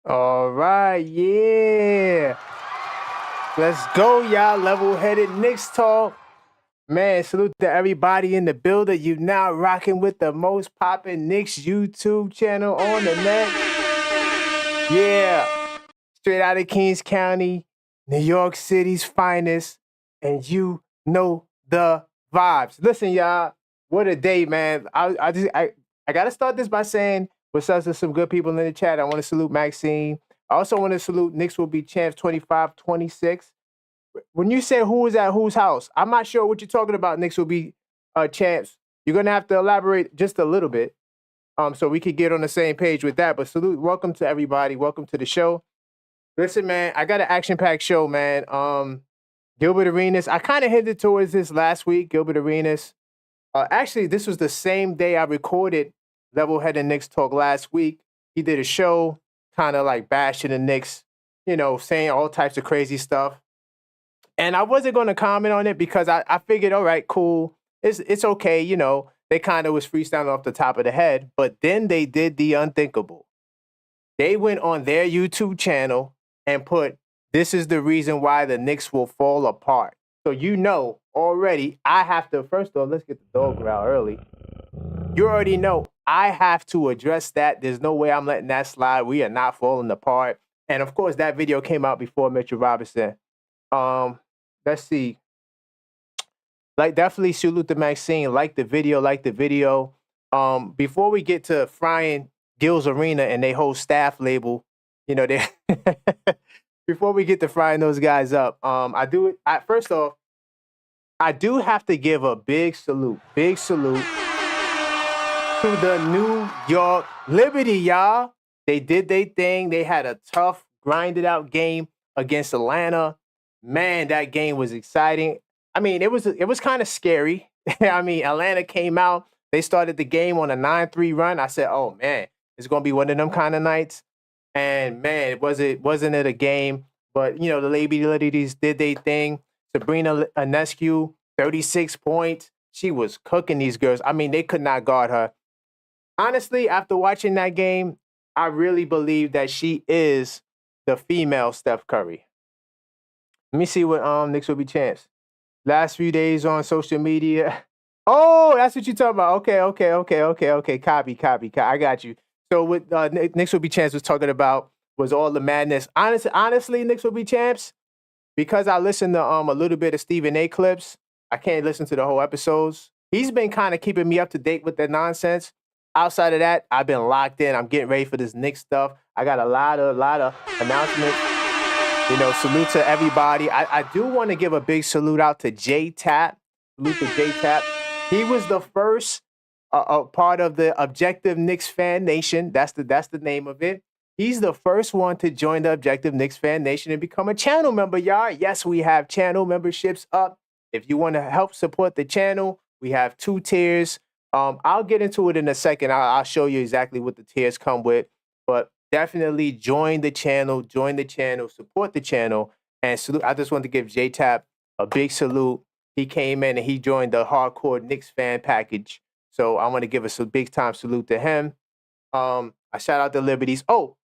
All right, yeah. Let's go, y'all. Level-headed Knicks talk. Man, salute to everybody in the building. You now rocking with the most poppin' Knicks YouTube channel on the net. Yeah. Straight out of Kings County, New York City's finest. And you know the vibes. Listen, y'all. What a day, man. I gotta start this by saying what's up to some good people in the chat. I want to salute Maxine. I also want to salute Knicks will be champs 25-26. When you say who is at whose house, I'm not sure what you're talking about. Knicks will be champs. You're gonna have to elaborate just a little bit, so we could get on the same page with that. But salute, welcome to everybody. Welcome to the show. Listen, man, I got an action-packed show, man. Gilbert Arenas. I kind of hinted towards this last week. Gilbert Arenas. Actually, this was the same day I recorded Level-Headed Knicks Talk last week. He did a show, kind of like bashing the Knicks, saying all types of crazy stuff. And I wasn't going to comment on it because I figured, all right, cool. It's okay, They kind of was freestyling off the top of the head. But then they did the unthinkable. They went on their YouTube channel and put, this is the reason why the Knicks will fall apart. So already, I have to, first off, let's get the dog growl early. You already know I have to address that. There's no way I'm letting that slide. We are not falling apart. And of course, that video came out before Mitchell Robinson. Let's see. Definitely salute to Maxine. Like the video. Before we get to frying Gil's Arena and they whole staff label, they before we get to frying those guys up, first off, I do have to give a big salute to the New York Liberty, y'all. They did their thing. They had a tough, grinded out game against Atlanta. Man, that game was exciting. I mean, it was kind of scary. I mean, Atlanta came out. They started the game on a 9-3 run. I said, oh, man, it's going to be one of them kind of nights. And, man, wasn't it a game? But, the Lady Ladies did their thing. Sabrina Ionescu, 36 points. She was cooking these girls. I mean, they could not guard her. Honestly, after watching that game, I really believe that she is the female Steph Curry. Let me see what Knicks will be champs. Last few days on social media. Oh, that's what you're talking about. Okay. Copy. I got you. So what Knicks will be champs was talking about was all the madness. Honestly, Knicks will be champs because I listened to a little bit of Stephen A. clips. I can't listen to the whole episodes. He's been kind of keeping me up to date with that nonsense. Outside of that, I've been locked in. I'm getting ready for this Knicks stuff. I got a lot of announcements. Salute to everybody. I do want to give a big salute out to J-Tap. Salute to J-Tap. He was the first part of the Objective Knicks Fan Nation. That's the name of it. He's the first one to join the Objective Knicks Fan Nation and become a channel member, y'all. Yes, we have channel memberships up. If you want to help support the channel, we have 2 tiers. I'll get into it in a second. I'll show you exactly what the tiers come with. But definitely join the channel, support the channel, and salute. I just want to give J-Tap a big salute. He came in and he joined the hardcore Knicks fan package. So I want to give a big time salute to him. I shout out the Liberties. Oh,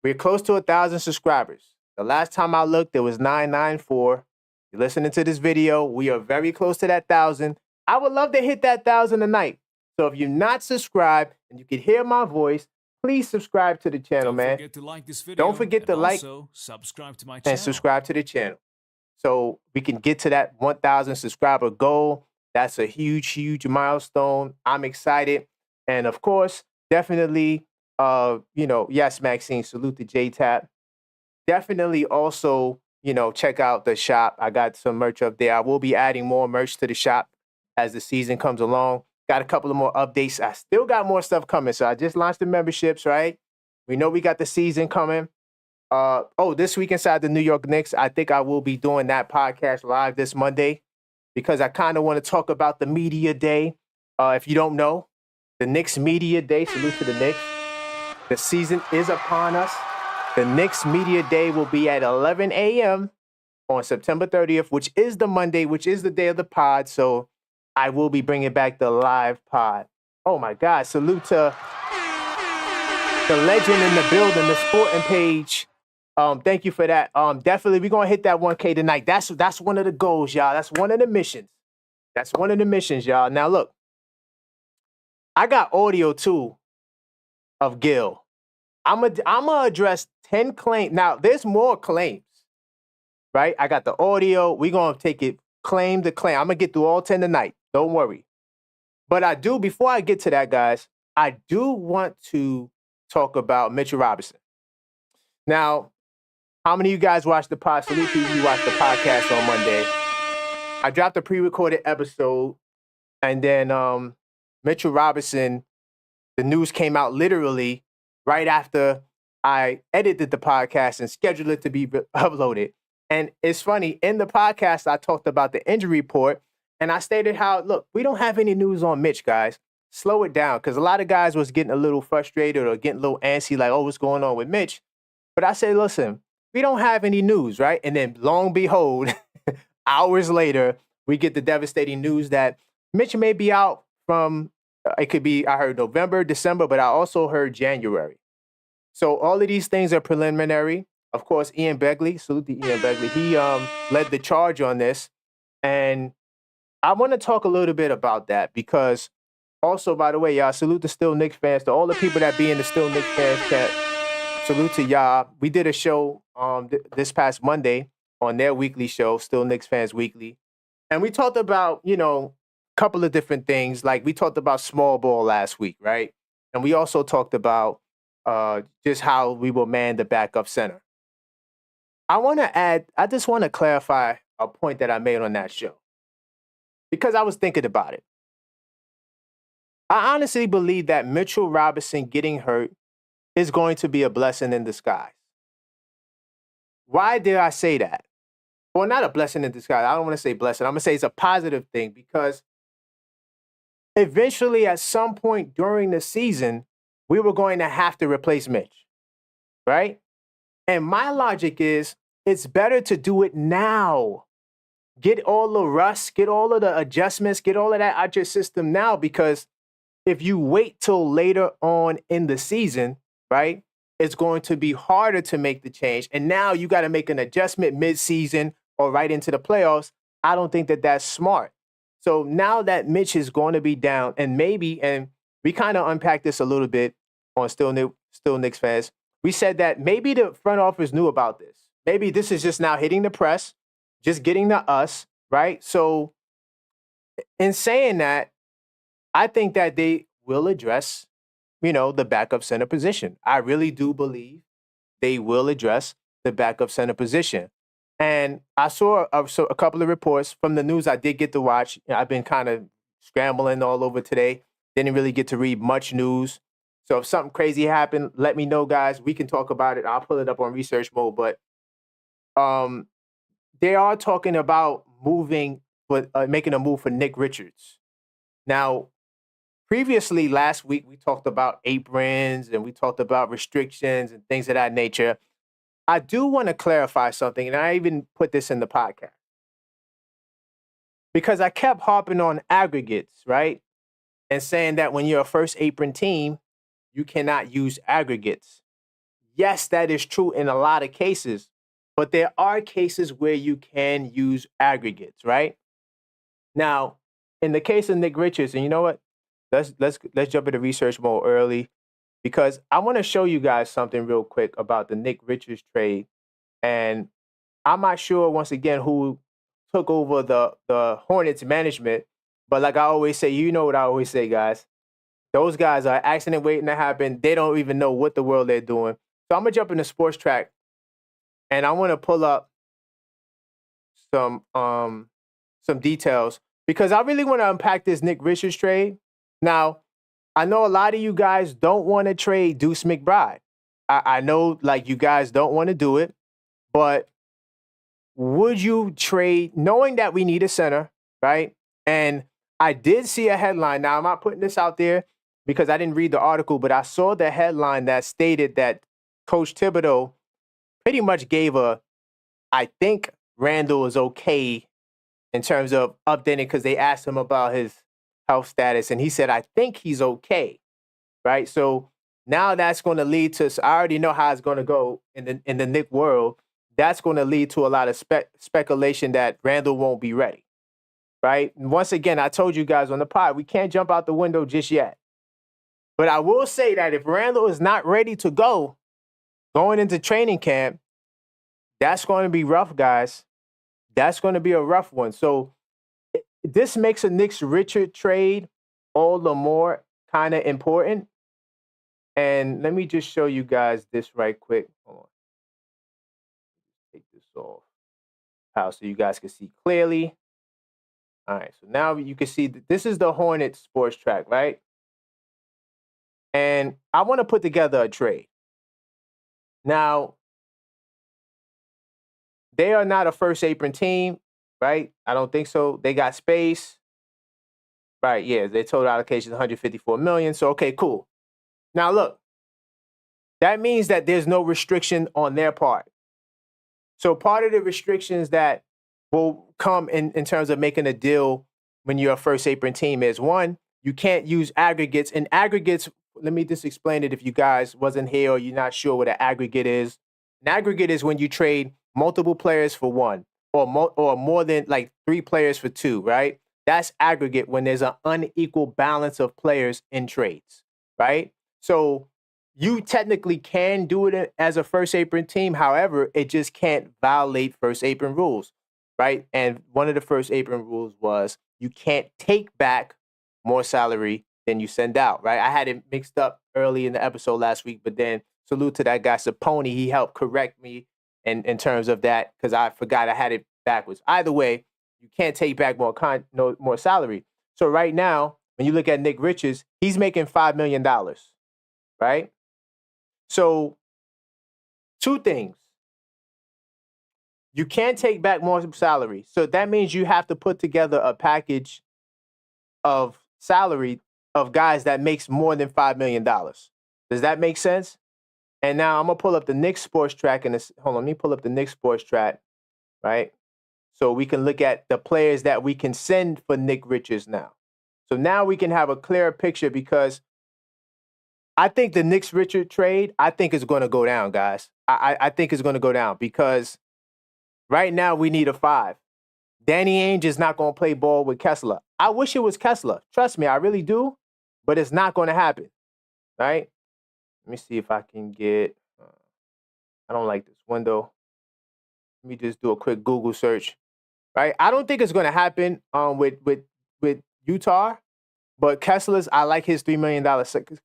we're close to 1,000 subscribers. The last time I looked, there was 994. You're listening to this video. We are very close to that 1,000. I would love to hit that 1,000 tonight. So if you're not subscribed and you can hear my voice, please subscribe to the channel, man. Don't forget to like this video. Don't forget to like also subscribe to my channel. and subscribe to the channel. So we can get to that 1,000 subscriber goal. That's a huge, huge milestone. I'm excited. And of course, definitely, yes, Maxine, salute to J-Tap. Definitely also, check out the shop. I got some merch up there. I will be adding more merch to the shop as the season comes along. Got a couple of more updates. I still got more stuff coming. So I just launched the memberships, right? We know we got the season coming. This week inside the New York Knicks, I think I will be doing that podcast live this Monday because I kind of want to talk about the media day. If you don't know, the Knicks media day, salute to the Knicks. The season is upon us. The Knicks media day will be at 11 a.m. on September 30th, which is the Monday, which is the day of the pod. So I will be bringing back the live pod. Oh, my God. Salute to the legend in the building, the sporting page. Thank you for that. Definitely we're gonna hit that 1K tonight. That's one of the goals, y'all. That's one of the missions. That's one of the missions, y'all. Now look, I got audio too of Gil. I'm gonna address 10 claims. Now, there's more claims, right? I got the audio. We're gonna take it claim to claim. I'm gonna get through all 10 tonight. Don't worry. But before I get to that, guys, I do want to talk about Mitchell Robinson. Now, how many of you guys watched the pod? Salute to you watched the podcast on Monday. I dropped a pre-recorded episode, and then Mitchell Robinson, the news came out literally right after I edited the podcast and scheduled it to be uploaded. And it's funny, in the podcast, I talked about the injury report, and I stated how, look, we don't have any news on Mitch, guys. Slow it down, because a lot of guys was getting a little frustrated or getting a little antsy, like, oh, what's going on with Mitch? But I said, listen, we don't have any news, right? And then, lo and behold, hours later, we get the devastating news that Mitch may be out from, it could be, I heard November, December, but I also heard January. So all of these things are preliminary. Of course, Ian Begley, salute to Ian Begley, he led the charge on this. And I want to talk a little bit about that because also, by the way, y'all, salute to Still Knicks fans, to all the people that be in the Still Knicks fans chat. Salute to y'all. We did a show this past Monday on their weekly show, Still Knicks Fans Weekly. And we talked about, a couple of different things. Like we talked about small ball last week, right? And we also talked about just how we will man the backup center. I just want to clarify a point that I made on that show because I was thinking about it. I honestly believe that Mitchell Robinson getting hurt is going to be a blessing in disguise. Why did I say that? Well, not a blessing in disguise. I don't want to say blessing. I'm going to say it's a positive thing because eventually at some point during the season, we were going to have to replace Mitch, right? And my logic is it's better to do it now. Get all the rust, get all of the adjustments, get all of that out your system now because if you wait till later on in the season, right, it's going to be harder to make the change. And now you got to make an adjustment mid-season or right into the playoffs. I don't think that that's smart. So now that Mitch is going to be down and we kind of unpacked this a little bit on Still Knicks fans. We said that maybe the front office knew about this. Maybe this is just now hitting the press, just getting to us, right? So in saying that, I think that they will address, the backup center position. I really do believe they will address the backup center position. And I saw a couple of reports from the news I did get to watch. I've been kind of scrambling all over today. Didn't really get to read much news. So if something crazy happened, let me know, guys. We can talk about it. I'll pull it up on research mode. But they are talking about making a move for Nick Richards. Now, previously, last week, we talked about aprons and we talked about restrictions and things of that nature. I do want to clarify something, and I even put this in the podcast. Because I kept harping on aggregates, right? And saying that when you're a first apron team, you cannot use aggregates. Yes, that is true in a lot of cases, but there are cases where you can use aggregates, right? Now, in the case of Nick Richards, and you know what? Let's jump into research mode early because I want to show you guys something real quick about the Nick Richards trade. And I'm not sure, once again, who took over the Hornets management. But like I always say, you know what I always say, guys. Those guys are accident waiting to happen. They don't even know what the world they're doing. So I'm going to jump into Sports Track. And I want to pull up some details because I really want to unpack this Nick Richards trade. Now, I know a lot of you guys don't want to trade Deuce McBride. I know, like, you guys don't want to do it, but would you trade, knowing that we need a center, right? And I did see a headline. Now, I'm not putting this out there because I didn't read the article, but I saw the headline that stated that Coach Thibodeau pretty much gave I think Randall is okay in terms of updating because they asked him about his health status, and he said, I think he's okay, right? So Now that's going to lead to, I already know how it's going to go in the Knick world. That's going to lead to a lot of speculation that Randall won't be ready, right? And once again, I told you guys on the pod, we can't jump out the window just yet. But I will say that if Randall is not ready to go going into training camp, that's going to be rough, guys. That's going to be a rough one. So this makes a Knicks-Richard trade all the more kind of important. And let me just show you guys this right quick. Hold on. Take this off. So you guys can see clearly. All right, so now you can see that this is the Hornets sports track, right? And I want to put together a trade. Now, they are not a first apron team, right? I don't think so. They got space. Right, yeah, their total allocation is $154 million. So, okay, cool. Now, look, that means that there's no restriction on their part. So part of the restrictions that will come in terms of making a deal when you're a first apron team is, one, you can't use aggregates. And aggregates, let me just explain it if you guys wasn't here or you're not sure what an aggregate is. An aggregate is when you trade multiple players for one or more than like 3 players for 2, right? That's aggregate when there's an unequal balance of players in trades, right? So you technically can do it as a first apron team. However, it just can't violate first apron rules, right? And one of the first apron rules was you can't take back more salary than you send out, right? I had it mixed up early in the episode last week, but then salute to that guy Saponi. He helped correct me in terms of that because I forgot I had it backwards. Either way, you can't take back more salary. So right now, when you look at Nick Richards, he's making $5 million, right? So 2 things. You can't take back more salary. So that means you have to put together a package of salary of guys that makes more than $5 million. Does that make sense? And now I'm going to pull up the Knicks sports track. Hold on, let me pull up the Knicks sports track, right? So we can look at the players that we can send for Nick Richards now. So now we can have a clearer picture because I think the Knicks-Richard trade, I think is going to go down, guys. I think it's going to go down because right now we need a 5. Danny Ainge is not going to play ball with Kessler. I wish it was Kessler. Trust me, I really do, but it's not going to happen, right? Let me see if I can get, I don't like this window. Let me just do a quick Google search, right? I don't think it's going to happen with Utah. But Kessler's, I like his $3 million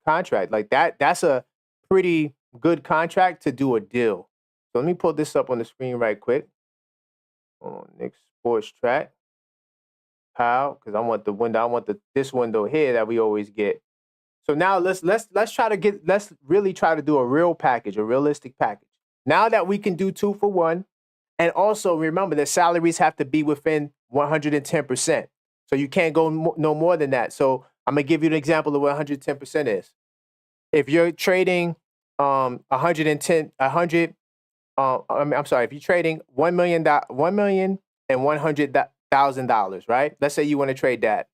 contract. Like that's a pretty good contract to do a deal. So let me pull this up on the screen right quick. Hold on, Knicks sports track. How? Because I want the window. I want this window here that we always get. So now let's really try to do a real package, a realistic package. Now that we can do 2 for 1, and also remember that salaries have to be within 110%. So you can't go no more than that. So I'm going to give you an example of what 110% is. If you're trading if you're trading $1,100,000, right? Let's say you want to trade that.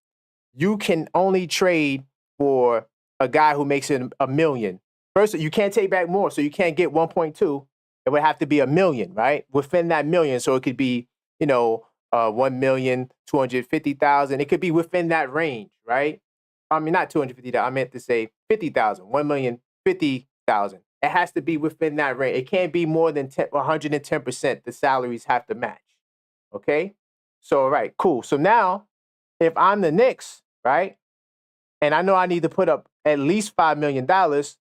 You can only trade for a guy who makes it $1 million. First, you can't take back more, so you can't get 1.2. It would have to be $1 million, right? Within that $1 million, so it could be, 1,250,000. It could be within that range, right? I mean, not 250,000. I meant to say 50,000. 1,050,000. It has to be within that range. It can't be more than 110%. The salaries have to match. Okay. So, all right, cool. So now, if I'm the Knicks, right, and I know I need to put up at least $5 million,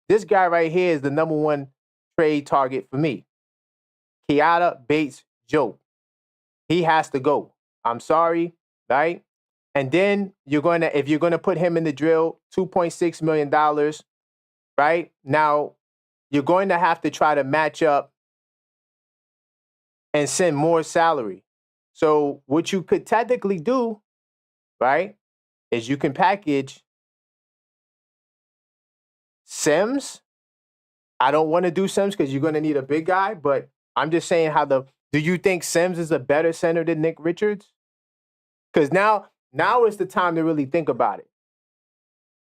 this guy right here is the number 1 trade target for me. Keita Bates-Diop. He has to go. I'm sorry, right? And then if you're gonna put him in the drill, $2.6 million, right? Now you're going to have to try to match up and send more salary. So what you could technically do, right, is you can package Sims. I don't want to do Sims because you're going to need a big guy, but I'm just saying do you think Sims is a better center than Nick Richards? Because now is the time to really think about it,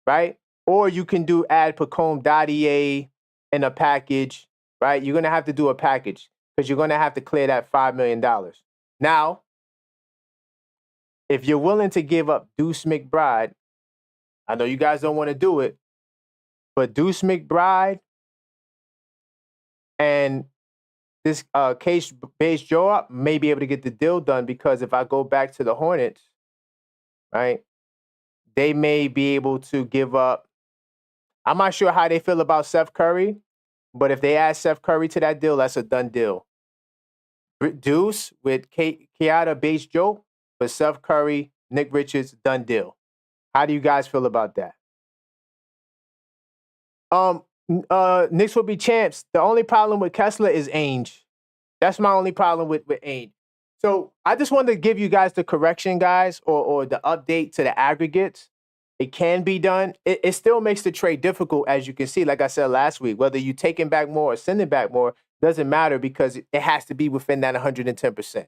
right? or you can add Pacome Dadier in a package, right? You're going to have to do a package because you're going to have to clear that $5 million. Now, if you're willing to give up Deuce McBride, I know you guys don't want to do it, but Deuce McBride and this Case Base Joe may be able to get the deal done, because if I go back to the Hornets, right, they may be able to give up. I'm not sure how they feel about Seth Curry, but if they add Seth Curry to that deal, that's a done deal. Deuce with Keita Base Joe, but Seth Curry, Nick Richards, done deal. How do you guys feel about that? Knicks will be champs. The only problem with Kessler is Ainge. That's my only problem with Ainge. So I just wanted to give you guys the correction, guys, or the update to the aggregates. It can be done. It still makes the trade difficult, as you can see. Like I said last week, whether you taking back more or sending back more doesn't matter, because it has to be within that 110%.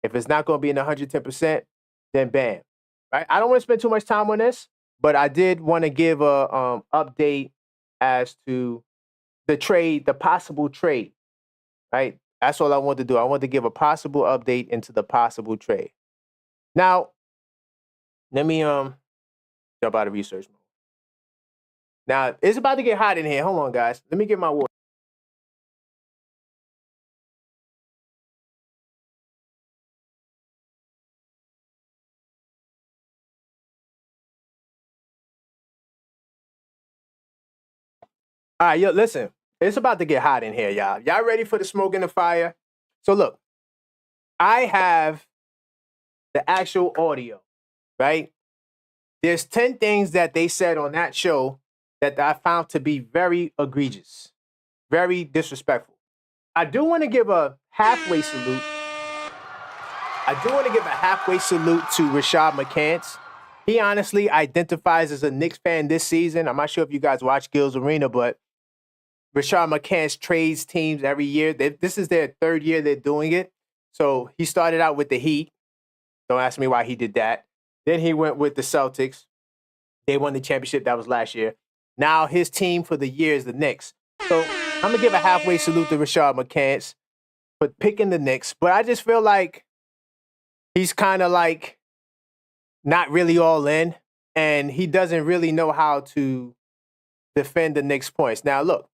If it's not going to be in 110%, then bam. Right? I don't want to spend too much time on this, but I did want to give a update as to the trade, the possible trade. Right? That's all I want to do. I want to give a possible update into the possible trade. Now, let me jump out of research mode. Now, it's about to get hot in here. Hold on, guys. Let me get my water. All right, yo, listen. It's about to get hot in here, y'all. Y'all ready for the smoke and the fire? So look, I have the actual audio, right? There's 10 things that they said on that show that I found to be very egregious, very disrespectful. I do want to give a halfway salute. To Rashad McCants. He honestly identifies as a Knicks fan this season. I'm not sure if you guys watch Gil's Arena, but Rashad McCants trades teams every year. This is their third year they're doing it. So he started out with the Heat. Don't ask me why he did that. Then he went with the Celtics. They won the championship. That was last year. Now his team for the year is the Knicks. So I'm going to give a halfway salute to Rashad McCants for picking the Knicks. But I just feel like he's kind of like not really all in, and he doesn't really know how to defend the Knicks' points. Now, look,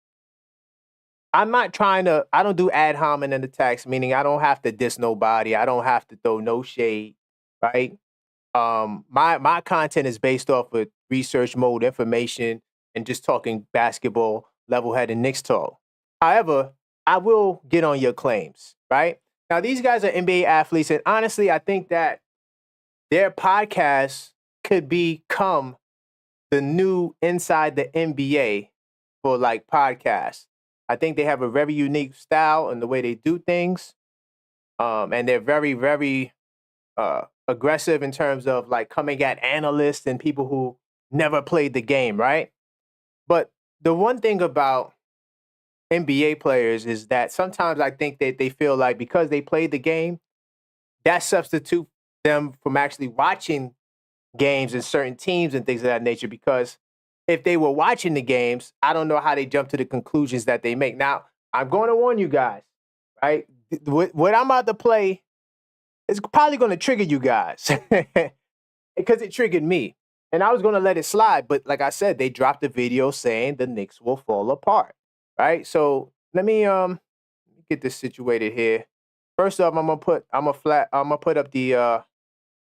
I don't do ad hominem attacks, meaning I don't have to diss nobody. I don't have to throw no shade, right? My content is based off of research mode information and just talking basketball, level-headed Knicks talk. However, I will get on your claims, right? Now, these guys are NBA athletes, and honestly, I think that their podcast could become the new Inside the NBA for like podcasts. I think they have a very unique style in the way they do things. And they're very, very aggressive in terms of like coming at analysts and people who never played the game, right? But the one thing about NBA players is that sometimes I think that they feel like because they played the game, that substitutes them from actually watching games and certain teams and things of that nature, because if they were watching the games, I don't know how they jump to the conclusions that they make. Now, I'm going to warn you guys, right? What I'm about to play is probably going to trigger you guys because it triggered me. And I was going to let it slide. But like I said, they dropped a video saying the Knicks will fall apart, right? So let me get this situated here. First off, I'm gonna put up the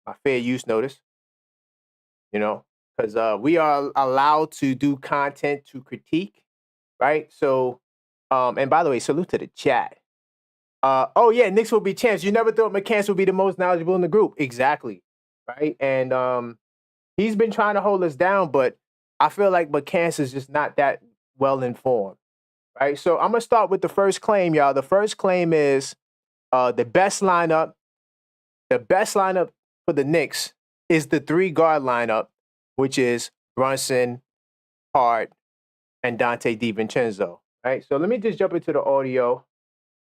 my fair use notice. You know, because we are allowed to do content to critique, right? So, and by the way, salute to the chat. Oh yeah, Knicks will be champs. You never thought McCants would be the most knowledgeable in the group, exactly, right? And he's been trying to hold us down, but I feel like McCants is just not that well informed, right? So I'm gonna start with the first claim, y'all. The first claim is the best lineup for the Knicks is the 3-guard lineup, which is Brunson, Hart, and Dante DiVincenzo, right? So let me just jump into the audio.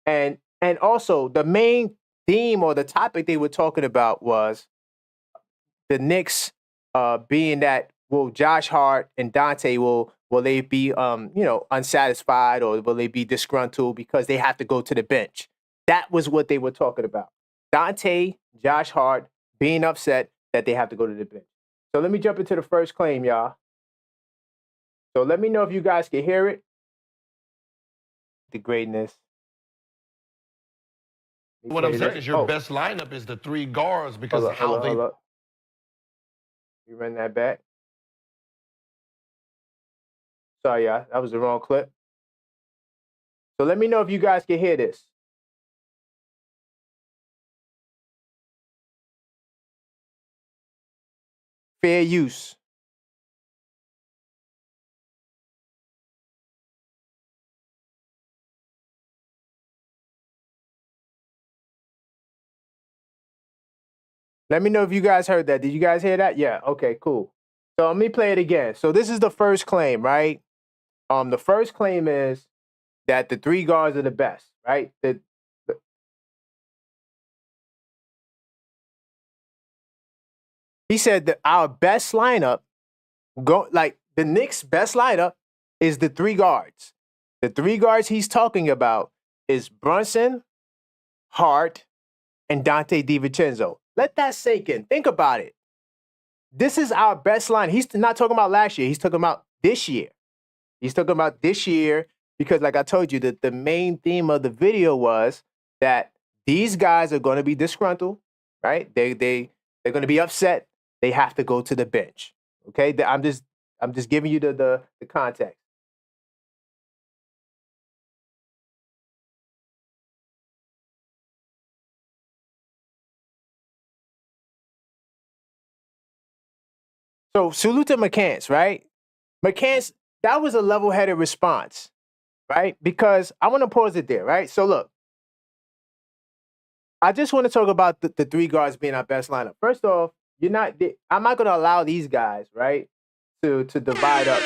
And also, the main theme or the topic they were talking about was the Knicks being that will Josh Hart and Dante will they be unsatisfied, or will they be disgruntled because they have to go to the bench? That was what they were talking about. Dante, Josh Hart being upset that they have to go to the bench. So let me jump into the first claim, y'all. So let me know if you guys can hear it. The greatness. What I'm saying is your best lineup is the three guards because of how they. Hold up. You run that back. Sorry, y'all. That was the wrong clip. So let me know if you guys can hear this. Fair use. Let me know if you guys heard that. Did you guys hear that? Yeah. Okay, cool. So let me play it again. So this is the first claim, right? The first claim is that the three guards are the best, right? He said that our best lineup, the Knicks' best lineup is the three guards. The three guards he's talking about is Brunson, Hart, and Dante DiVincenzo. Let that sink in. Think about it. This is our best line. He's not talking about last year. He's talking about this year. He's talking about this year because, like I told you, the main theme of the video was that these guys are going to be disgruntled, right? They're going to be upset. They have to go to the bench. Okay, I'm just giving you the context. So salute to McCants, right? McCants, that was a level-headed response, right? Because I want to pause it there, right? So look, I just want to talk about the three guards being our best lineup. First off, I'm not going to allow these guys, right, to divide up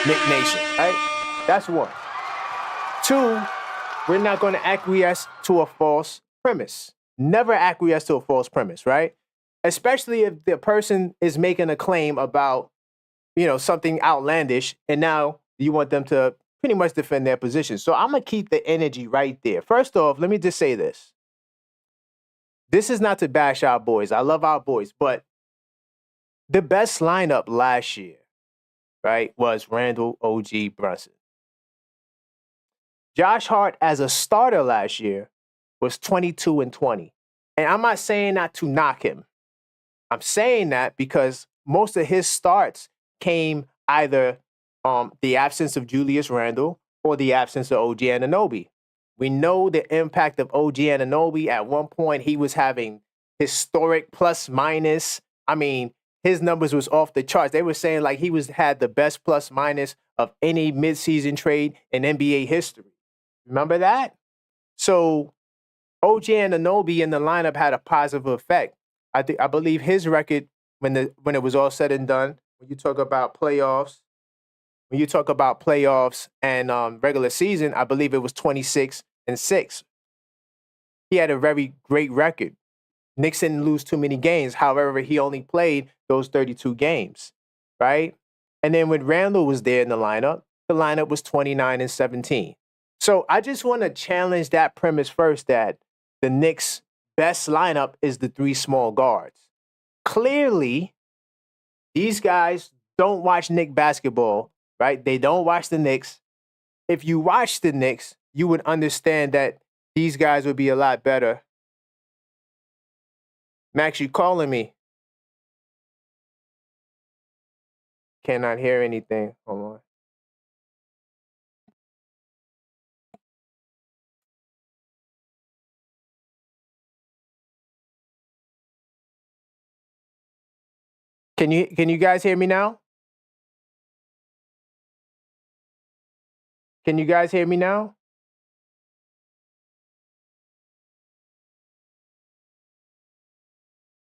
Knick Nation, right? That's one. Two, we're not going to acquiesce to a false premise. Never acquiesce to a false premise, right? Especially if the person is making a claim about, something outlandish, and now you want them to pretty much defend their position. So I'm going to keep the energy right there. First off, let me just say this. This is not to bash our boys. I love our boys, but the best lineup last year, right, was Randall, OG, Brunson. Josh Hart as a starter last year was 22-20. And I'm not saying that to knock him. I'm saying that because most of his starts came either the absence of Julius Randle or the absence of OG Anunoby. We know the impact of OG Anunoby. At one point, he was having historic plus minus. I mean, his numbers was off the charts. They were saying like he had the best plus minus of any midseason trade in NBA history. Remember that? So OG Anunoby in the lineup had a positive effect. I believe his record when it was all said and done, when you talk about playoffs and regular season, I believe it was 26-6. He had a very great record. Knicks didn't lose too many games. However, he only played those 32 games, right? And then when Randall was there in the lineup was 29-17. So I just want to challenge that premise first, that the Knicks' best lineup is the three small guards. Clearly, these guys don't watch Knicks basketball, right? They don't watch the Knicks. If you watch the Knicks, you would understand that these guys would be a lot better. Max, you calling me? Cannot hear anything. Hold on. Can you guys hear me now? Can you guys hear me now?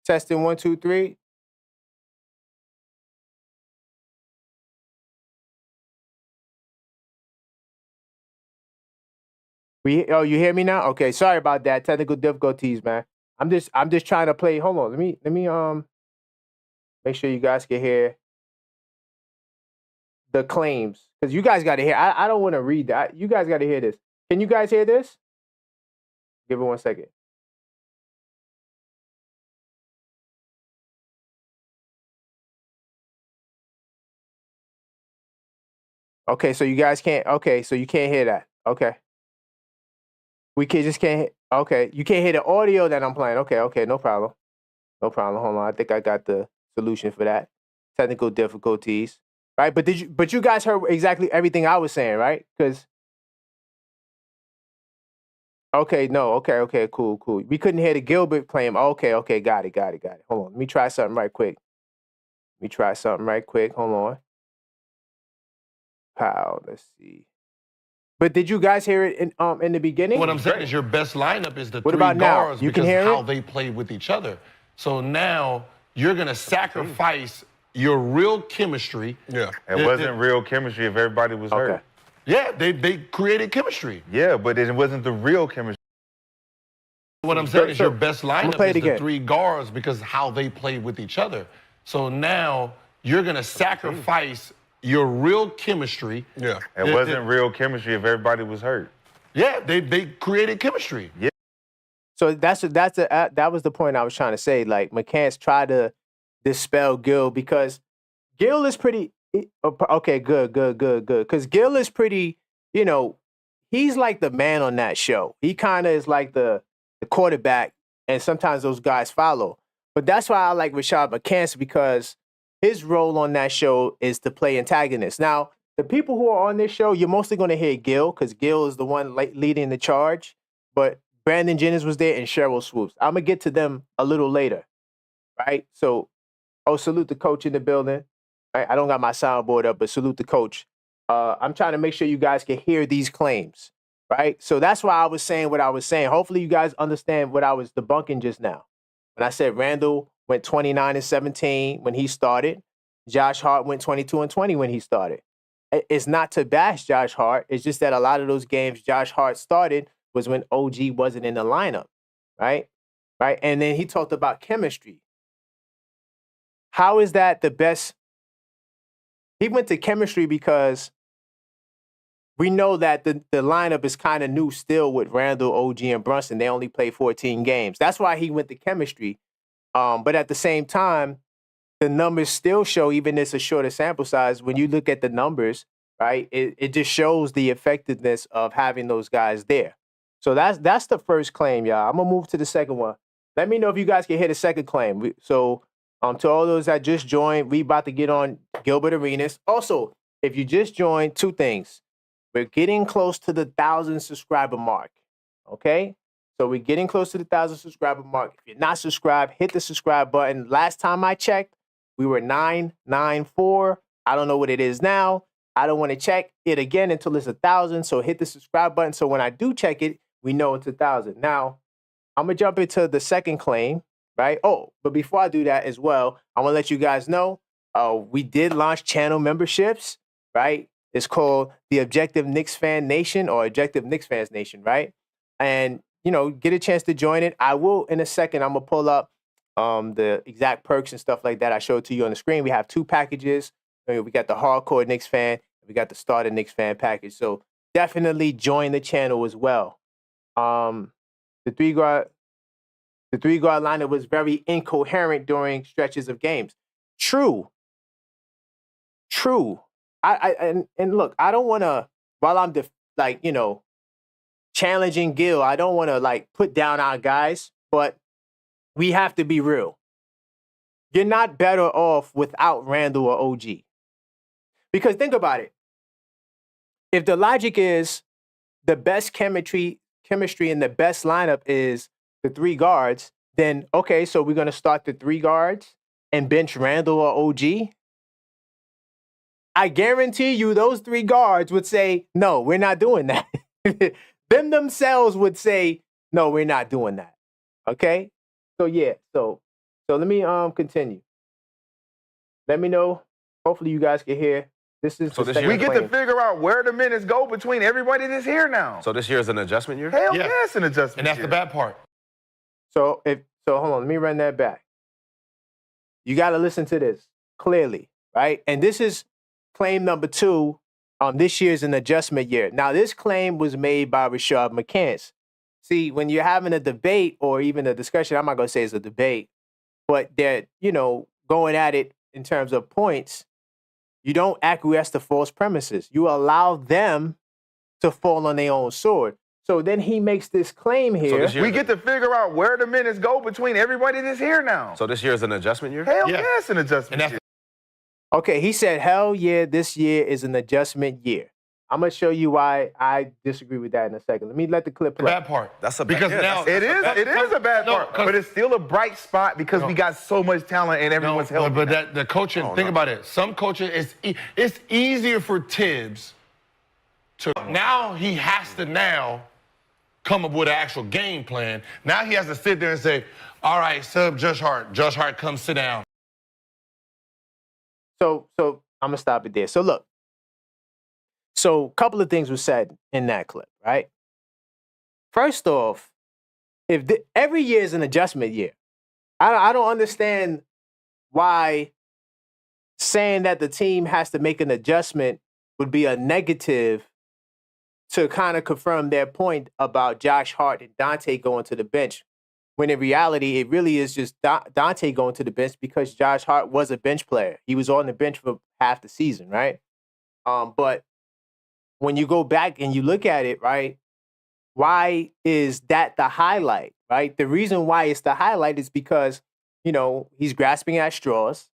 Testing 1, 2, 3. You hear me now? Okay, sorry about that. Technical difficulties, man. I'm just trying to play. Hold on. Let me make sure you guys can hear. the claims because you guys got to hear. I don't want to read that. You guys got to hear this. Can you guys hear this? Give it 1 second. Okay, so you guys can't. Okay, so you can't hear that. Okay, just can't. Okay, you can't hear the audio that I'm playing. Okay, no problem. No problem. Hold on, I think I got the solution for that. Technical difficulties, right? But you guys heard exactly everything I was saying, right? Because okay, no, okay, cool. We couldn't hear the Gilbert claim. Okay, got it. Hold on, let me try something right quick. Hold on. Pow, let's see. But did you guys hear it in the beginning? What I'm saying is your best lineup is the What three about now? guards You can because hear how it? they play with each other. So now you're going to sacrifice your real chemistry. Yeah. It wasn't real chemistry if everybody was hurt. Yeah, they created chemistry. Yeah, but it wasn't the real chemistry. What I'm saying is your best lineup is the three guards because how they play with each other. So now you're going to sacrifice your real chemistry. Yeah. It wasn't real chemistry if everybody was hurt. Yeah, they created chemistry. Yeah. So that was the point I was trying to say. Like McCants tried to dispel Gil because Gil is pretty okay. Good. Because Gil is pretty. He's like the man on that show. He kind of is like the quarterback, and sometimes those guys follow. But that's why I like Rashad McCants because his role on that show is to play antagonist. Now, the people who are on this show, you're mostly going to hear Gil because Gil is the one leading the charge. But Brandon Jennings was there and Cheryl Swoops. I'm going to get to them a little later, right? So, salute the coach in the building. Right? I don't got my soundboard up, but salute the coach. I'm trying to make sure you guys can hear these claims, right? So that's why I was saying what I was saying. Hopefully you guys understand what I was debunking just now. When I said Randall went 29-17 when he started, Josh Hart went 22-20 when he started. It's not to bash Josh Hart. It's just that a lot of those games Josh Hart started was when OG wasn't in the lineup, right? Right? And then he talked about chemistry. How is that the best? He went to chemistry because we know that the lineup is kind of new still with Randall, OG, and Brunson. They only play 14 games. That's why he went to chemistry. But at the same time, the numbers still show, even it's a shorter sample size, when you look at the numbers, right, it just shows the effectiveness of having those guys there. So that's the first claim, y'all. I'm going to move to the second one. Let me know if you guys can hear the second claim. So to all those that just joined, we about to get on Gilbert Arenas. Also, if you just joined, two things. We're getting close to the 1,000 subscriber mark, okay? So we're getting close to the 1,000 subscriber mark. If you're not subscribed, hit the subscribe button. Last time I checked, we were 994. I don't know what it is now. I don't want to check it again until it's 1,000. So hit the subscribe button. So when I do check it, we know it's 1,000. Now, I'm going to jump into the second claim, right? Oh, but before I do that as well, I want to let you guys know we did launch channel memberships, right? It's called the Objective Knicks Fan Nation or Objective Knicks Fans Nation, right? And, get a chance to join it. I will, in a second, I'm going to pull up the exact perks and stuff like that I showed to you on the screen. We have two packages. We got the Hardcore Knicks Fan. We got the Starter Knicks Fan package. So definitely join the channel as well. The three guard lineup was very incoherent during stretches of games. True. And look, I don't want to, while I'm challenging Gil, I don't want to put down our guys, but we have to be real. You're not better off without Randall or OG. Because think about it. If the logic is the best chemistry and the best lineup is the three guards, then okay, so we're going to start the three guards and bench Randall or OG. I guarantee you those three guards would say, no, we're not doing that. Them themselves would say, no, we're not doing that. Okay? So yeah, so let me continue. Let me know. Hopefully you guys can hear. This is we get to figure out where the minutes go between everybody that's here now. So this year is an adjustment year? Hell yeah, it's an adjustment And that's year. the bad part. So hold on, let me run that back. You got to listen to this clearly, right? And this is claim number 2, this year is an adjustment year. Now, this claim was made by Rashad McCants. See, when you're having a debate or even a discussion, I'm not going to say it's a debate, but they're, going at it in terms of points, you don't acquiesce to false premises. You allow them to fall on their own sword. So then he makes this claim here. We get to figure out where the minutes go between everybody that's here now. So this year is an adjustment year? Hell yes, an adjustment year. Okay, he said, hell yeah, this year is an adjustment year. I'm going to show you why I disagree with that in a second. Let the clip play. Bad part. That's a bad because now it is a bad part, but it's still a bright spot because we got so much talent and everyone's healthy. But the coaching, think about it. Some coaching, it's easier for Tibbs to now he has to now come up with an actual game plan. Now he has to sit there and say, all right, sub Josh Hart. Josh Hart, come sit down. So I'm going to stop it there. So look. So a couple of things were said in that clip, right? First off, every year is an adjustment year. I don't understand why saying that the team has to make an adjustment would be a negative to kind of confirm their point about Josh Hart and Dante going to the bench, when in reality, it really is just Dante going to the bench because Josh Hart was a bench player. He was on the bench for half the season, right? But when you go back and you look at it, right, why is that the highlight, right? The reason why it's the highlight is because, he's grasping at straws,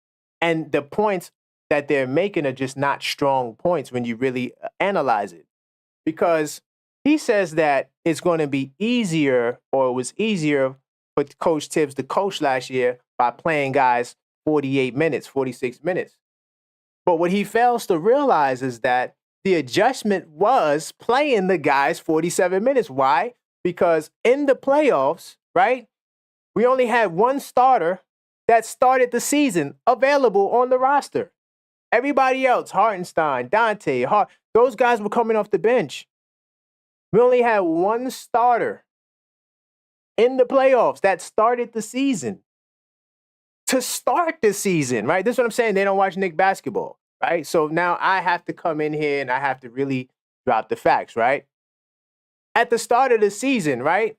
and the points that they're making are just not strong points when you really analyze it. Because he says that it's going to be easier, or it was easier for Coach Tibbs to coach last year by playing guys 48 minutes, 46 minutes. But what he fails to realize is that the adjustment was playing the guys 47 minutes. Why? Because in the playoffs, right, we only had one starter that started the season available on the roster. Everybody else, Hartenstein, Dante, Hart, those guys were coming off the bench. We only had one starter in the playoffs that started the season. To start the season, right? This is what I'm saying. They don't watch Knicks basketball. Right? So now I have to come in here and I have to really drop the facts, right? At the start of the season, right,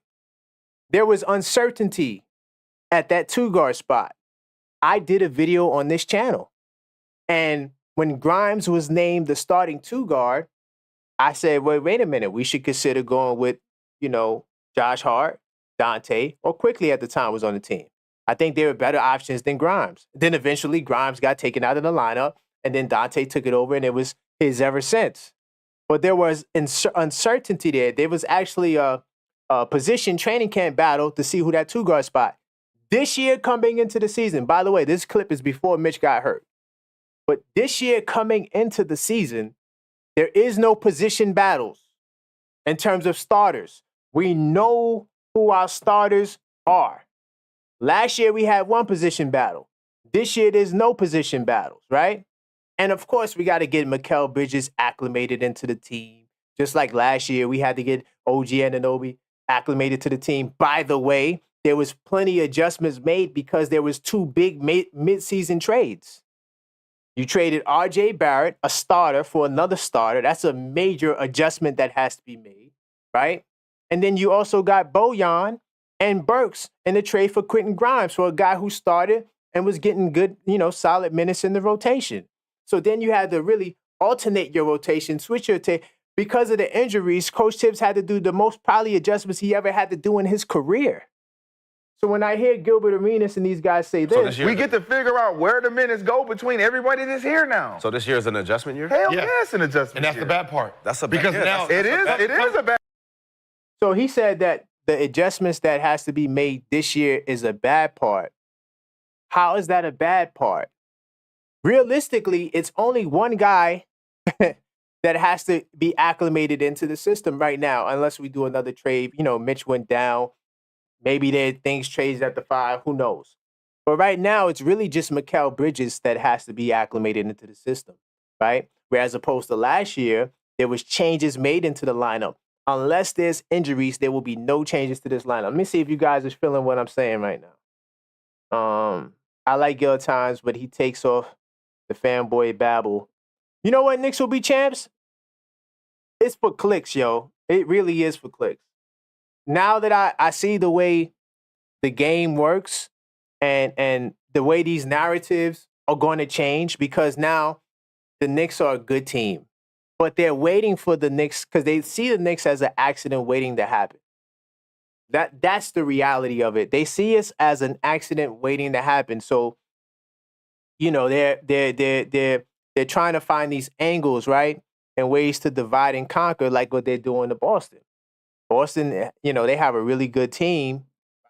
there was uncertainty at that 2-guard spot. I did a video on this channel. And when Grimes was named the starting 2-guard, I said, wait a minute. We should consider going with, Josh Hart, Dante, or Quickly at the time was on the team. I think they were better options than Grimes. Then eventually Grimes got taken out of the lineup. And then Dante took it over, and it was his ever since. But there was uncertainty there. There was actually a position training camp battle to see who that 2-guard spot. This year coming into the season, by the way, this clip is before Mitch got hurt. But this year coming into the season, there is no position battles in terms of starters. We know who our starters are. Last year, we had one position battle. This year, there's no position battles, right? And of course, we got to get Mikal Bridges acclimated into the team. Just like last year, we had to get OG Anunoby acclimated to the team. By the way, there was plenty of adjustments made because there was 2 big mid-season trades. You traded R.J. Barrett, a starter, for another starter. That's a major adjustment that has to be made, right? And then you also got Bojan and Burks in the trade for Quentin Grimes, for a guy who started and was getting good, solid minutes in the rotation. So then you had to really alternate your rotation, switch your because of the injuries. Coach Tibbs had to do the most probably adjustments he ever had to do in his career. So when I hear Gilbert Arenas and these guys say this, we get to figure out where the minutes go between everybody that's here now. So this year is an adjustment year? Hell yes, an adjustment And that's year. the bad part. That's a bad because now it is a bad. So he said that the adjustments that has to be made this year is a bad part. How is that a bad part? Realistically, it's only one guy that has to be acclimated into the system right now, unless we do another trade. Mitch went down. Maybe there things changed at the 5. Who knows? But right now, it's really just Mikal Bridges that has to be acclimated into the system, right? Whereas opposed to last year, there was changes made into the lineup. Unless there's injuries, there will be no changes to this lineup. Let me see if you guys are feeling what I'm saying right now. I like Gil Times, but he takes off the fanboy babble. You know what Knicks will be champs? It's for clicks, yo. It really is for clicks. Now that I see the way the game works and the way these narratives are going to change, because now the Knicks are a good team. But they're waiting for the Knicks because they see the Knicks as an accident waiting to happen. That's the reality of it. They see us as an accident waiting to happen. So, you know, they're trying to find these angles, right? And ways to divide and conquer, like what they're doing to Boston. Boston, you know, they have a really good team,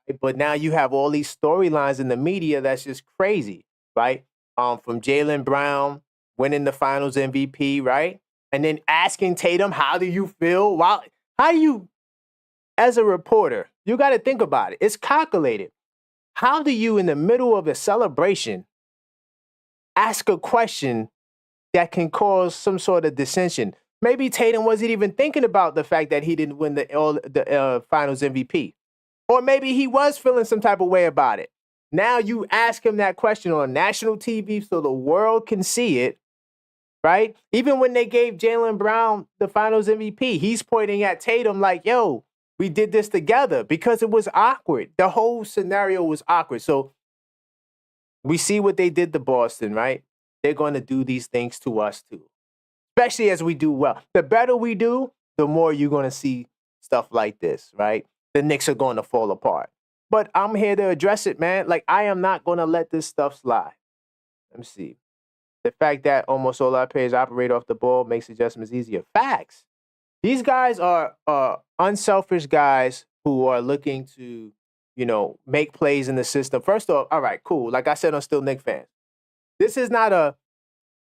right? But now you have all these storylines in the media that's just crazy, right? From Jaylen Brown winning the Finals MVP, right? And then asking Tatum, how do you feel? How do you, as a reporter, you got to think about it. It's calculated. How do you, in the middle of a celebration, ask a question that can cause some sort of dissension? Maybe Tatum wasn't even thinking about the fact that he didn't win the Finals MVP. Or maybe he was feeling some type of way about it. Now you ask him that question on national TV so the world can see it, right? Even when they gave Jaylen Brown the Finals MVP, he's pointing at Tatum like, yo, we did this together, because it was awkward. The whole scenario was awkward. So we see what they did to Boston, right? They're going to do these things to us too, especially as we do well. The better we do, the more you're going to see stuff like this, right? The Knicks are going to fall apart. But I'm here to address it, man. Like, I am not going to let this stuff slide. Let me see. The fact that almost all our players operate off the ball makes adjustments easier. Facts. These guys are unselfish guys who are looking to, you know, make plays in the system. First off, all right, cool. Like I said on Still Knicks Fans, this is not a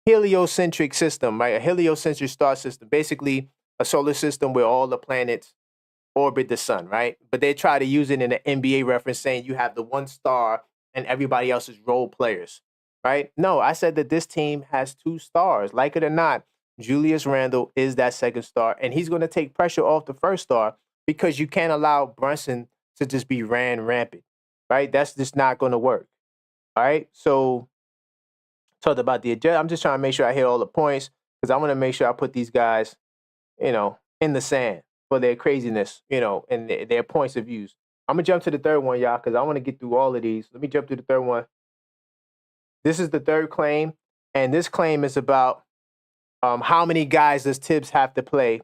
heliocentric system, right? A heliocentric star system. Basically, a solar system where all the planets orbit the sun, right? But they try to use it in an NBA reference saying you have the one star and everybody else is role players, right? No, I said that this team has two stars. Like it or not, Julius Randle is that second star, and he's going to take pressure off the first star because you can't allow Brunson to just be ran rampant, right? That's just not going to work, all right? So talked about the agenda. I'm just trying to make sure I hit all the points because I want to make sure I put these guys, you know, in the sand for their craziness, you know, and their points of views. I'm going to jump to the third one, y'all, because I want to get through all of these. Let me jump to the third one. This is the third claim, and this claim is about how many guys does Tibbs have to play,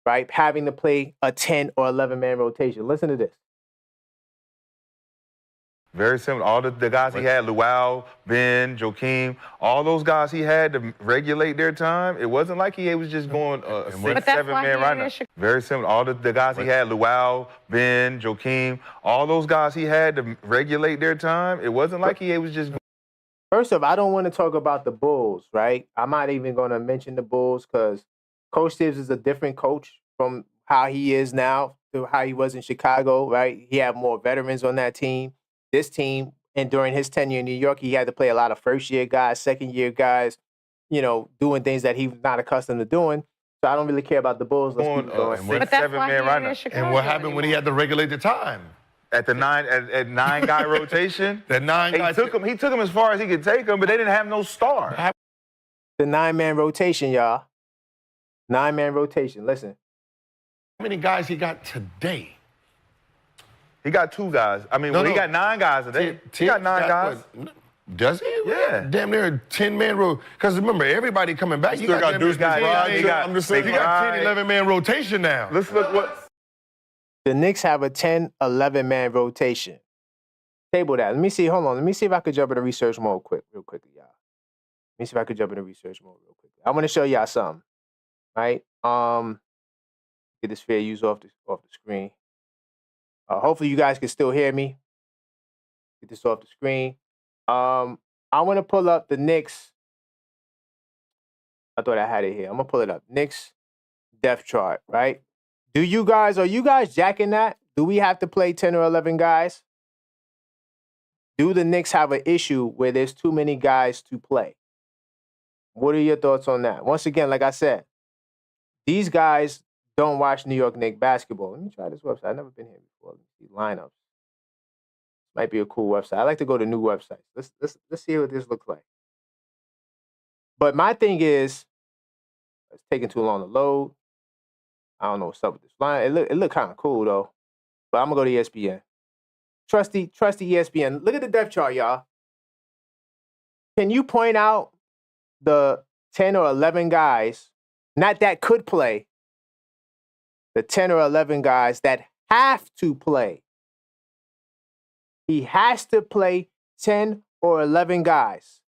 right? Having to play a 10 or 11-man rotation. Listen to this. Very similar. All the guys he had, Luau, Ben, Joakim, all those guys he had to regulate their time. It wasn't like he was just going a 6, 7-man right now. Very similar. All the guys he had, Luau, Ben, Joakim, all those guys he had to regulate their time. It wasn't like he was just. First off, I don't want to talk about the Bulls, right? I'm not even going to mention the Bulls because Coach Tibbs is a different coach from how he is now to how he was in Chicago, right? He had more veterans on that team. This team, and during his tenure in New York, he had to play a lot of first-year guys, second-year guys, you know, doing things that he's not accustomed to doing. So I don't really care about the Bulls. Let's keep going. 6, 7-man right now. And what happened when he had to regulate the time? At the nine-guy rotation, That 9 guys he took him as far as he could take him, but they didn't have no star. The 9-man rotation, y'all. 9-man rotation. Listen. How many guys he got today? He got 2 guys. I mean, he got 9 guys today. He got 9 guys. Does he? Yeah. Damn near a 10-man row. Because remember, everybody coming back. You still got damn Deuce near- guys. You got 10, 11-man rotation now. Let's look what. The Knicks have a 10, 11-man rotation. Table that. Let me see. Hold on. Let me see if I could jump into research mode real quickly, y'all. Let me see if I could jump into research mode real quickly. I want to show y'all something, right? Get this fair use off the screen. Hopefully you guys can still hear me. Get this off the screen. I want to pull up the Knicks. I thought I had it here. I'm going to pull it up. Knicks depth chart, right? Are you guys jacking that? Do we have to play 10 or 11 guys? Do the Knicks have an issue where there's too many guys to play? What are your thoughts on that? Once again, like I said, these guys don't watch New York Knicks basketball. Let me try this website. I've never been here before. Let's see lineups. Might be a cool website. I like to go to new websites. Let's see what this looks like. But my thing is, It's taking too long to load. I don't know what's up with this line. It look kind of cool though. But I'm gonna go to ESPN. Trusty ESPN. Look at the depth chart, y'all. Can you point out the 10 or 11 guys, not that could play, the 10 or 11 guys that have to play? He has to play 10 or 11 guys.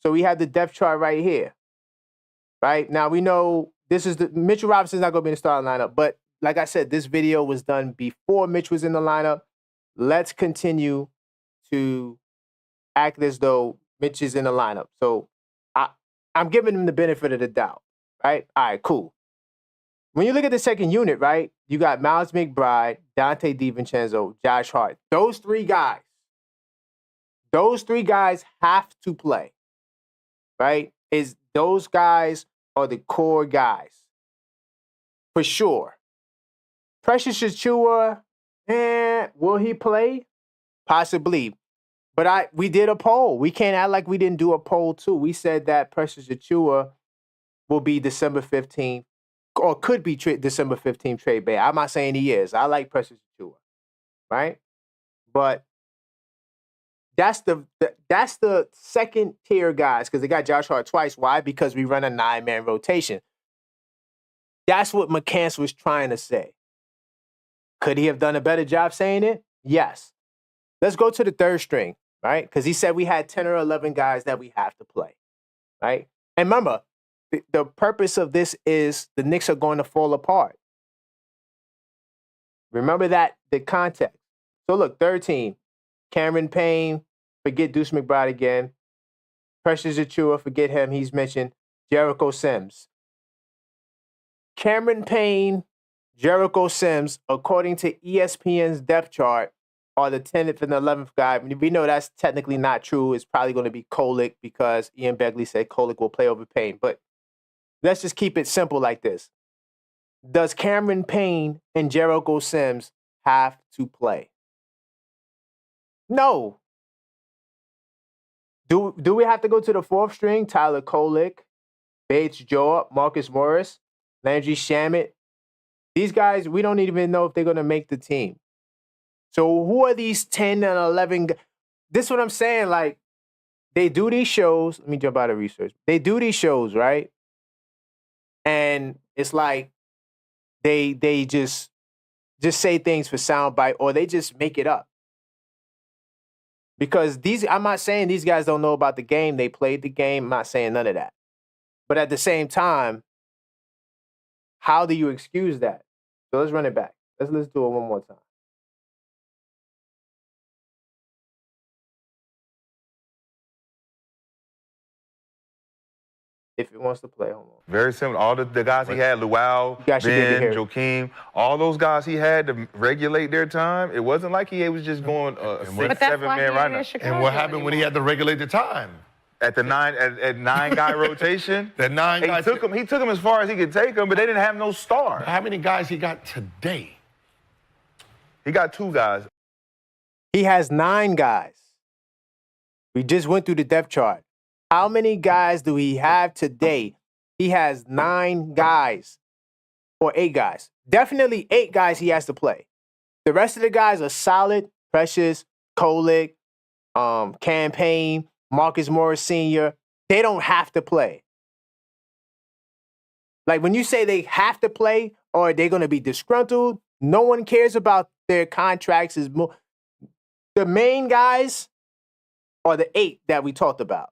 So we have the depth chart right here. Right? Now we know this is Mitchell Robinson's not going to be in the starting lineup, but like I said, this video was done before Mitch was in the lineup. Let's continue to act as though Mitch is in the lineup. So I'm giving him the benefit of the doubt, right? All right, cool. When you look at the second unit, right, you got Miles McBride, Dante DiVincenzo, Josh Hart. Those three guys have to play, right? Those guys are the core guys, for sure. Precious Achiuwa, will he play? Possibly. But we did a poll. We can't act like we didn't do a poll too. We said that Precious Achiuwa will be December 15th, or could be December 15th trade bait. I'm not saying he is. I like Precious Achiuwa, right? But that's the second tier guys, because they got Josh Hart twice. Why? Because we run a 9-man rotation. That's what McCants was trying to say. Could he have done a better job saying it? Yes. Let's go to the third string, right? Because he said we had 10 or 11 guys that we have to play, right? And remember, the purpose of this is the Knicks are going to fall apart. Remember that, the context. So look, third team, Cameron Payne, forget Deuce McBride again. Precious Achiuwa, forget him, he's mentioned. Jericho Sims. Cameron Payne, Jericho Sims, according to ESPN's depth chart, are the 10th and 11th guy. I mean, we know that's technically not true. It's probably going to be Kolek because Ian Begley said Kolek will play over Payne. But let's just keep it simple like this. Does Cameron Payne and Jericho Sims have to play? No. Do we have to go to the fourth string? Tyler Kolek, Bates Joe, Marcus Morris, Landry Shamet. These guys, we don't even know if they're going to make the team. So who are these 10 and 11? This is what I'm saying. Like, they do these shows. Let me jump out of research. They do these shows, right? And it's like they just say things for soundbite, or they just make it up. Because I'm not saying these guys don't know about the game. They played the game. I'm not saying none of that. But at the same time, how do you excuse that? So let's run it back. Let's do it one more time. If it wants to play, hold on. Very similar. All the guys he had, Luau, Ben, Joakim, all those guys he had to regulate their time. It wasn't like he was just going a 6, 7-man lineup. And what happened when he had to regulate the time? At the 9-guy rotation, the 9 guys. He took him as far as he could take him, but they didn't have no star. How many guys he got today? He got 2 guys. He has 9 guys. We just went through the depth chart. How many guys do he have today? He has 9 guys, or 8 guys. Definitely 8 guys he has to play. The rest of the guys are solid. Precious, Kolek, Campaign, Marcus Morris Sr. They don't have to play. Like, when you say they have to play or they're going to be disgruntled, no one cares about their contracts. The main guys are the 8 that we talked about.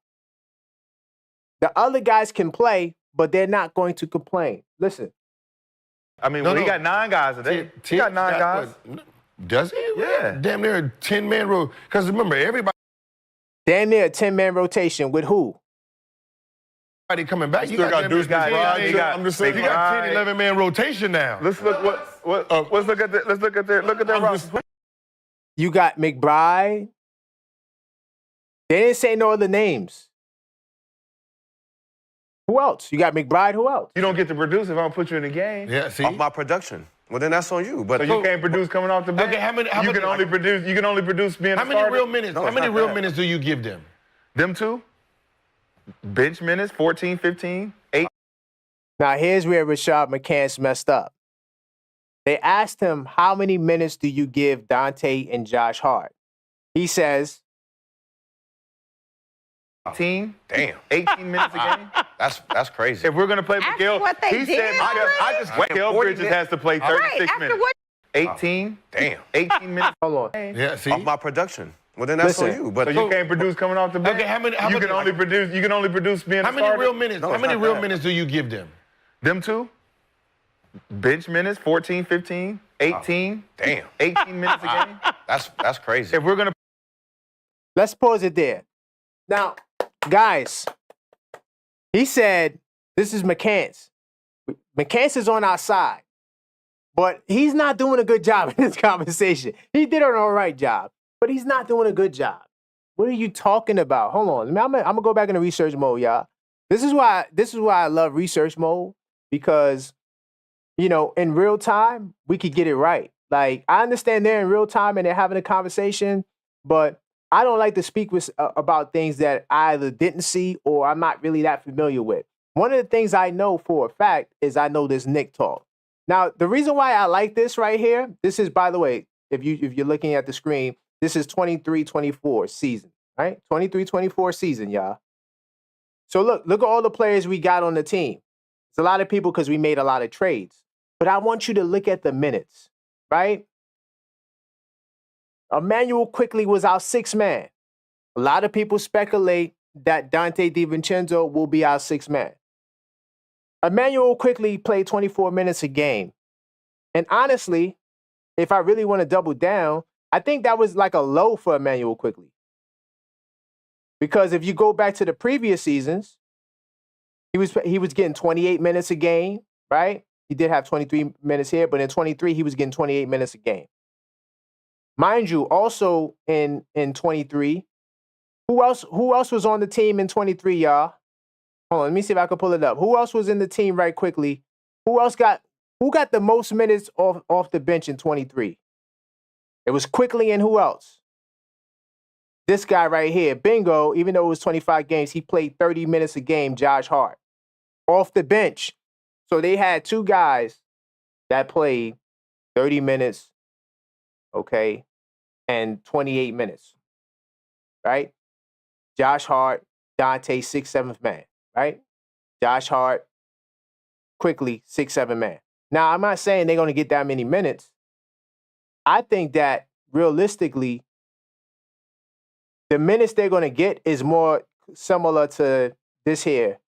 The other guys can play, but they're not going to complain. Listen. I mean, he got 9 guys today. He got 9 guys. What, does he? Yeah. Damn near a 10-man row. Because remember, everybody. Damn near a 10-man rotation with who? Coming back. You got Deuce McBride. You got 10, 11-man rotation now. Let's look let's look at their roster. You got McBride. They didn't say no other names. Who else? You got McBride. Who else? You don't get to produce if I don't put you in the game. Yeah, see? Off my production. Well, then that's on you. But so you can't produce coming off the bench. Okay, how many? You can only produce being how a many starter? real minutes? No, how many real minutes do you give them? Them 2? Bench minutes, 14, 15, 8. Now, here's where Rashad McCants messed up. They asked him, how many minutes do you give Dante and Josh Hart? He says, 18? Damn. 18 minutes a game? That's crazy. If we're going to play Mikal, what they he did said I just went Mikal 40 Bridges has to play 36 after minutes. what? 18? Damn. 18 minutes. hold on. Yeah, see? Off my production. Well, then that's Listen. on you. But So you can't produce coming off the bench? Okay, how many you can only produce being how a many starter? real minutes? No, How it's many not real bad. minutes do you give them? Them two? Bench minutes, 14, 15, 18. Damn. 18 minutes a game? That's crazy. If we're going to Let's pause it there. Now, guys, he said, this is McCants. McCants is on our side, but he's not doing a good job in this conversation. He did an all right job, but he's not doing a good job. What are you talking about? Hold on. I'm gonna go back into research mode, y'all. This is why I love research mode, because, you know, in real time, we could get it right. Like, I understand they're in real time and they're having a conversation, but I don't like to speak about things that I either didn't see or I'm not really that familiar with. One of the things I know for a fact is I know this Knick talk. Now, the reason why I like this right here, this is, by the way, if you're looking at the screen, this is 23-24 season, right? 23-24 season, y'all. So look at all the players we got on the team. It's a lot of people because we made a lot of trades. But I want you to look at the minutes, right? Emmanuel Quickly was our sixth man. A lot of people speculate that Dante DiVincenzo will be our sixth man. Emmanuel Quickly played 24 minutes a game. And honestly, if I really want to double down, I think that was like a low for Emmanuel Quickly. Because if you go back to the previous seasons, he was getting 28 minutes a game, right? He did have 23 minutes here, but in 23, he was getting 28 minutes a game. Mind you, also in 23, who else was on the team in 23, y'all? Hold on, let me see if I can pull it up. Who else was in the team right quickly? Who got the most minutes off the bench in 23? It was Quickly and who else? This guy right here, bingo, even though it was 25 games, he played 30 minutes a game, Josh Hart, off the bench. So they had two guys that played 30 minutes, okay, and 28 minutes, right? Josh Hart, Dante, 6th, 7th man, right? Josh Hart, Quickly, 6th, 7th man. Now, I'm not saying they're going to get that many minutes. I think that realistically, the minutes they're going to get is more similar to this here.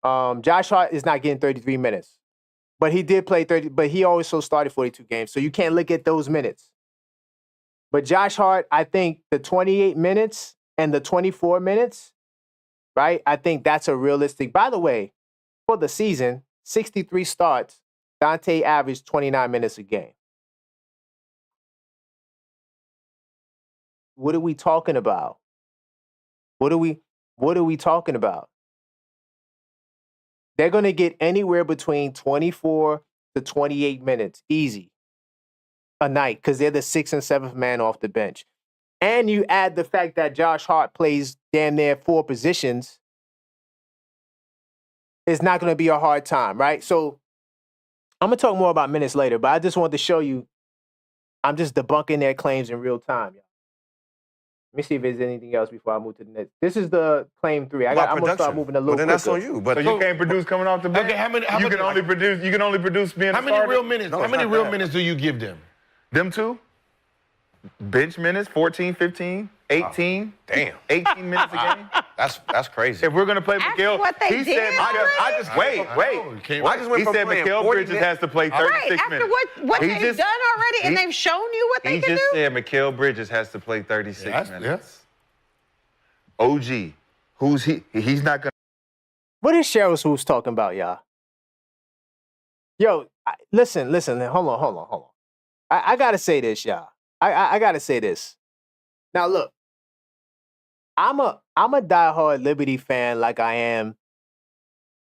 Josh Hart is not getting 33 minutes, but he did play 30, but he also started 42 games. So you can't look at those minutes. But Josh Hart, I think the 28 minutes and the 24 minutes, right? I think that's a realistic. By the way, for the season, 63 starts, Dante averaged 29 minutes a game. What are we talking about? What are we talking about? They're going to get anywhere between 24 to 28 minutes, easy, a night, because they're the 6th and 7th man off the bench. And you add the fact that Josh Hart plays damn near 4 positions, it's not going to be a hard time, right? So I'm going to talk more about minutes later, but I just wanted to show you I'm just debunking their claims in real time, y'all. Let me see if there's anything else before I move to the next. This is the claim 3. I'm going to start moving a little Well, then quicker. that's on you. But So you can't produce coming off the bench? Okay, how many you can only produce being how a many starter? real minutes? No, How it's many not real bad. minutes do you give them? Them two? Bench minutes, 14, 15, 18. Damn. 18 minutes a game? That's crazy. If we're going to play That's Mikal, what they he did said already? I just wait. You can't- I just went He from said playing Mikal 40 Bridges has to play 36 Right, after minutes. what He they've just- done already, and he- they've shown you what they He can just do. said Mikal Bridges has to play 36 Yes, minutes. yes. OG, who's he? He's not going to. What is Cheryl Swoops talking about, y'all? Yo, listen, hold on. I got to say this, y'all. I got to say this. Now, look, I'm a diehard Liberty fan like I am,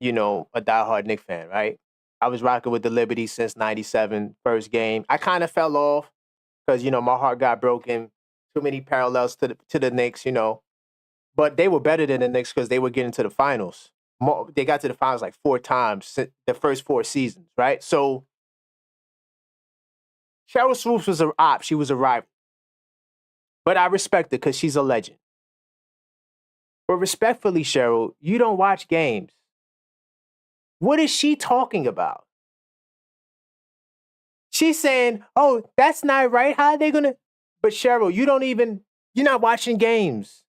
you know, a diehard Knicks fan, right? I was rocking with the Liberty since 97, first game. I kind of fell off because, you know, my heart got broken. Too many parallels to the Knicks, you know. But they were better than the Knicks because they were getting to the finals. They got to the finals like 4 times the first 4 seasons, right? So Cheryl Swoops was an op. She was a rival. But I respect her because she's a legend. But respectfully, Cheryl, you don't watch games. What is she talking about? She's saying, oh, that's not right. How are they going to? But Cheryl, you're not watching games.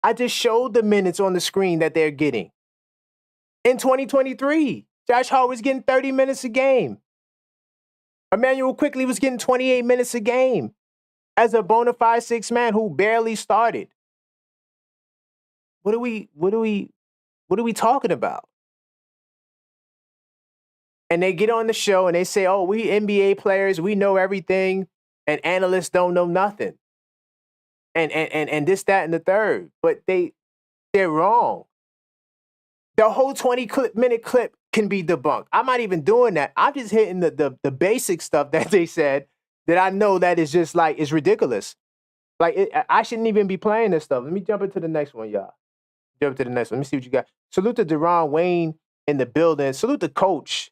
I just showed the minutes on the screen that they're getting. In 2023, Josh Hart was getting 30 minutes a game. Emmanuel Quickley was getting 28 minutes a game as a bona fide 6th man who barely started. What are we talking about? And they get on the show and they say, oh, we NBA players, we know everything, and analysts don't know nothing. And this, that, and the third. But they're wrong. The whole 20-minute clip can be debunked. I'm not even doing that. I'm just hitting the basic stuff that they said that I know that is just like, it's ridiculous. Like, I shouldn't even be playing this stuff. Let me jump into the next one, y'all. Jump to the next one. Let me see what you got. Salute to Deron Wayne in the building. Salute to Coach.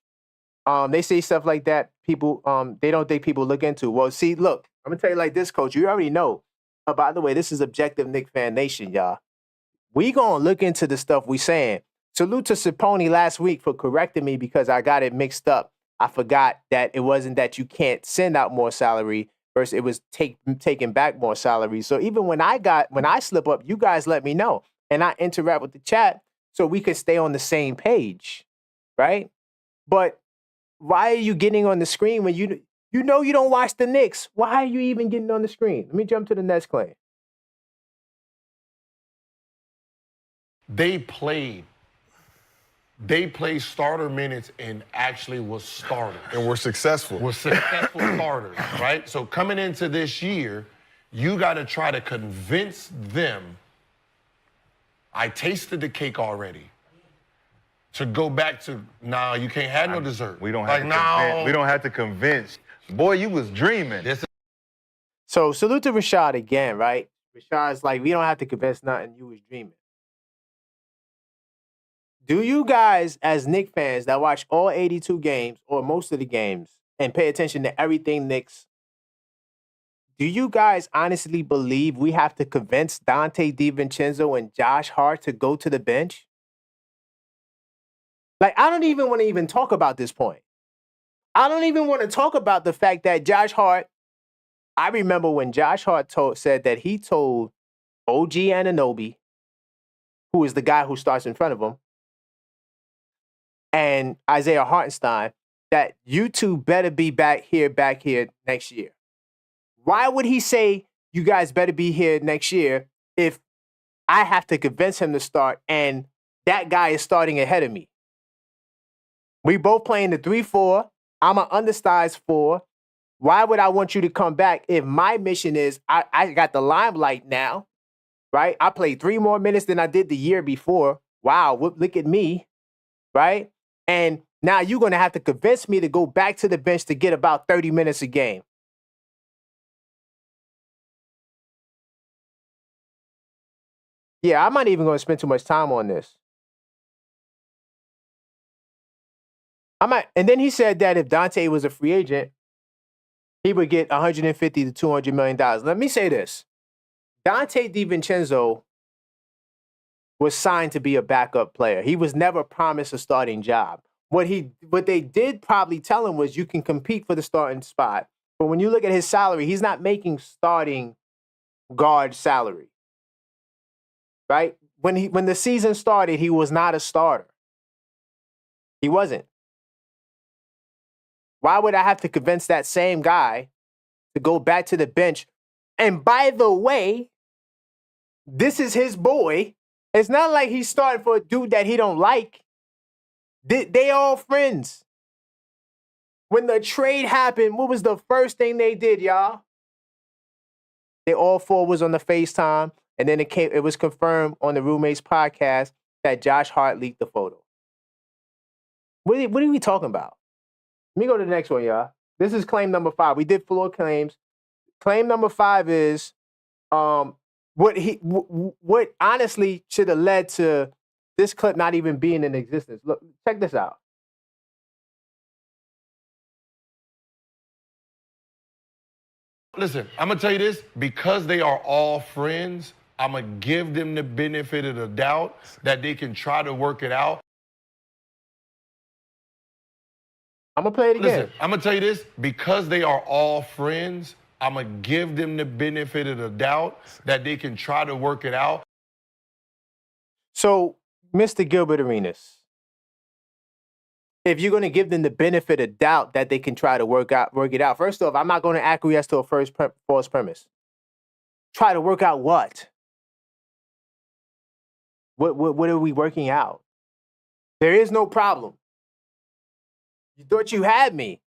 They say stuff like that. People, they don't think people look into. Well, see, look, I'm gonna tell you like this, Coach. You already know. By the way, this is Objective Knicks Fan Nation, y'all. We gonna look into the stuff we saying. Salute to Saponi last week for correcting me because I got it mixed up. I forgot that it wasn't that you can't send out more salary versus it was taking back more salary. So even when I slip up, you guys let me know. And I interact with the chat so we can stay on the same page, right? But why are you getting on the screen when you know you don't watch the Knicks? Why are you even getting on the screen? Let me jump to the next claim. They played starter minutes and actually was starters. And were successful. Starters, right? So coming into this year, you got to try to convince them, I tasted the cake already, to go back to, nah, you can't have no dessert. We don't have to convince. Boy, you was dreaming. So salute to Rashad again, right? Rashad's like, we don't have to convince nothing. You was dreaming. Do you guys, as Knicks fans that watch all 82 games or most of the games and pay attention to everything Knicks, do you guys honestly believe we have to convince Dante DiVincenzo and Josh Hart to go to the bench? Like, I don't even want to even talk about this point. I don't even want to talk about the fact that Josh Hart, I remember when Josh Hart said that he told OG Anunoby, who is the guy who starts in front of him, and Isaiah Hartenstein, that you two better be back here next year. Why would he say you guys better be here next year if I have to convince him to start and that guy is starting ahead of me? We both playing the 3-4. I'm an undersized 4. Why would I want you to come back if my mission is I got the limelight now, right? I played 3 more minutes than I did the year before. Wow, look at me, right? And now you're going to have to convince me to go back to the bench to get about 30 minutes a game. Yeah, I'm not even going to spend too much time on this. And then he said that if Dante was a free agent, he would get $150 to $200 million. Let me say this. Dante DiVincenzo was signed to be a backup player. He was never promised a starting job. What they did probably tell him was you can compete for the starting spot. But when you look at his salary, he's not making starting guard salary. Right? When the season started, he was not a starter. He wasn't. Why would I have to convince that same guy to go back to the bench? And by the way, this is his boy. It's not like he's starting for a dude that he don't like. They all friends. When the trade happened, what was the first thing they did, y'all? They all 4 was on the FaceTime, and then it was confirmed on the Roommates podcast that Josh Hart leaked the photo. What are we talking about? Let me go to the next one, y'all. This is claim number 5. We did 4 claims. Claim number 5 is what honestly should have led to this clip not even being in existence. Look, check this out. Listen, I'm going to tell you this. Because they are all friends, I'm going to give them the benefit of the doubt that they can try to work it out. I'm going to play it again. Listen, I'm going to tell you this. Because they are all friends, I'm going to give them the benefit of the doubt that they can try to work it out. So, Mr. Gilbert Arenas, if you're going to give them the benefit of doubt that they can try to work it out, first off, I'm not going to acquiesce to a false premise. Try to work out what? What are we working out? There is no problem. You thought you had me.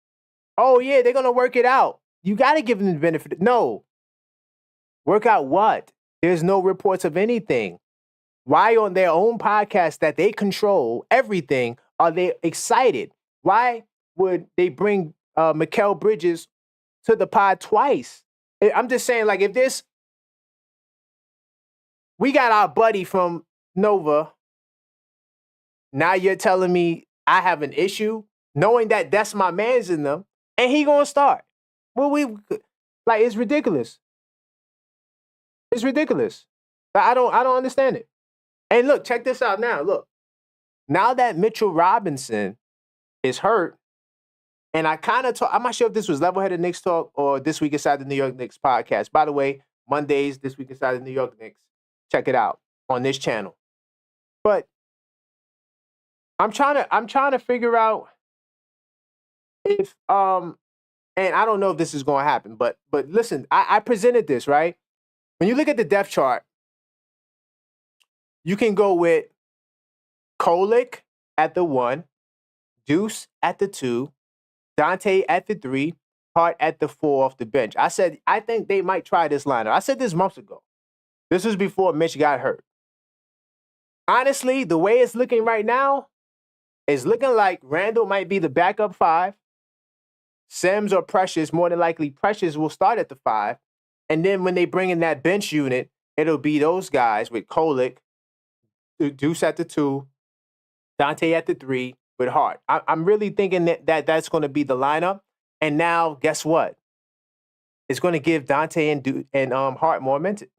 Oh, yeah, they're going to work it out. You got to give them the benefit. No. Work out what? There's no reports of anything. Why on their own podcast that they control everything are they excited? Why would they bring Mikal Bridges to the pod twice? I'm just saying, like, if this, we got our buddy from Nova. Now you're telling me I have an issue, knowing that that's my man's in them, and he gonna start. Well, it's ridiculous. It's ridiculous. I don't understand it. And look, check this out now. Look, now that Mitchell Robinson is hurt, and I kind of I'm not sure if this was Level-Headed Knicks Talk or This Week Inside the New York Knicks podcast. By the way, Mondays, This Week Inside the New York Knicks. Check it out on this channel. But I'm trying to figure out if and I don't know if this is going to happen, but listen, I presented this, right? When you look at the depth chart, you can go with Kolek at the 1, Deuce at the 2, Dante at the 3, Hart at the 4 off the bench. I said, I think they might try this lineup. I said this months ago. This was before Mitch got hurt. Honestly, the way it's looking right now, it's looking like Randall might be the backup 5. Sims or Precious, more than likely Precious will start at the 5. And then when they bring in that bench unit, it'll be those guys with Kolek, Deuce at the 2, Dante at the 3 with Hart. I'm really thinking that's going to be the lineup. And now, guess what? It's going to give Dante and Hart more minutes.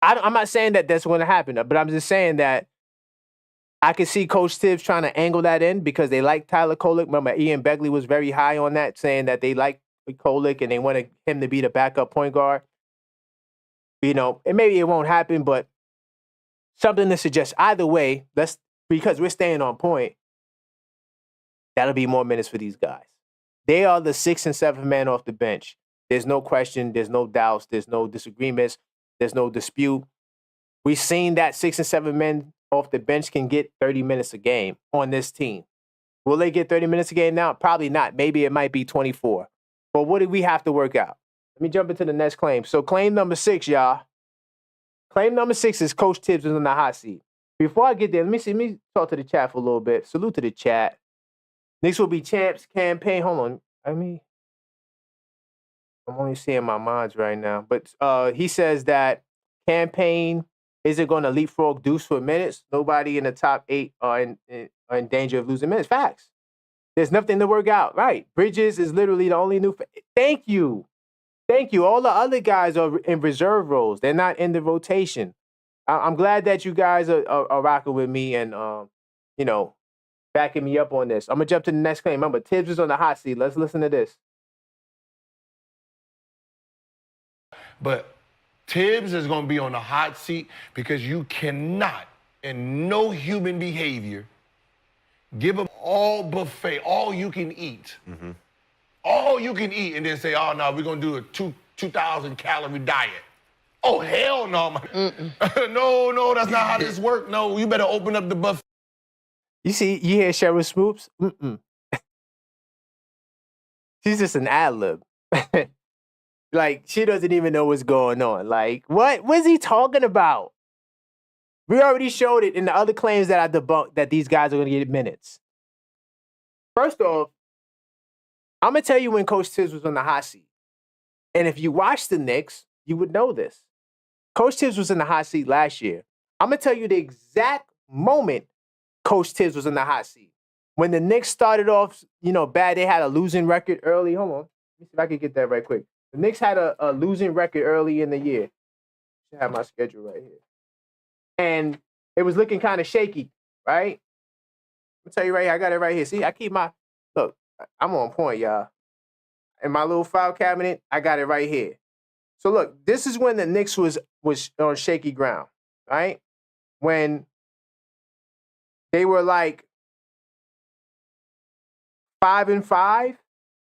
I'm not saying that that's going to happen, but I'm just saying that I can see Coach Tibbs trying to angle that in because they like Tyler Kolek. Remember, Ian Begley was very high on that, saying that they like Kolek and they wanted him to be the backup point guard. You know, and maybe it won't happen, but something to suggest. Either way, because we're staying on point, that'll be more minutes for these guys. They are the 6th and 7th man off the bench. There's no question. There's no doubts. There's no disagreements. There's no dispute. We've seen that 6 and 7 men off the bench can get 30 minutes a game on this team. Will they get 30 minutes a game now? Probably not. Maybe it might be 24. But what do we have to work out? Let me jump into the next claim. So claim number 6, y'all. Claim number 6 is Coach Tibbs is on the hot seat. Before I get there, let me talk to the chat for a little bit. Salute to the chat. Knicks will be champs campaign. Hold on. I'm only seeing my mods right now. But he says that campaign isn't going to leapfrog Deuce for minutes. Nobody in the top 8 are in danger of losing minutes. Facts. There's nothing to work out. Right. Bridges is literally the only new. Thank you. Thank you. All the other guys are in reserve roles. They're not in the rotation. I'm glad that you guys are rocking with me and, backing me up on this. I'm going to jump to the next claim. Remember, Tibbs is on the hot seat. Let's listen to this. But Tibbs is going to be on the hot seat because you cannot, in no human behavior, give him all buffet, all you can eat. Mm-hmm. All you can eat, and then say, oh, no, we're going to do a 2,000 calorie diet. Oh, hell no. No, that's not how this works. No, you better open up the buffet. You hear Cheryl Smoops? She's just an ad-lib. Like, she doesn't even know what's going on. Like, what is he talking about? We already showed it in the other claims that I debunked that these guys are going to get minutes. First off, I'm going to tell you when Coach Tibbs was on the hot seat. And if you watch the Knicks, you would know this. Coach Tibbs was in the hot seat last year. I'm going to tell you the exact moment Coach Tibbs was in the hot seat. When the Knicks started off, bad, they had a losing record early. Hold on. Let me see if I can get that right quick. The Knicks had a losing record early in the year. I have my schedule right here. And it was looking kind of shaky, right? I'm tell you right here, I got it right here. See, I keep look, I'm on point, y'all. In my little file cabinet, I got it right here. So look, this is when the Knicks was on shaky ground, right? When they were like 5-5,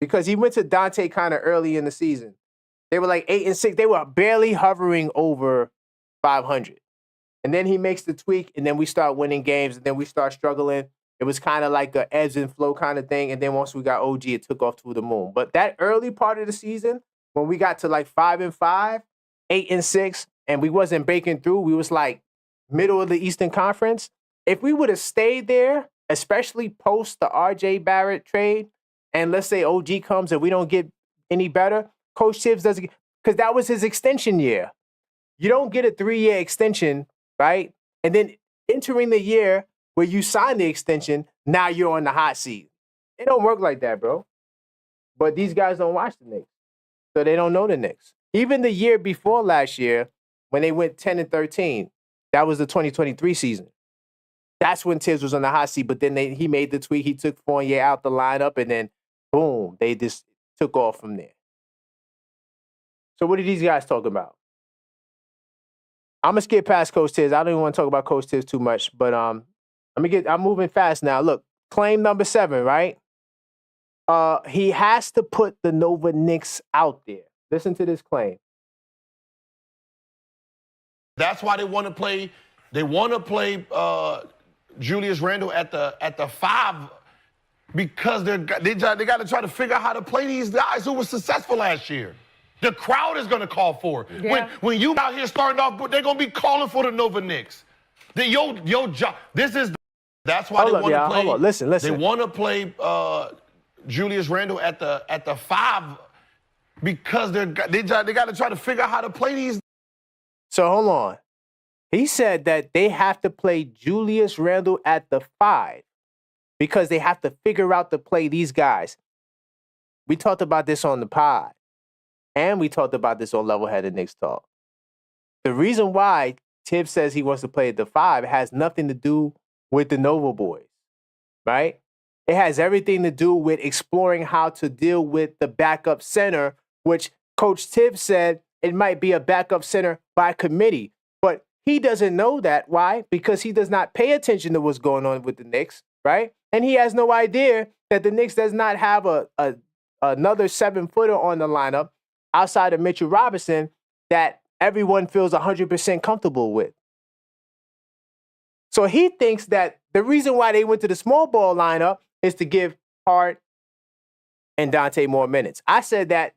because he went to Dante kind of early in the season. They were like 8-6. They were barely hovering over 500. And then he makes the tweak, and then we start winning games, and then we start struggling. It was kind of like a ebbs and flow kind of thing. And then once we got OG, it took off to the moon. But that early part of the season, when we got to like 5-5, 8-6, and we wasn't breaking through, we was like middle of the Eastern Conference. If we would have stayed there, especially post the RJ Barrett trade, and let's say OG comes and we don't get any better, Coach Tibbs doesn't, because that was his extension year. You don't get a 3-year extension, right? And then entering the year where you sign the extension, now you're on the hot seat. It don't work like that, bro. But these guys don't watch the Knicks, so they don't know the Knicks. Even the year before last year, when they went 10-13, that was the 2023 season. That's when Tibbs was on the hot seat, but then he made the tweet. He took Fournier out the lineup, and then, boom, they just took off from there. So what are these guys talking about? I'm going to skip past Coach Tibbs. I don't even want to talk about Coach Tibbs too much, but I'm moving fast now. Look, claim number 7, right? He has to put the Nova Knicks out there. Listen to this claim. That's why they want to play. They want to play Julius Randle at the 5 because they got to try to figure out how to play these guys who were successful last year. The crowd is going to call for it. Yeah. When you out here starting off, they're going to be calling for the Nova Knicks. Your job. That's why they want to play. Hold on. Listen. They want to play Julius Randle at the 5 because they got to try to figure out how to play these. So hold on. He said that they have to play Julius Randle at the 5 because they have to figure out to play these guys. We talked about this on the pod, and we talked about this on Level-Headed Knicks Talk. The reason why Tibbs says he wants to play at the 5 has nothing to do with the Nova boys, right? It has everything to do with exploring how to deal with the backup center, which Coach Tibbs said it might be a backup center by committee. But he doesn't know that. Why? Because he does not pay attention to what's going on with the Knicks, right? And he has no idea that the Knicks does not have another 7-footer on the lineup outside of Mitchell Robinson that everyone feels 100% comfortable with. So he thinks that the reason why they went to the small ball lineup is to give Hart and Dante more minutes. I said that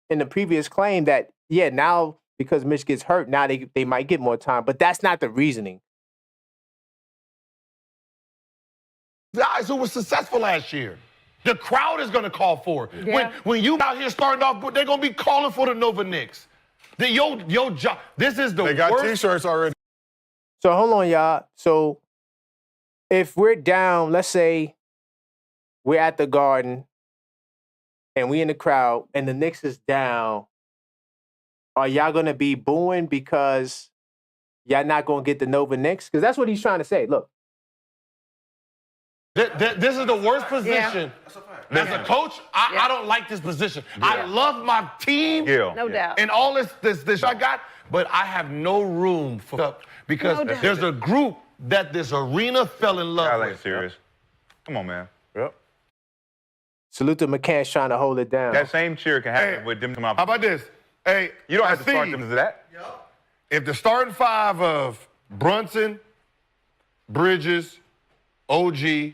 in the previous claim that, yeah, now because Mitch gets hurt, now they might get more time, but that's not the reasoning. Guys who were successful last year. The crowd is going to call for it. Yeah. When you out here starting off, they're going to be calling for the Nova Knicks. Your job. This is the worst. They got T-shirts already. So hold on, y'all. So if we're down, let's say we're at the Garden and we in the crowd and the Knicks is down, are y'all going to be booing because y'all not going to get the Nova Knicks? Because that's what he's trying to say. Look. This is the worst position. Yeah. As a coach, I don't like this position. Yeah. I love my team. Yeah. No doubt. And all this I got, but I have no room for because there's a group that this arena fell in love with. I like serious. Come on, man. Yep. Salute to McCann's trying to hold it down. That same cheer can happen with them. How about this? Hey, you don't have to start them to that. Yep. If the starting 5 of Brunson, Bridges, OG,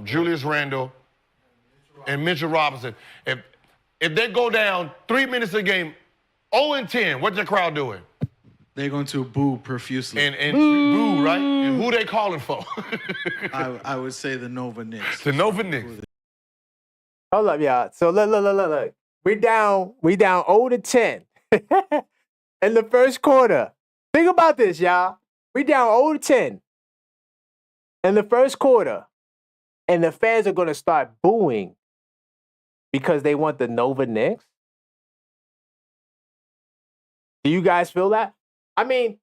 Julius Randle, and Mitchell Robinson, if they go down 3 minutes a game, 0-10, what's the crowd doing? They're going to boo profusely. And boo, right? And who they calling for? I would say the Nova Knicks. The Nova Knicks. Hold up, y'all. So look. We down 0-10 in the first quarter. Think about this, y'all. We down 0-10 in the first quarter, and the fans are going to start booing because they want the Nova Knicks. Do you guys feel that? I mean,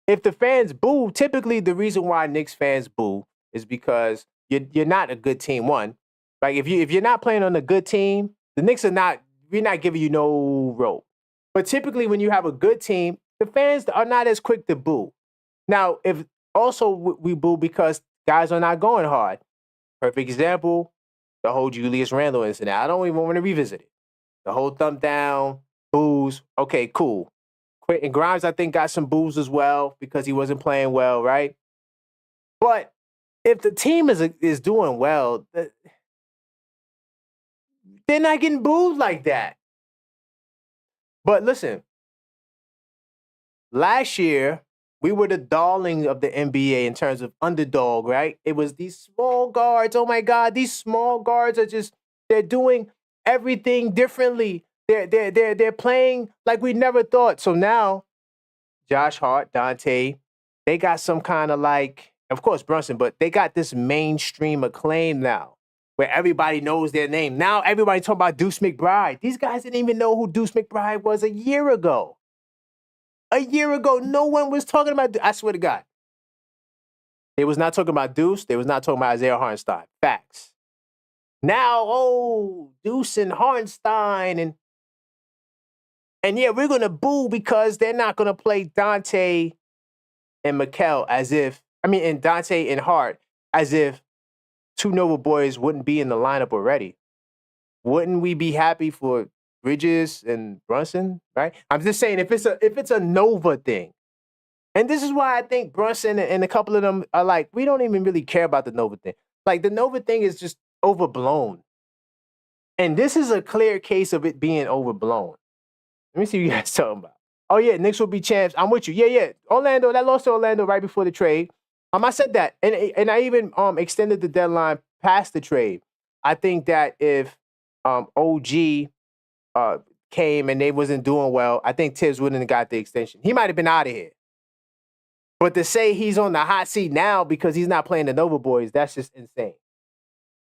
if the fans boo, typically the reason why Knicks fans boo is because you're not a good team. One, like if you're not playing on a good team, the Knicks we're not giving you no rope. But typically when you have a good team, the fans are not as quick to boo. Now, if also we boo because guys are not going hard. Perfect example, the whole Julius Randle incident. I don't even want to revisit it. The whole thumb down, boos. Okay, cool. Quentin Grimes, I think, got some boos as well because he wasn't playing well, right? But if the team is doing well, they're not getting booed like that. But listen, last year, we were the darling of the NBA in terms of underdog, right? It was these small guards. Oh, my God, these small guards they're doing everything differently. They're playing like we never thought. So now, Josh Hart, Dante, they got some kind of like, of course, Brunson, but they got this mainstream acclaim now where everybody knows their name. Now everybody talking about Deuce McBride. These guys didn't even know who Deuce McBride was a year ago. A year ago, no one was talking about, I swear to God. They was not talking about Deuce. They was not talking about Isaiah Hartenstein. Facts. Now, Deuce and Hartenstein and yeah, we're going to boo because they're not going to play Dante and Mikal and Dante and Hart as if two Nova boys wouldn't be in the lineup already. Wouldn't we be happy for Bridges and Brunson, right? I'm just saying if it's a Nova thing. And this is why I think Brunson and a couple of them are like, we don't even really care about the Nova thing. Like the Nova thing is just overblown. And this is a clear case of it being overblown. Let me see what you guys talking about. Oh, yeah, Knicks will be champs. I'm with you. Yeah. Orlando, that lost to Orlando right before the trade. I said that. And I even extended the deadline past the trade. I think that if OG came and they wasn't doing well, I think Tibbs wouldn't have got the extension. He might have been out of here. But to say he's on the hot seat now because he's not playing the Nova boys, that's just insane.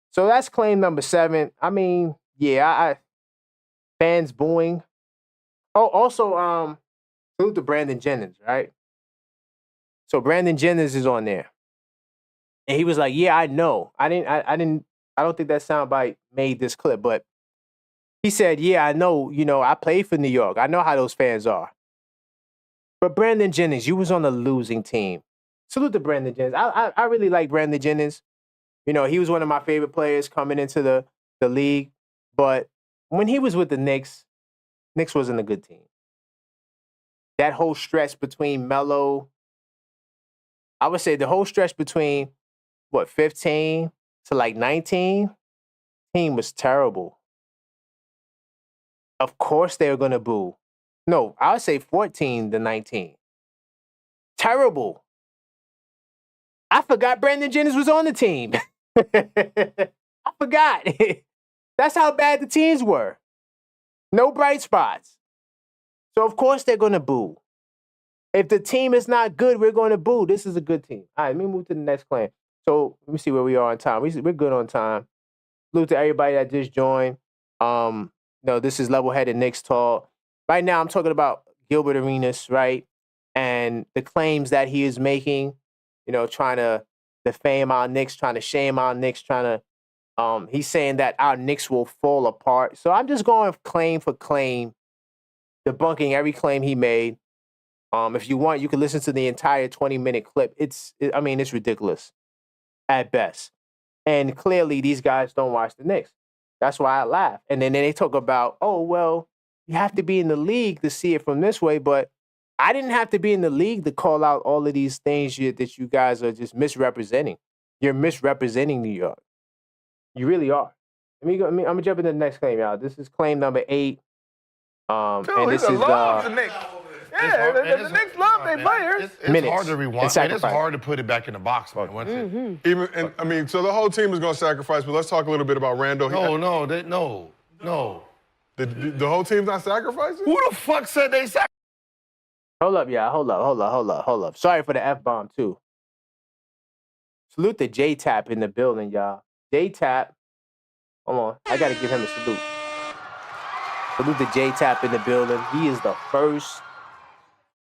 So that's claim number 7. I mean, yeah, fans booing. Oh, also, salute to Brandon Jennings, right? So Brandon Jennings is on there. And he was like, yeah, I know. I don't think that soundbite made this clip, but he said, yeah, I know, I played for New York. I know how those fans are. But Brandon Jennings, you was on a losing team. Salute to Brandon Jennings. I really like Brandon Jennings. He was one of my favorite players coming into the league. But when he was with the Knicks wasn't a good team. That whole stretch between Melo, I would say the whole stretch between, 15 to like 19, team was terrible. Of course they were going to boo. No, I would say 14 to 19. Terrible. I forgot Brandon Jennings was on the team. I forgot. That's how bad the teams were. No bright spots. So, of course, they're going to boo. If the team is not good, we're going to boo. This is a good team. All right, let me move to the next claim. So, let me see where we are on time. We're good on time. Salute to everybody that just joined. This is Level-Headed Knicks Talk. Right now, I'm talking about Gilbert Arenas, right? And the claims that he is making, trying to defame our Knicks, trying to shame our Knicks, he's saying that our Knicks will fall apart. So I'm just going claim for claim, debunking every claim he made. If you want, you can listen to the entire 20-minute clip. It's ridiculous at best. And clearly, these guys don't watch the Knicks. That's why I laugh. And then they talk about, oh, well, you have to be in the league to see it from this way. But I didn't have to be in the league to call out all of these things that you guys are just misrepresenting. You're misrepresenting New York. You really are. I'm gonna jump into the next claim, y'all. This is claim number 8. Dude, and this is the Knicks. Yeah, the Knicks love their players. It's hard to rewind. And it's hard to put it back in the box, man. Mm-hmm. So the whole team is going to sacrifice, but let's talk a little bit about Randall. No. The whole team's not sacrificing? Who the fuck said they sacrificed? Hold up, y'all. Hold up. Sorry for the F-bomb, too. Salute to J-Tap in the building, y'all. J-Tap. Hold on. I got to give him a salute. Salute to J-Tap in the building. He is the first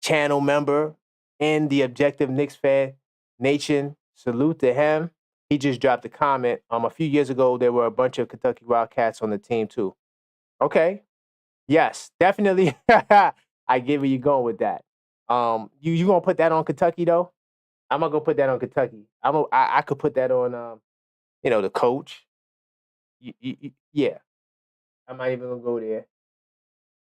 channel member in the Objective Knicks Fan Nation. Salute to him. He just dropped a comment. A few years ago, there were a bunch of Kentucky Wildcats on the team, too. Okay. Yes, definitely. I get where you're going with that. You gonna put that on Kentucky though? I'm gonna go put that on Kentucky. I could put that on the coach. Yeah, I'm not even gonna go there.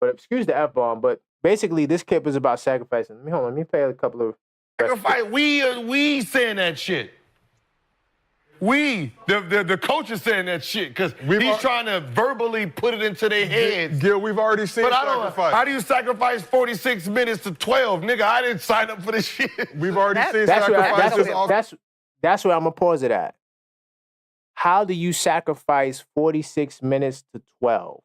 But excuse the F-bomb. But basically, this clip is about sacrificing. Let me play a couple of. Sacrifice. We saying that shit. The coach is saying that shit because he's trying to verbally put it into their heads. Gil, we've already seen sacrifice. How do you sacrifice 46 minutes to 12? Nigga, I didn't sign up for this shit. We've already seen sacrifices. That's where I'm going to pause it at. How do you sacrifice 46 minutes to 12?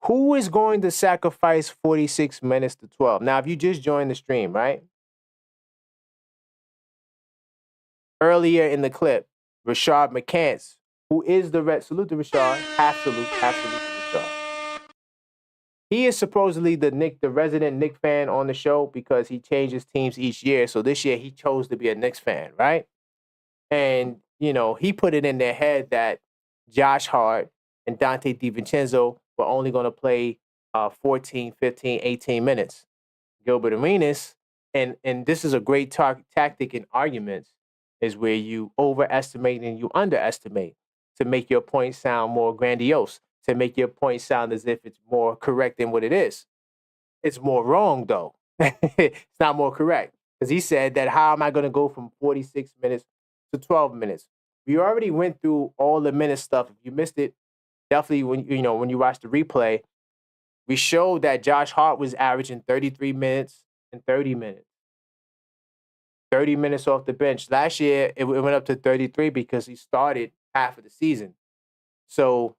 Who is going to sacrifice 46 minutes to 12? Now, if you just joined the stream, right? Earlier in the clip, Rashard McCants, who is the salute to Rashard, half salute to Rashard. He is supposedly the resident Knicks fan on the show because he changes teams each year. So this year he chose to be a Knicks fan, right? And, he put it in their head that Josh Hart and Dante DiVincenzo were only going to play 14, 15, 18 minutes. Gilbert Arenas, and this is a great tactic in arguments, is where you overestimate and you underestimate to make your point sound more grandiose, to make your point sound as if it's more correct than what it is. It's more wrong, though. It's not more correct. Because he said that how am I going to go from 46 minutes to 12 minutes? We already went through all the minute stuff. If you missed it, definitely when you watch the replay, we showed that Josh Hart was averaging 33 minutes and 30 minutes. 30 minutes off the bench. Last year, it went up to 33 because he started half of the season. So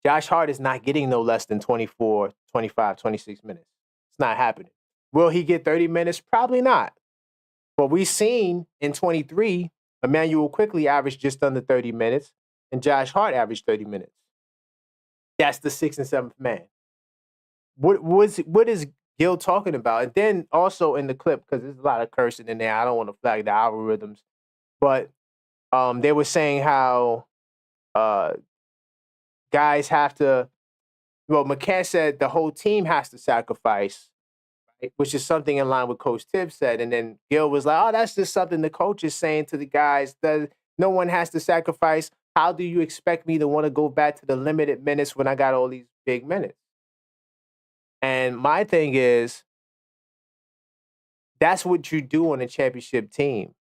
Josh Hart is not getting no less than 24, 25, 26 minutes. It's not happening. Will he get 30 minutes? Probably not. But we've seen in 23, Emmanuel Quickly averaged just under 30 minutes, and Josh Hart averaged 30 minutes. That's the 6th and 7th man. What is Gil talking about? And then also in the clip, because there's a lot of cursing in there, I don't want to flag the algorithms, but they were saying how guys have to, McCann said the whole team has to sacrifice, right? Which is something in line with Coach Tibbs said. And then Gil was like, oh, that's just something the coach is saying to the guys, that no one has to sacrifice. How do you expect me to want to go back to the limited minutes when I got all these big minutes? And my thing is, that's what you do on a championship team.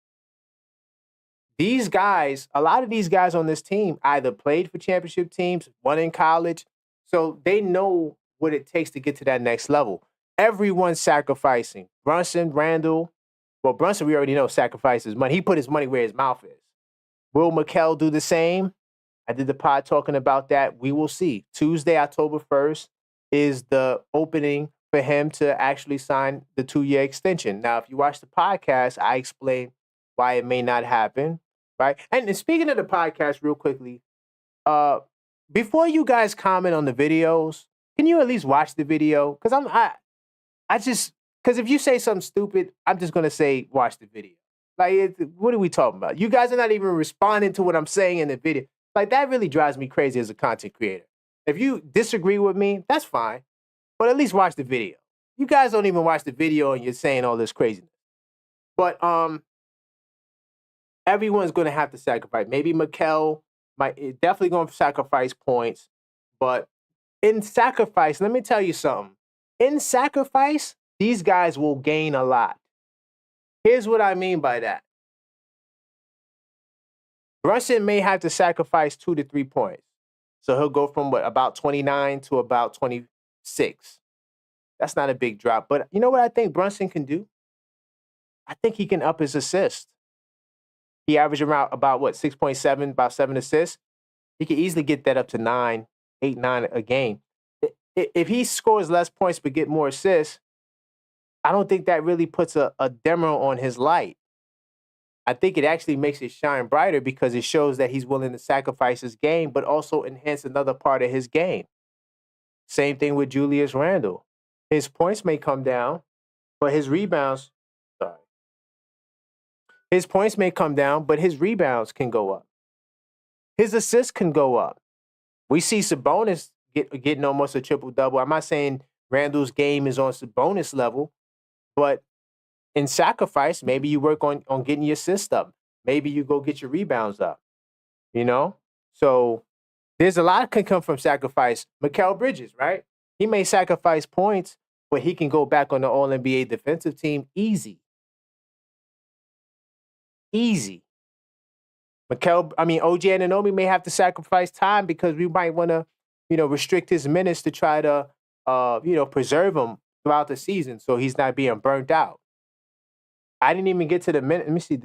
These guys, a lot of these guys on this team either played for championship teams, one in college, so they know what it takes to get to that next level. Everyone's sacrificing. Brunson, Randall, Brunson, we already know, sacrifices money. He put his money where his mouth is. Will Mikal do the same? I did the pod talking about that. We will see. Tuesday, October 1st, is the opening for him to actually sign the 2-year extension. Now, if you watch the podcast, I explain why it may not happen, right? And speaking of the podcast real quickly, before you guys comment on the videos, can you at least watch the video? Because because if you say something stupid, I'm just going to say, watch the video. Like, what are we talking about? You guys are not even responding to what I'm saying in the video. Like, that really drives me crazy as a content creator. If you disagree with me, that's fine. But at least watch the video. You guys don't even watch the video and you're saying all this craziness. But everyone's going to have to sacrifice. Maybe Mikal definitely going to sacrifice points. But in sacrifice, let me tell you something. In sacrifice, these guys will gain a lot. Here's what I mean by that. Brunson may have to sacrifice 2 to 3 points. So he'll go from about 29 to about 26. That's not a big drop. But you know what I think Brunson can do? I think he can up his assist. He averaged around about 6.7, about 7 assists. He could easily get that up to 9 a game. If he scores less points but get more assists, I don't think that really puts a dimmer on his light. I think it actually makes it shine brighter because it shows that he's willing to sacrifice his game, but also enhance another part of his game. Same thing with Julius Randle. His points may come down, but his rebounds, his points may come down, but his rebounds can go up. His assists can go up. We see Sabonis getting almost a triple-double. I'm not saying Randle's game is on Sabonis level, but in sacrifice, maybe you work on getting your assists up. Maybe you go get your rebounds up, you know? So there's a lot that can come from sacrifice. Mikal Bridges, right? He may sacrifice points, but he can go back on the All-NBA defensive team easy. Easy. OG Anunoby may have to sacrifice time because we might want to, restrict his minutes to try to, preserve him throughout the season so he's not being burnt out. I didn't even get to the minute. Let me see.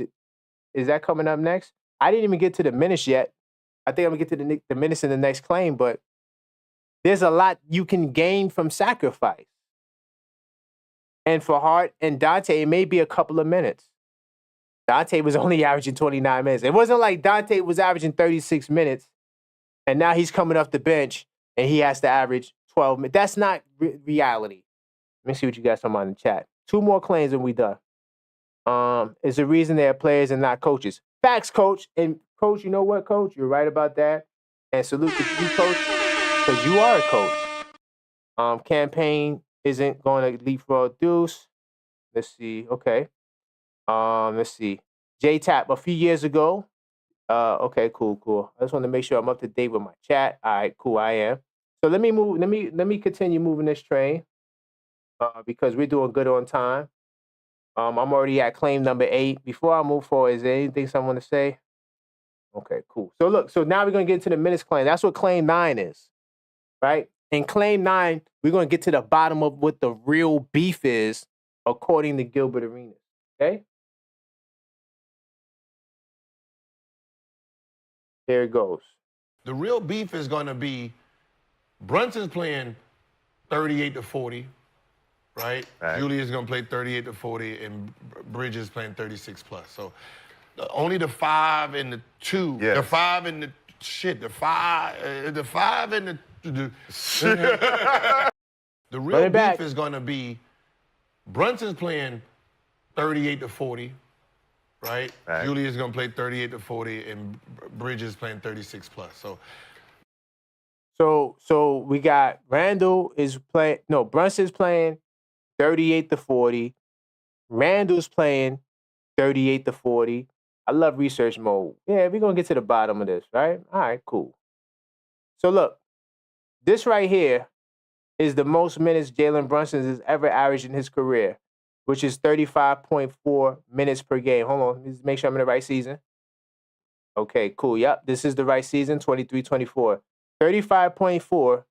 Is that coming up next? I didn't even get to the minutes yet. I think I'm going to get to the minutes in the next claim, but there's a lot you can gain from sacrifice. And for Hart and Dante, it may be a couple of minutes. Dante was only averaging 29 minutes. It wasn't like Dante was averaging 36 minutes, and now he's coming off the bench, and he has to average 12 minutes. That's not reality. Let me see what you guys talking about in the chat. 2 more claims and we done. Is the reason they're players and not coaches. Facts, Coach. And, Coach, you know what, Coach? You're right about that. And salute to you, Coach, because you are a coach. Campaign isn't going to leapfrog Deuce. Let's see. Okay. Let's see. J-Tap, a few years ago. Okay, cool. I just want to make sure I'm up to date with my chat. All right, cool, I am. So let me continue moving this train because we're doing good on time. I'm already at claim number 8. Before I move forward, is there anything I want to say? Okay, cool. So look, now we're going to get into the minutes claim. That's what claim 9 is, right? In claim 9, we're going to get to the bottom of what the real beef is according to Gilbert Arenas, okay? There it goes. The real beef is going to be Brunson's playing 38 to 40, right? Julius is going to play 38 to 40, and Bridges playing 36 plus. So only the 5 and the 2, the 5 and the shit, the 5 and the the real beef is going to be Brunson's playing 38 to 40. Right? Julius is going to play 38 to 40, and Bridges playing 36 plus. So we got Randle is playing. No, Brunson's playing 38 to 40. Randle's playing 38 to 40. I love research mode. Yeah, we're gonna get to the bottom of this, right? All right, cool. So look, this right here is the most minutes Jalen Brunson has ever averaged in his career, which is 35.4 minutes per game. Hold on, let me make sure I'm in the right season. Okay, cool. Yep, this is the right season, 23-24. 35.4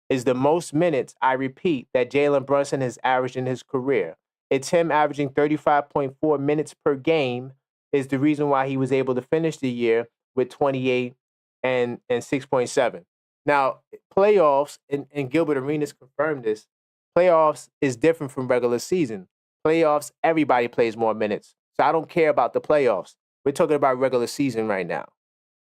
is the most minutes, I repeat, that Jalen Brunson has averaged in his career. It's him averaging 35.4 minutes per game is the reason why he was able to finish the year with 28 and 6.7. Now, playoffs, and Gilbert Arenas confirmed this, playoffs is different from regular season. Playoffs, everybody plays more minutes. So I don't care about the playoffs. We're talking about regular season right now.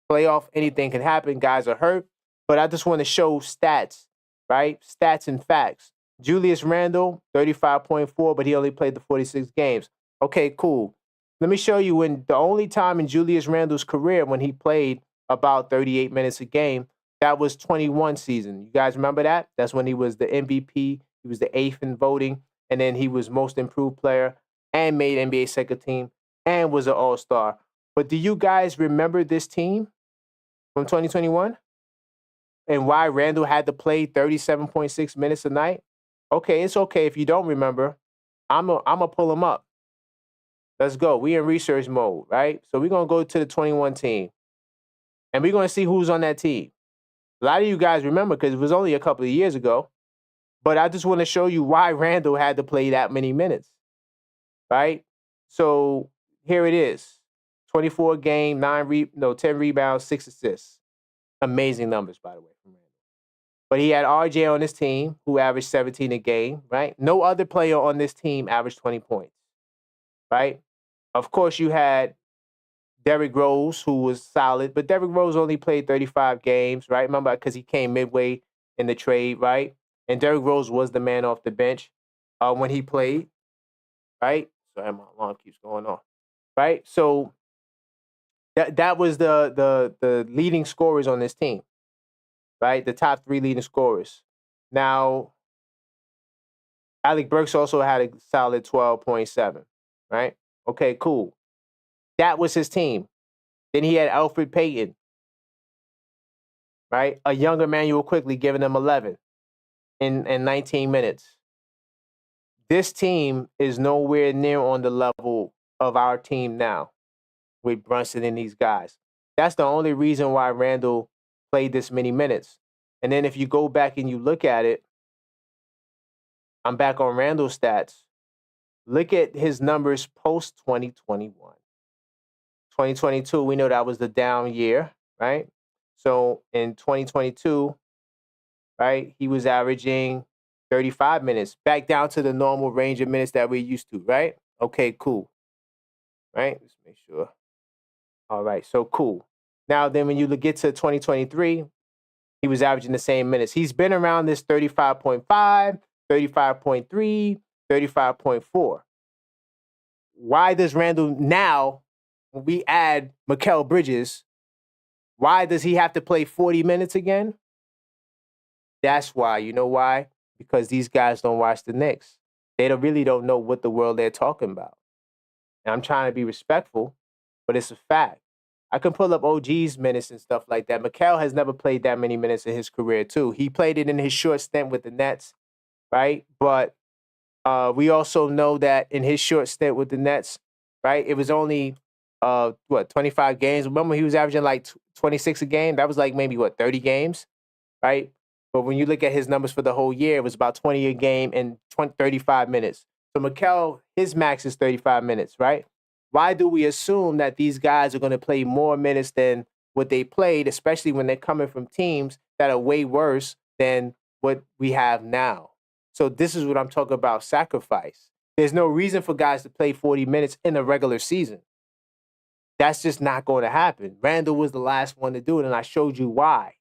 Playoff, anything can happen. Guys are hurt. But I just want to show stats, right? Stats and facts. Julius Randle, 35.4, but he only played the 46 games. Okay, cool. Let me show you when the only time in Julius Randle's career when he played about 38 minutes a game, that was 21 season. You guys remember that? That's when he was the MVP. He was the 8th in voting. And then he was most improved player and made NBA second team and was an all-star. But do you guys remember this team from 2021? And why Randle had to play 37.6 minutes a night? Okay, it's okay if you don't remember. I'm gonna pull them up. Let's go. We in research mode, right? So we're going to go to the 21 team. And we're going to see who's on that team. A lot of you guys remember because it was only a couple of years ago. But I just want to show you why Randle had to play that many minutes, right? So here it is. 24 game, 10 rebounds, 6 assists. Amazing numbers, by the way, from Randle. But he had RJ on his team who averaged 17 a game, right? No other player on this team averaged 20 points, right? Of course, you had Derrick Rose, who was solid, but Derrick Rose only played 35 games, right? Remember, because he came midway in the trade, right? And Derrick Rose was the man off the bench when he played, right? Sorry, my alarm keeps going on, right? So that was the leading scorers on this team, right? The top 3 leading scorers. Now, Alec Burks also had a solid 12.7, right? Okay, cool. That was his team. Then he had Alfred Payton, right? A younger Emmanuel Quickly giving him 11 in 19 minutes. This team is nowhere near on the level of our team now with Brunson and these guys. That's the only reason why Randall played this many minutes. And then if you go back and you look at it, I'm back on Randall's stats. Look at his numbers post 2021. 2022, we know that was the down year, right? So in 2022, right, he was averaging 35 minutes, back down to the normal range of minutes that we're used to, right? Okay, cool. Right? Let's make sure. All right, so cool. Now, then when you get to 2023, he was averaging the same minutes. He's been around this 35.5, 35.3, 35.4. Why does Randall now, when we add Mikal Bridges, why does he have to play 40 minutes again? That's why. You know why? Because these guys don't watch the Knicks. They really don't know what the world they're talking about. And I'm trying to be respectful, but it's a fact. I can pull up OG's minutes and stuff like that. Mikal has never played that many minutes in his career, too. He played it in his short stint with the Nets, right? But we also know that in his short stint with the Nets, right, it was only, 25 games. Remember, he was averaging like 26 a game? That was like maybe, 30 games, right? But when you look at his numbers for the whole year, it was about 20 a game and 35 minutes. So Mikal, his max is 35 minutes, right? Why do we assume that these guys are going to play more minutes than what they played, especially when they're coming from teams that are way worse than what we have now? So this is what I'm talking about, sacrifice. There's no reason for guys to play 40 minutes in a regular season. That's just not going to happen. Randall was the last one to do it, and I showed you why.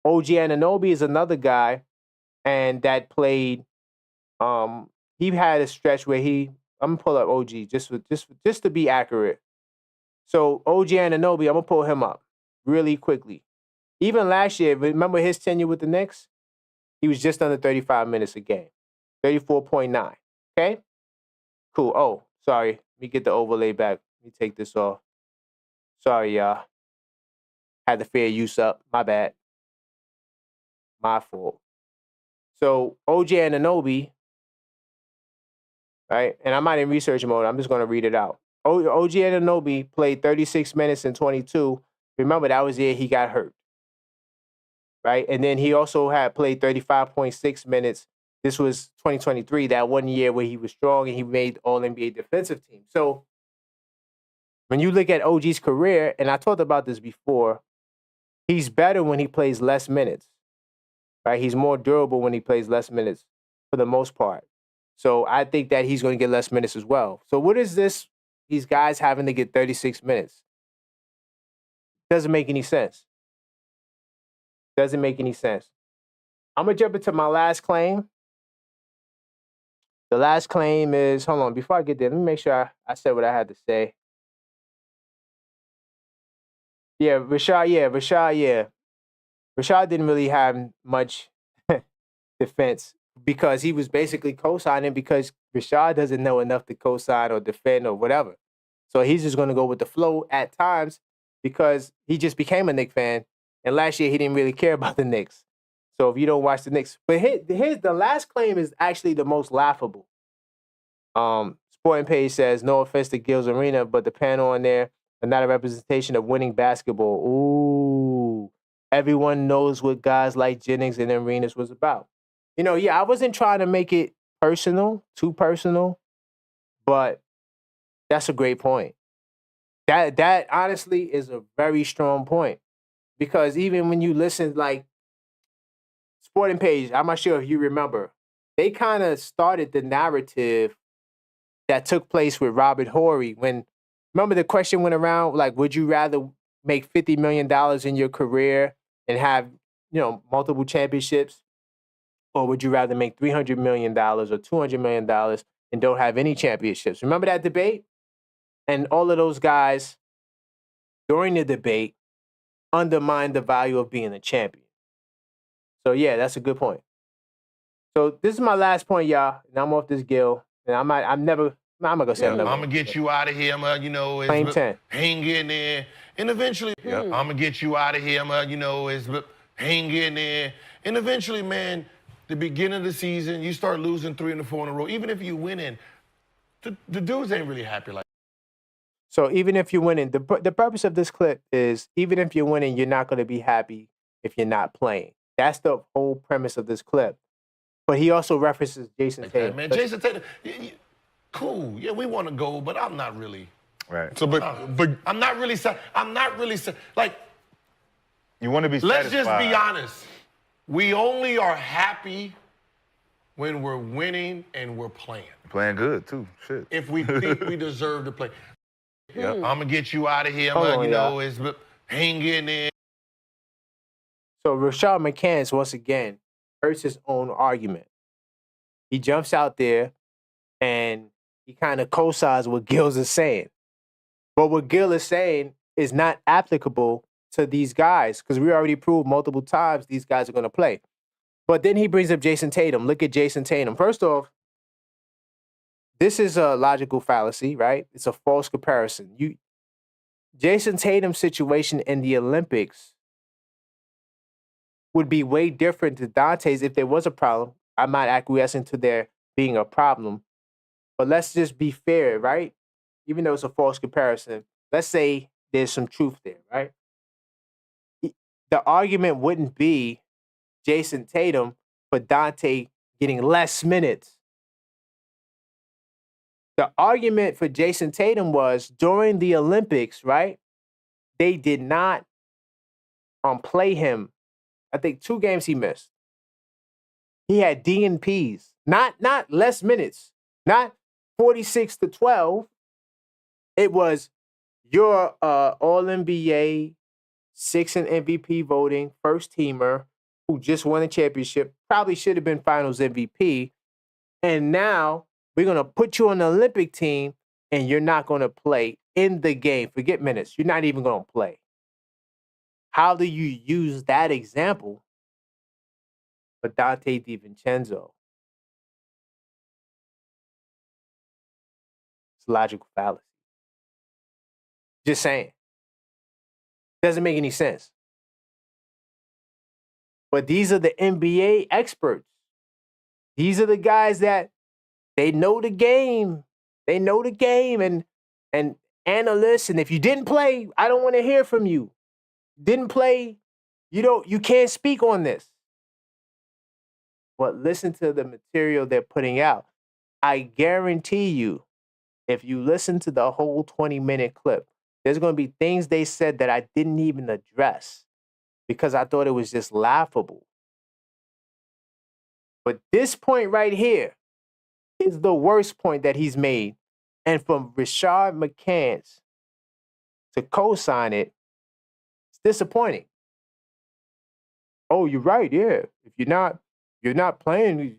OG Anunoby is another guy, and that played. He had a stretch where I'm gonna pull up OG just to be accurate. So OG Anunoby, I'm gonna pull him up really quickly. Even last year, remember his tenure with the Knicks? He was just under 35 minutes a game, 34.9. Okay, cool. Oh, sorry. Let me get the overlay back. Let me take this off. Sorry, y'all. Had the fair use up. My bad. My fault. So OG Anunoby, right? And I'm not in research mode. I'm just going to read it out. OG Anunoby played 36 minutes in 22. Remember, that was the year he got hurt, right? And then he also had played 35.6 minutes. This was 2023, that one year where he was strong and he made All-NBA defensive team. So when you look at OG's career, and I talked about this before, he's better when he plays less minutes, right? He's more durable when he plays less minutes for the most part. So I think that he's going to get less minutes as well. So what is this, these guys having to get 36 minutes? Doesn't make any sense. Doesn't make any sense. I'm going to jump into my last claim. The last claim is, hold on, before I get there, let me make sure I said what I had to say. Yeah, Rashad didn't really have much defense because he was basically co-signing because Rashad doesn't know enough to co-sign or defend or whatever. So he's just going to go with the flow at times because he just became a Knicks fan. And last year he didn't really care about the Knicks. So if you don't watch the Knicks, but here's the last claim is actually the most laughable. Sporting Page says, no offense to Gil's Arena, but the panel on there are not a representation of winning basketball. Ooh, everyone knows what guys like Jennings and Arenas was about. You know, yeah, I wasn't trying to make it personal, too personal, but that's a great point. That honestly is a very strong point because even when you listen, like Sporting Page, I'm not sure if you remember, they kind of started the narrative that took place with Robert Horry when, remember the question went around, like, would you rather make $50 million in your career and have, multiple championships? Or would you rather make $300 million or $200 million and don't have any championships? Remember that debate? And all of those guys during the debate undermined the value of being a champion. So yeah, that's a good point. So this is my last point, y'all, and I'm off this Gil. And I'm not gonna say I'm gonna get you out of here, Claim 10. hang in there. And eventually, I'm gonna get you out of here, hang in there. And eventually, man, the beginning of the season, you start losing 3 and 4 in a row. Even if you winning, the dudes ain't really happy like. So even if you're winning, the purpose of this clip is even if you're winning, you're not gonna be happy if you're not playing. That's the whole premise of this clip. But he also references Jason Tatum. Man, Jason Tatum, cool. Yeah, we want to go, but I'm not really. Right. So, but I'm not really. Like, you want to be let's satisfied. just be honest. We only are happy when we're winning and we're playing. Playing good too. Shit. If we think we deserve to play. I'm gonna get you out of here, hang in there. So Rashad McCants, once again, hurts his own argument. He jumps out there and he kind of co-signs what Gil's is saying. But what Gil is saying is not applicable to these guys because we already proved multiple times these guys are going to play. But then he brings up Jason Tatum. Look at Jason Tatum. First off, this is a logical fallacy, right? It's a false comparison. Jason Tatum's situation in the Olympics would be way different to Dante's if there was a problem. I'm not acquiescing to there being a problem. But let's just be fair, right? Even though it's a false comparison, let's say there's some truth there, right? The argument wouldn't be Jason Tatum for Dante getting less minutes. The argument for Jason Tatum was during the Olympics, right? They did not play him. I think 2 games he missed. He had DNPs, not less minutes, not 46 to 12. It was your All-NBA, 6 in MVP voting, first teamer who just won a championship, probably should have been Finals MVP. And now we're going to put you on the Olympic team and you're not going to play in the game. Forget minutes. You're not even going to play. How do you use that example for Dante DiVincenzo? It's logical fallacy. Just saying. Doesn't make any sense. But these are the NBA experts. These are the guys that they know the game. They know the game and analysts. And if you didn't play, I don't want to hear from you. Didn't play, you can't speak on this. But listen to the material they're putting out. I guarantee you, if you listen to the whole 20-minute clip, there's going to be things they said that I didn't even address because I thought it was just laughable. But this point right here is the worst point that he's made. And from Rashad McCants to co-sign it, it's disappointing. Oh, you're right, yeah. If you're not playing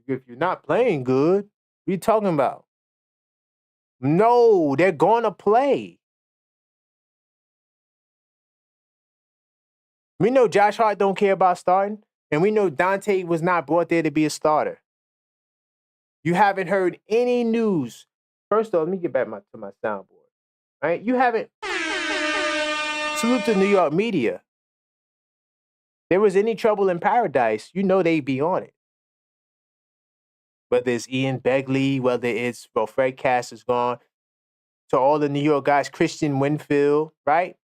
good, what are you talking about? No, they're gonna play. We know Josh Hart don't care about starting, and we know Dante was not brought there to be a starter. You haven't heard any news. First off, let me get back to my soundboard. Right? You haven't. Salute the New York media. There was any trouble in paradise, they'd be on it. Whether it's Ian Begley, whether it's, Fred Cass is gone, to all the New York guys, Christian Winfield, right?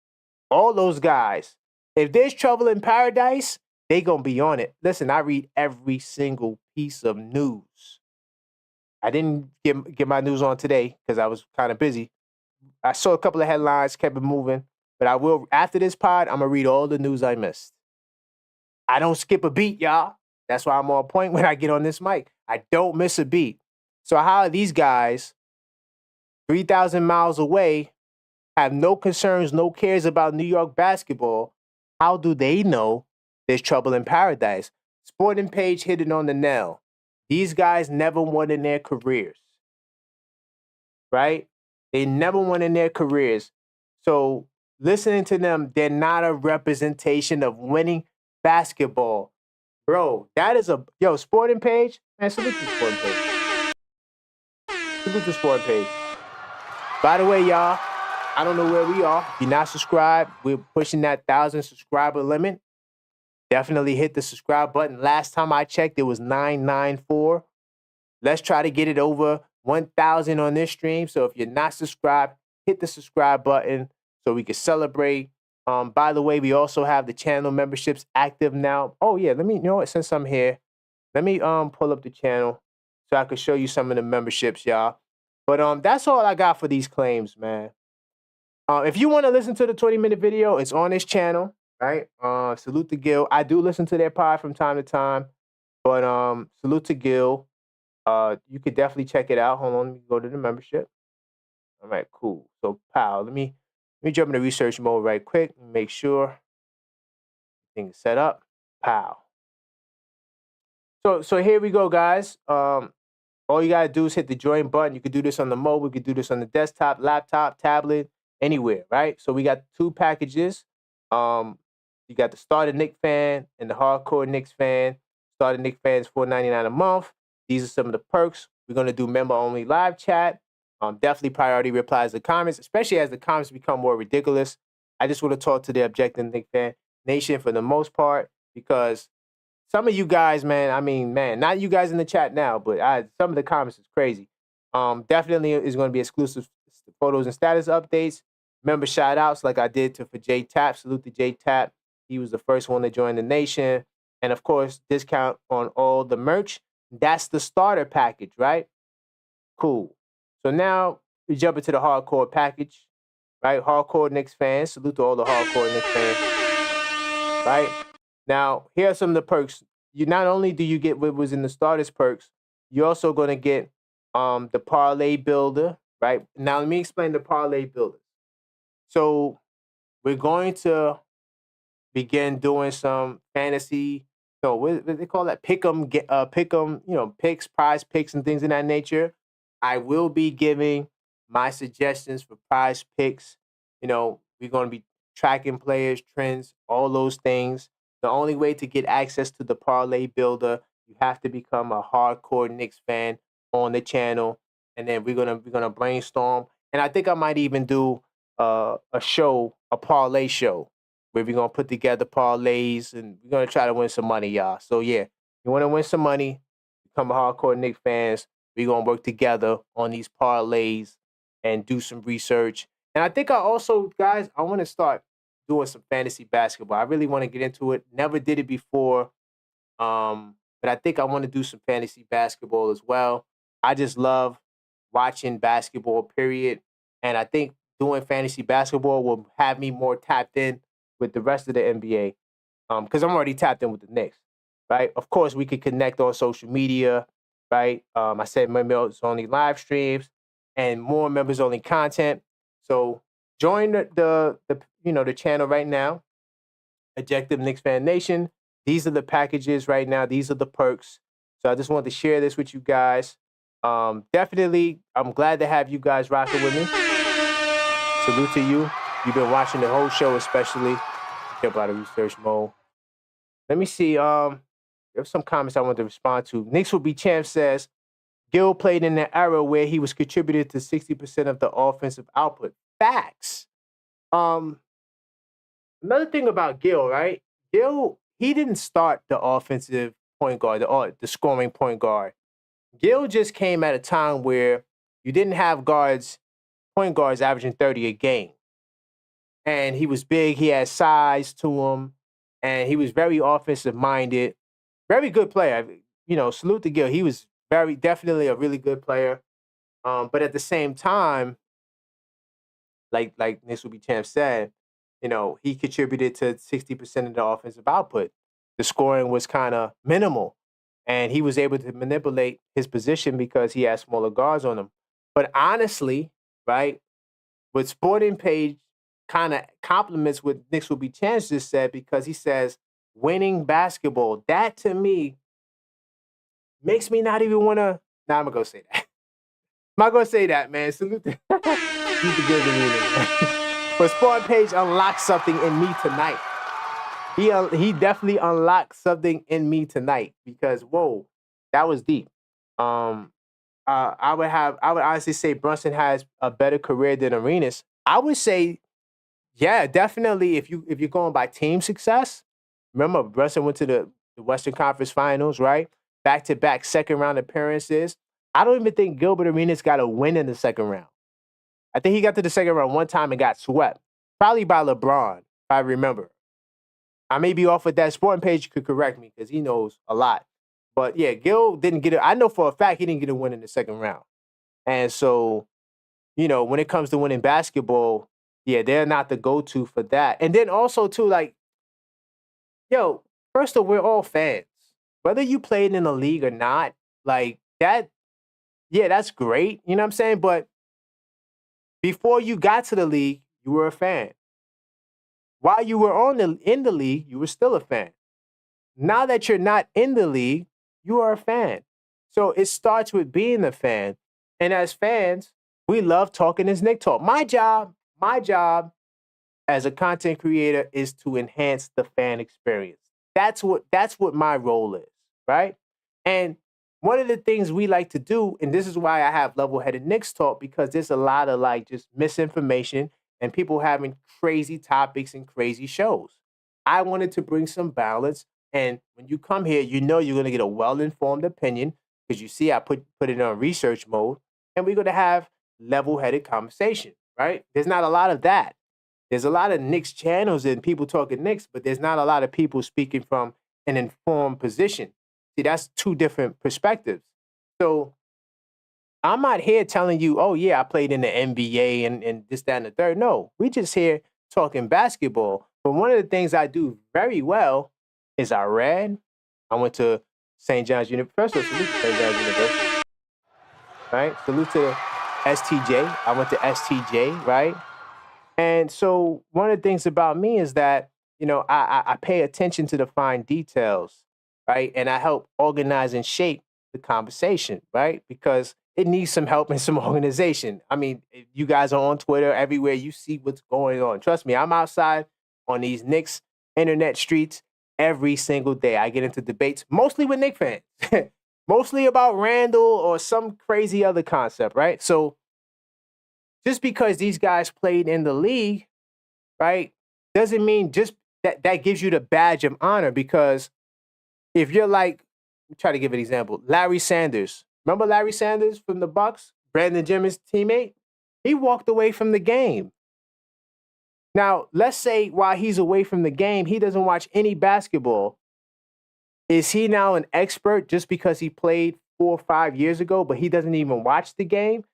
All those guys. If there's trouble in paradise, they gonna be on it. Listen, I read every single piece of news. I didn't get my news on today because I was kind of busy. I saw a couple of headlines, kept it moving. But I will, after this pod, I'm gonna read all the news I missed. I don't skip a beat, y'all. That's why I'm on point when I get on this mic. I don't miss a beat. So how are these guys 3,000 miles away, have no concerns, no cares about New York basketball? How do they know there's trouble in paradise? Sporting Page hit it on the nail. These guys never won in their careers, right? They never won in their careers. So listening to them, they're not a representation of winning basketball. Bro, that is Sporting Page, man, salute to Sporting Page. Salute to Sporting Page. By the way, y'all, I don't know where we are. If you're not subscribed, we're pushing that 1,000 subscriber limit. Definitely hit the subscribe button. Last time I checked, it was 994. Let's try to get it over 1,000 on this stream. So if you're not subscribed, hit the subscribe button so we can celebrate. By the way, we also have the channel memberships active now. Oh yeah, since I'm here, let me pull up the channel so I can show you some of the memberships, y'all. But that's all I got for these claims, man. If you want to listen to the 20-minute video, it's on this channel, right? Salute to Gil. I do listen to their pod from time to time, but salute to Gil. You could definitely check it out. Hold on, let me go to the membership. All right, cool. So, pal, let me jump into research mode right quick and make sure things set up. Pow. So here we go, guys. All you gotta do is hit the join button. You could do this on the mobile. You could do this on the desktop, laptop, tablet, anywhere, right? So we got 2 packages. You got the starter Knicks fan and the hardcore Knicks fan. Starter Knicks fan is $4.99 a month. These are some of the perks. We're gonna do member-only live chat. Definitely priority replies to comments, especially as the comments become more ridiculous. I just want to talk to the objective Knicks fan nation for the most part, because some of you guys, man, not you guys in the chat now, but some of the comments is crazy. Definitely is going to be exclusive photos and status updates. Member shout outs like I did for J Tap. Salute to J Tap. He was the first one to join the nation. And of course, discount on all the merch. That's the starter package, right? Cool. So now we jump into the hardcore package, right? Hardcore Knicks fans. Salute to all the hardcore Knicks fans, right? Now, here are some of the perks. You not only do you get what was in the starters perks, you're also going to get the parlay builder, right? Now, let me explain the parlay builder. So we're going to begin doing some fantasy, what they call that? Pick 'em, picks, prize picks, and things of that nature. I will be giving my suggestions for prize picks. We're going to be tracking players, trends, all those things. The only way to get access to the parlay builder, you have to become a hardcore Knicks fan on the channel, and then we're gonna brainstorm. And I think I might even do a parlay show, where we're gonna put together parlays, and we're gonna try to win some money, y'all. So yeah, you want to win some money, become a hardcore Knicks fans. We're gonna work together on these parlays and do some research. And I think I also, guys, I want to start doing some fantasy basketball. I really want to get into it. Never did it before. But I think I want to do some fantasy basketball as well. I just love watching basketball, period. And I think doing fantasy basketball will have me more tapped in with the rest of the NBA. Because I'm already tapped in with the Knicks, right? Of course, we could connect on social media, right? I said members-only live streams and more members-only content. So join the channel right now, Objective Knicks Fan Nation. These are the packages right now. These are the perks. So I just wanted to share this with you guys. Definitely, I'm glad to have you guys rocking with me. Salute to you. You've been watching the whole show, especially. Jump out of research mode. Let me see. There's some comments I want to respond to. Knicks will be champ says, Gil played in an era where he was contributed to 60% of the offensive output. Facts. Another thing about Gil, right? Gil, he didn't start the offensive point guard, the scoring point guard. Gil just came at a time where you didn't have point guards averaging 30 a game. And he was big, he had size to him, and he was very offensive minded. Very good player. Salute to Gil. He was definitely a really good player. But at the same time, like Knicks will be champ said, he contributed to 60% of the offensive output. The scoring was kind of minimal. and he was able to manipulate his position because he had smaller guards on him. But honestly, right, what Sporting Page kind of compliments what Knicks Will Be Chance just said, because he says winning basketball. That to me makes me not even want to. Nah, I'm gonna go say that. I'm not gonna say that, man. Salute the good meaning. But Sporting Page unlocked something in me tonight. He definitely unlocked something in me tonight, because whoa, that was deep. I would honestly say Brunson has a better career than Arenas. I would say, yeah, definitely. If you're going by team success, remember Brunson went to the Western Conference Finals, right? Back-to-back second-round appearances. I don't even think Gilbert Arenas got a win in the second round. I think he got to the second round one time and got swept, probably by LeBron, if I remember. I may be off with that. Sporting Page could correct me because he knows a lot. But yeah, Gil didn't get it. I know for a fact he didn't get a win in the second round. And so, when it comes to winning basketball, yeah, they're not the go-to for that. And then also, too, like, first of all, we're all fans. Whether you played in the league or not, like, that, yeah, that's great. You know what I'm saying? But before you got to the league, you were a fan. While you were in the league, you were still a fan. Now that you're not in the league, you are a fan. So it starts with being a fan. And as fans, we love talking this Knick talk. My job as a content creator is to enhance the fan experience. That's what my role is, right? And one of the things we like to do, and this is why I have level-headed Knicks talk, because there's a lot of like just misinformation and people having crazy topics and crazy shows. I wanted to bring some balance. And when you come here, you're going to get a well-informed opinion, because you see I put it on research mode, and we're going to have level-headed conversation, right? There's not a lot of that. There's a lot of Knicks channels and people talking Knicks, but there's not a lot of people speaking from an informed position. See, that's two different perspectives. So I'm not here telling you, oh, yeah, I played in the NBA and this, that, and the third. No, we just here talking basketball. But one of the things I do very well is I read. I went to St. John's University. Salute to St. John's University. Right? Salute to STJ. I went to STJ, right? And so one of the things about me is that, I pay attention to the fine details, right? And I help organize and shape the conversation, right? Because it needs some help and some organization. I mean, if you guys are on Twitter, everywhere, you see what's going on. Trust me, I'm outside on these Knicks internet streets every single day. I get into debates, mostly with Knicks fans, mostly about Randall or some crazy other concept, right? So just because these guys played in the league, right, doesn't mean just that gives you the badge of honor. Because if you're like, try to give an example, Larry Sanders. Remember Larry Sanders from the Bucks, Brandon Jennings' teammate? He walked away from the game. Now, let's say while he's away from the game, he doesn't watch any basketball. Is he now an expert just because he played 4 or 5 years ago, but he doesn't even watch the game?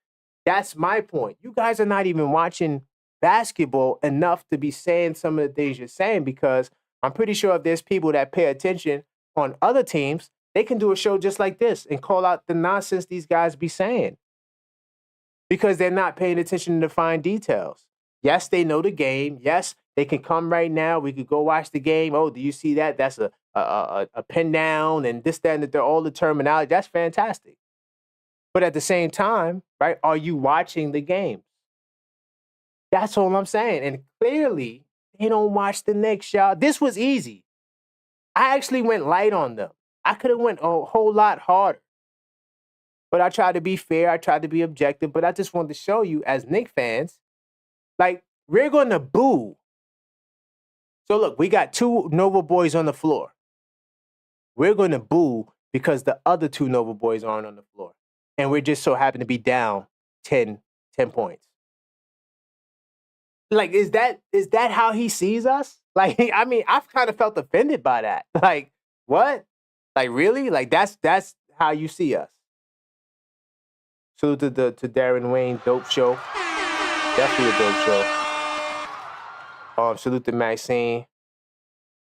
That's my point. You guys are not even watching basketball enough to be saying some of the things you're saying, because I'm pretty sure if there's people that pay attention on other teams, they can do a show just like this and call out the nonsense these guys be saying, because they're not paying attention to the fine details. Yes, they know the game. Yes, they can come right now. We could go watch the game. Oh, do you see that? That's a pin down and this, that, and that. They're all the terminology. That's fantastic. But at the same time, right, are you watching the game? That's all I'm saying. And clearly, they don't watch the Knicks, y'all. This was easy. I actually went light on them. I could have went a whole lot harder. But I tried to be fair. I tried to be objective. But I just wanted to show you, as Knicks fans, like, we're going to boo. So look, we got 2 Nova boys on the floor. We're going to boo because the other 2 Nova boys aren't on the floor. And we're just so happen to be down 10 points. Like, is that how he sees us? Like, I mean, I've kind of felt offended by that. Like, what? Like, really? Like, that's how you see us. Salute to Darren Wayne, dope show. Definitely a dope show. Salute to Maxine.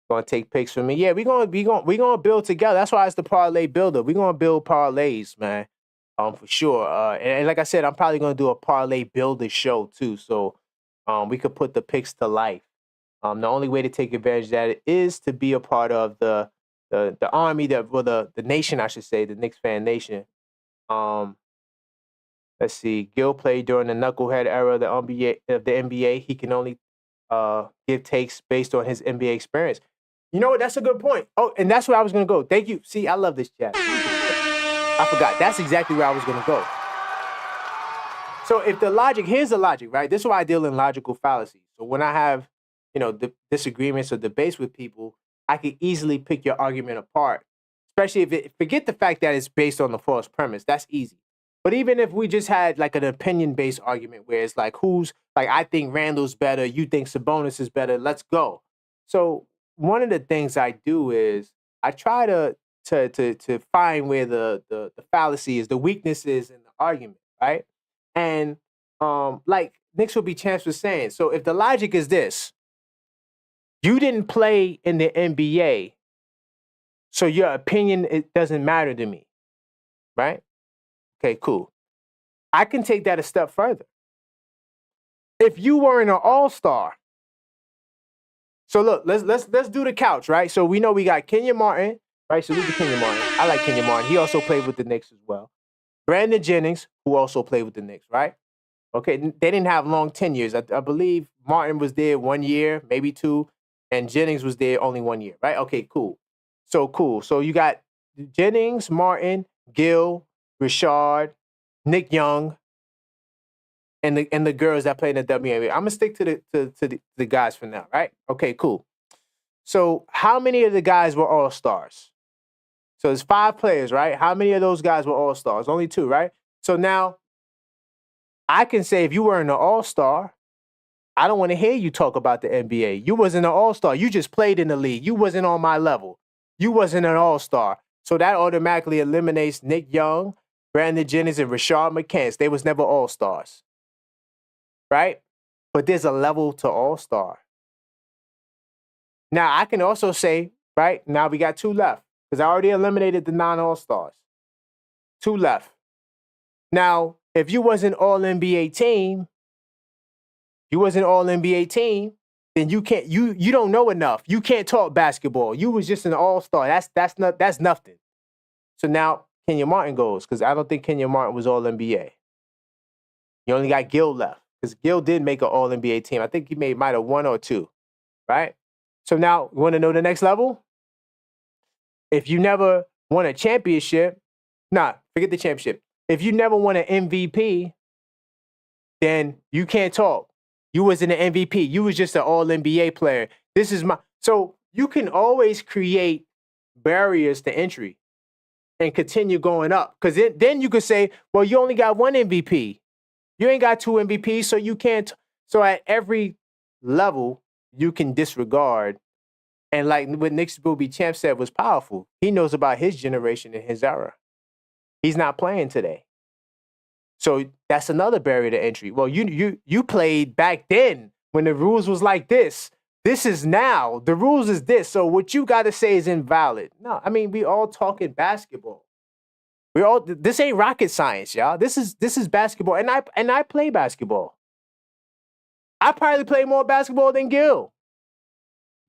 Gonna take picks from me. Yeah, we gonna build together. That's why it's the parlay builder. We're gonna build parlays, man. For sure. And like I said, I'm probably gonna do a parlay builder show too. So we could put the picks to life. The only way to take advantage of that is to be a part of the army, the nation, I should say, the Knicks fan nation. Let's see. Gil played during the knucklehead era of the NBA. He can only give takes based on his NBA experience. You know what? That's a good point. Oh, and that's where I was going to go. Thank you. See, I love this chat. I forgot. That's exactly where I was going to go. So if the logic, here's the logic, right? This is why I deal in logical fallacies. So when I have, disagreements or debates with people, I can easily pick your argument apart. Especially forget the fact that it's based on the false premise. That's easy. But even if we just had like an opinion-based argument where it's like, I think Randall's better, you think Sabonis is better, let's go. So one of the things I do is I try to find where the fallacy is, the weakness is in the argument, right? And like Knicks will be champs was saying, so if the logic is this, you didn't play in the NBA, so your opinion, it doesn't matter to me, right? Okay, cool. I can take that a step further. If you weren't an all-star, so look, let's do the couch, right? So we know we got Kenyon Martin, right? So this is Kenyon Martin. I like Kenyon Martin. He also played with the Knicks as well. Brandon Jennings, who also played with the Knicks, right? Okay, they didn't have long tenures. I believe Martin was there 1 year, maybe 2, and Jennings was there only 1 year, right? Okay, cool. So you got Jennings, Martin, Gill, Richard, Nick Young, and the girls that play in the WNBA. I'm gonna stick to the guys for now, right? Okay, cool. So how many of the guys were all-stars? So there's 5 players, right? How many of those guys were all-stars? Only 2, right? So now I can say if you weren't an all-star, I don't want to hear you talk about the NBA. You wasn't an all-star. You just played in the league. You wasn't on my level. You wasn't an all-star. So that automatically eliminates Nick Young, Brandon Jennings, and Rashard McCants. They was never all-stars, right? But there's a level to all-star. Now, I can also say, right, now we got 2 left because I already eliminated the non-all-stars. 2 left. Now, if you wasn't all-NBA team, then you can't, you don't know enough. You can't talk basketball. You was just an all-star. That's nothing. So now Kenyon Martin goes, because I don't think Kenyon Martin was all-NBA. You only got Gill left, because Gill did make an all-NBA team. I think he might have 1 or 2, right? So now, you want to know the next level? If you never won a championship, forget the championship. If you never won an MVP, then you can't talk. You wasn't an MVP. You was just an all-NBA player. So you can always create barriers to entry and continue going up. Because then you could say, well, you only got 1 MVP. You ain't got 2 MVPs, so you can't. So at every level, you can disregard. And like what Knicks will be champ said was powerful. He knows about his generation and his era. He's not playing today. So that's another barrier to entry. Well, you played back then when the rules was like this. This is now. The rules is this. So what you got to say is invalid. No, I mean, we all talking basketball. This ain't rocket science, y'all. This is basketball. And I play basketball. I probably play more basketball than Gil.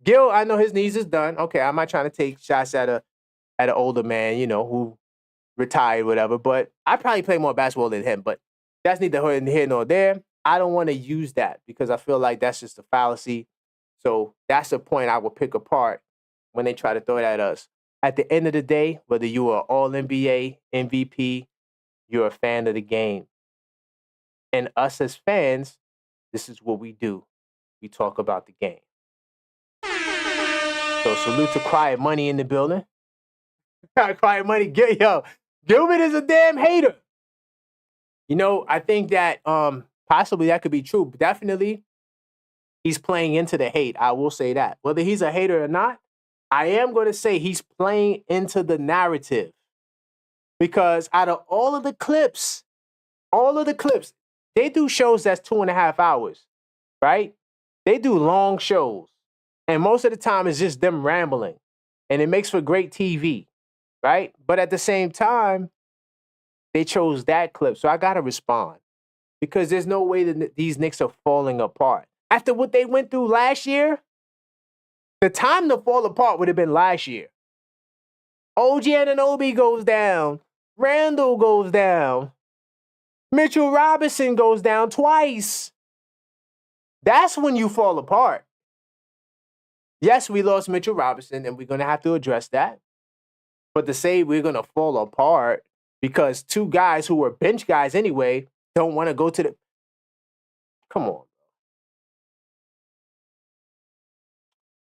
Gil, I know his knees is done. Okay, I'm not trying to take shots at an older man, who retired, whatever. But I probably play more basketball than him. But that's neither here nor there. I don't want to use that because I feel like that's just a fallacy. So that's a point I will pick apart when they try to throw it at us. At the end of the day, whether you are All-NBA, MVP, you're a fan of the game. And us as fans, this is what we do. We talk about the game. So salute to Quiet Money in the building. Quiet Money, Gilbert is a damn hater. I think that possibly that could be true. But definitely, he's playing into the hate. I will say that. Whether he's a hater or not, I am going to say he's playing into the narrative. Because out of all of the clips, they do shows that's 2.5 hours, right? They do long shows. And most of the time, it's just them rambling. And it makes for great TV, right? But at the same time, they chose that clip. So I got to respond. Because there's no way that these Knicks are falling apart. After what they went through last year, the time to fall apart would have been last year. OG Anunoby goes down. Randall goes down. Mitchell Robinson goes down twice. That's when you fall apart. Yes, we lost Mitchell Robinson, and we're going to have to address that. But to say we're going to fall apart because two guys who were bench guys anyway don't want to go to the... Come on.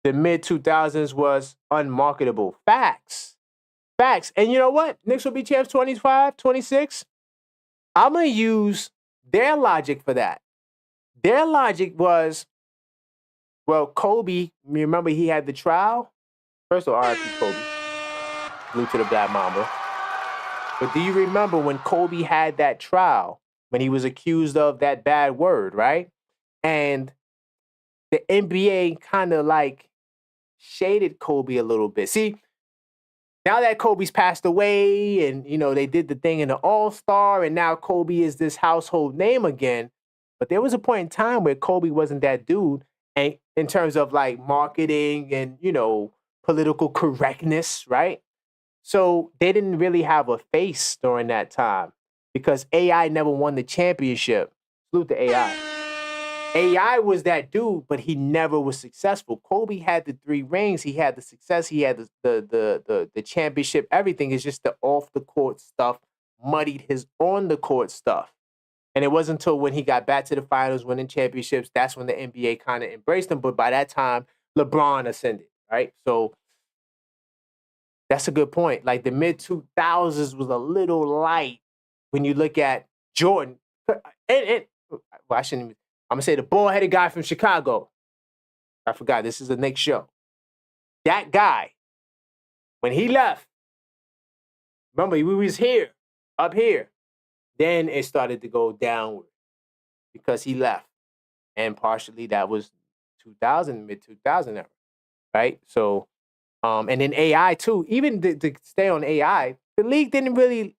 The mid-2000s was unmarketable. Facts. Facts. And you know what? Knicks will be champs 25, 26. I'm going to use their logic for that. Their logic was, well, Kobe, remember he had the trial? First of all, R.I.P. Kobe. Blue to the Black Mamba. But do you remember when Kobe had that trial, when he was accused of that bad word, right? And the NBA kind of like shaded Kobe a little bit. See, now that Kobe's passed away and, you know, they did the thing in the All-Star and now Kobe is this household name again. But there was a point in time where Kobe wasn't that dude, and in terms of like marketing and, you know, political correctness, right? So they didn't really have a face during that time because AI never won the championship. Salute to AI. AI was that dude, but he never was successful. Kobe had the 3 rings. He had the success. He had the championship. Everything is just the off the court stuff muddied his on the court stuff. And it wasn't until when he got back to the finals, winning championships, that's when the NBA kind of embraced him. But by that time, LeBron ascended, right? So that's a good point. Like the mid-2000s was a little light when you look at Jordan. Well, I shouldn't even. I'm going to say the bald-headed guy from Chicago. I forgot. This is a Knicks show. That guy, when he left, remember, we was here, up here. Then it started to go downward because he left. And partially that was 2000, mid-2000 era, right? So, and then AI too. Even to stay on AI, the league didn't really...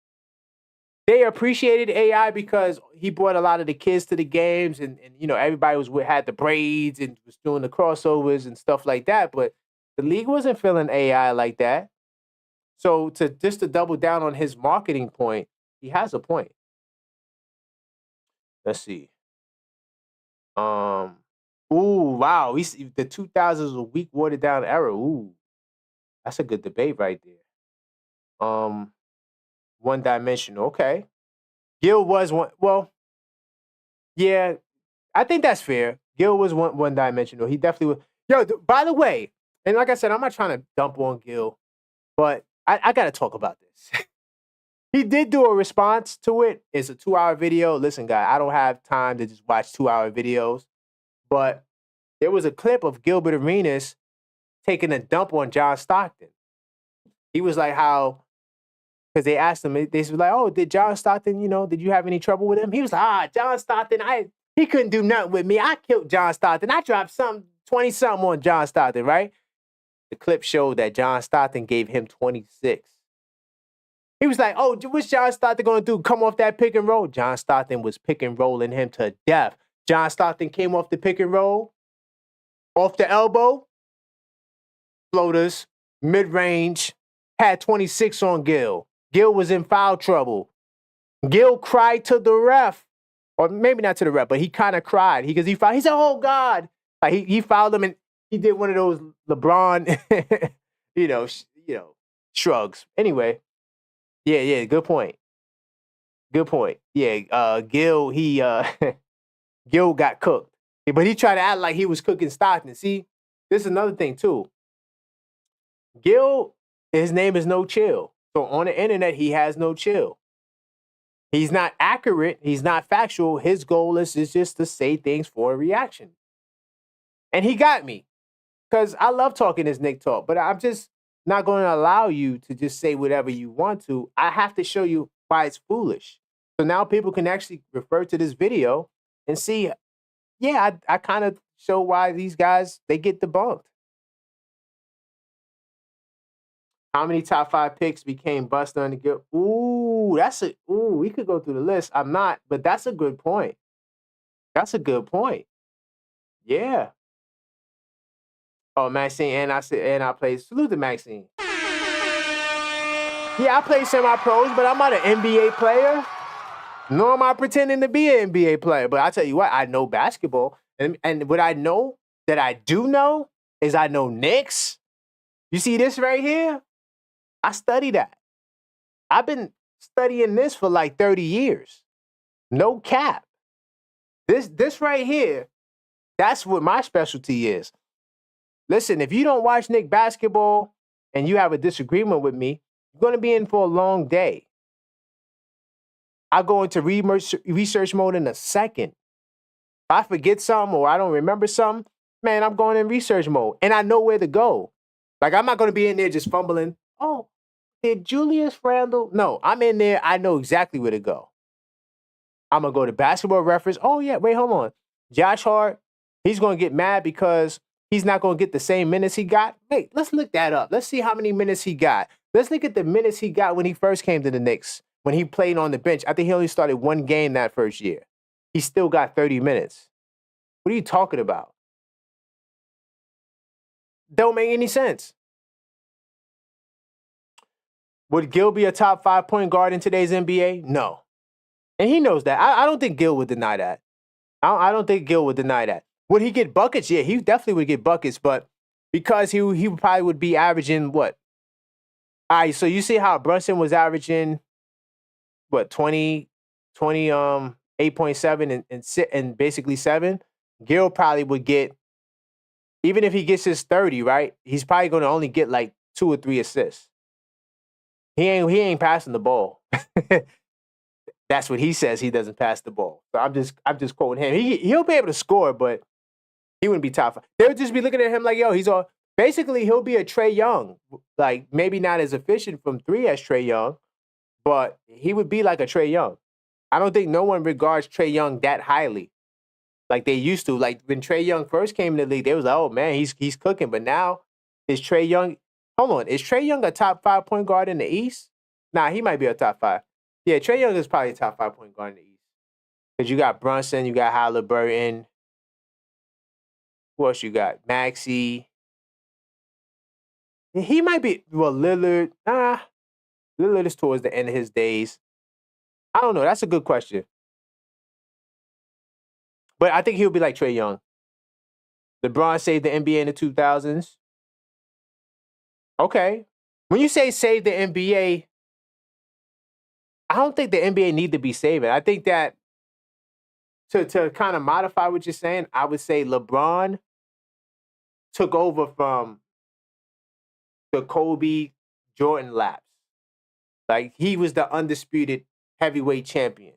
They appreciated AI because he brought a lot of the kids to the games, and you know, everybody had the braids and was doing the crossovers and stuff like that. But the league wasn't feeling AI like that. So to double down on his marketing point, he has a point. Let's see. Ooh, wow. The 2000s was a weak, watered down era. Ooh, that's a good debate right there. One-dimensional. Okay. Gil was one. Well, yeah, I think that's fair. Gil was one-dimensional. He definitely was. Yo, by the way, and like I said, I'm not trying to dump on Gil, but I got to talk about this. He did do a response to it. It's a 2-hour video. Listen, guy, I don't have time to just watch 2-hour videos, but there was a clip of Gilbert Arenas taking a dump on John Stockton. He was like, how... Because they asked him, they was like, oh, did John Stockton, you know, did you have any trouble with him? He was like, John Stockton, he couldn't do nothing with me. I killed John Stockton. I dropped 20-something on John Stockton, right? The clip showed that John Stockton gave him 26. He was like, oh, what's John Stockton going to do? Come off that pick and roll? John Stockton was pick and rolling him to death. John Stockton came off the pick and roll, off the elbow, floaters, mid-range, had 26 on Gil. Gil was in foul trouble. Gil cried to the ref, or maybe not to the ref, but he kind of cried because he fouled. He said, "Oh God!" Like he fouled him, and he did one of those LeBron, you know, shrugs. Anyway, yeah, good point. Good point. Yeah, Gil, Gil got cooked, but he tried to act like he was cooking Stockton. See, this is another thing too. Gil, his name is No Chill. So on the internet, he has no chill. He's not accurate. He's not factual. His goal is just to say things for a reaction. And he got me because I love talking this Knick talk, but I'm just not going to allow you to just say whatever you want to. I have to show you why it's foolish. So now people can actually refer to this video and see, yeah, I kind of show why these guys, they get debunked. How many top 5 picks became bust under Gil? We could go through the list. I'm not, but that's a good point. That's a good point. Yeah. Oh, Maxine, and I played. Salute to Maxine. Yeah, I played semi-pros, but I'm not an NBA player. Nor am I pretending to be an NBA player. But I tell you what, I know basketball. And what I know that I do know is I know Knicks. You see this right here? I study that. I've been studying this for like 30 years. No cap. This right here, that's what my specialty is. Listen, if you don't watch Knicks basketball and you have a disagreement with me, you're going to be in for a long day. I go into research mode in a second. If I forget something or I don't remember something, man, I'm going in research mode. And I know where to go. Like, I'm not going to be in there just fumbling. Oh, did Julius Randle? No, I'm in there. I know exactly where to go. I'm going to go to Basketball Reference. Oh, yeah, wait, hold on. Josh Hart, he's going to get mad because he's not going to get the same minutes he got. Wait, let's look that up. Let's see how many minutes he got. Let's look at the minutes he got when he first came to the Knicks, when he played on the bench. I think he only started one game that first year. He still got 30 minutes. What are you talking about? Don't make any sense. Would Gil be a top 5 point guard in today's NBA? No. And he knows that. I don't think Gil would deny that. I don't think Gil would deny that. Would he get buckets? Yeah, he definitely would get buckets, but because he probably would be averaging what? All right, so you see how Brunson was averaging what, 8.7 and basically 7? Gil probably would get, even if he gets his 30, right? He's probably going to only get like 2 or 3 assists. He ain't passing the ball. That's what he says. He doesn't pass the ball. So I'm just quoting him. He'll be able to score, but he wouldn't be top 5. They would just be looking at him like, yo, basically he'll be a Trae Young. Like, maybe not as efficient from 3 as Trae Young, but he would be like a Trae Young. I don't think no one regards Trae Young that highly like they used to. Like, when Trae Young first came in the league, they was like, oh man, he's cooking. But now is Trae Young a top 5 point guard in the East? Nah, he might be a top 5. Yeah, Trae Young is probably a top 5 point guard in the East. Because you got Brunson, you got Halliburton. Who else you got? Maxey. He might be, well, Lillard. Lillard is towards the end of his days. I don't know. That's a good question. But I think he'll be like Trae Young. LeBron saved the NBA in the 2000s. Okay. When you say save the NBA, I don't think the NBA need to be saving. I think that to kind of modify what you're saying, I would say LeBron took over from the Kobe Jordan lapse. Like, he was the undisputed heavyweight champion,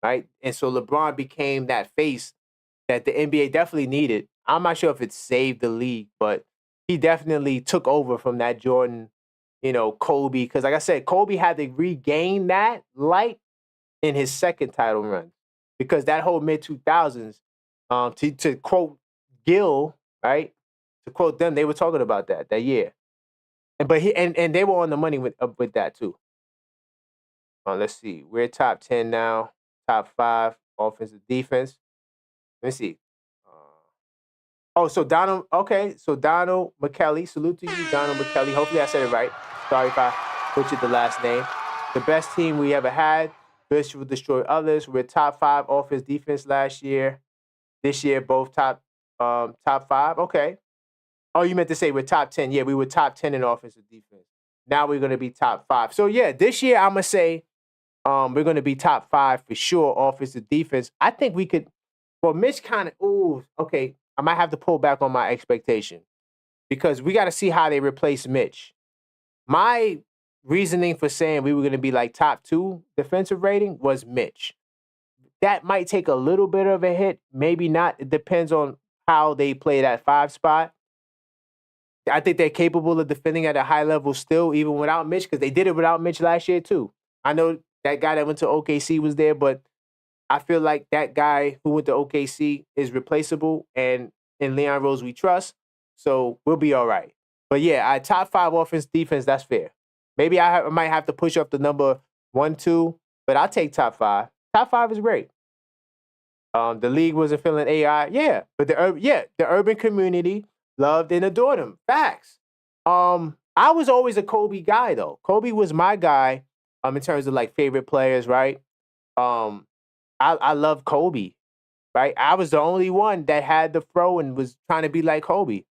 right? And so LeBron became that face that the NBA definitely needed. I'm not sure if it saved the league, but he definitely took over from that Jordan, Kobe. Because like I said, Kobe had to regain that light in his second title run. Because that whole mid-2000s, to quote Gil, right? To quote them, they were talking about that year. And they were on the money with that too. Let's see. We're top 10 now. Top 5 offensive defense. Let me see. So Donald. Okay, so Donald McKelly. Salute to you, Donald McKelly. Hopefully I said it right. Sorry if I butchered the last name. The best team we ever had. Best will destroy others. We're top 5 offense defense last year. This year, both top 5. Okay. Oh, you meant to say we're top 10. Yeah, we were top 10 in offensive defense. Now we're going to be top 5. So, yeah, this year I'm going to say we're going to be top 5 for sure, offensive defense. I think we could, well, Mitch okay, I might have to pull back on my expectation because we got to see how they replace Mitch. My reasoning for saying we were going to be like top 2 defensive rating was Mitch. That might take a little bit of a hit, maybe not. It depends on how they play that 5 spot. I think they're capable of defending at a high level still, even without Mitch, because they did it without Mitch last year too. I know that guy that went to OKC was there, but I feel like that guy who went to OKC is replaceable, and in Leon Rose we trust, so we'll be all right. But yeah, top 5 offense, defense, that's fair. Maybe I might have to push up the number 1, 2, but I'll take top 5. Top 5 is great. The league wasn't feeling AI. Yeah, but the urban community loved and adored him. Facts. I was always a Kobe guy though. Kobe was my guy in terms of like favorite players, right? I love Kobe, right? I was the only one that had the fro and was trying to be like Kobe.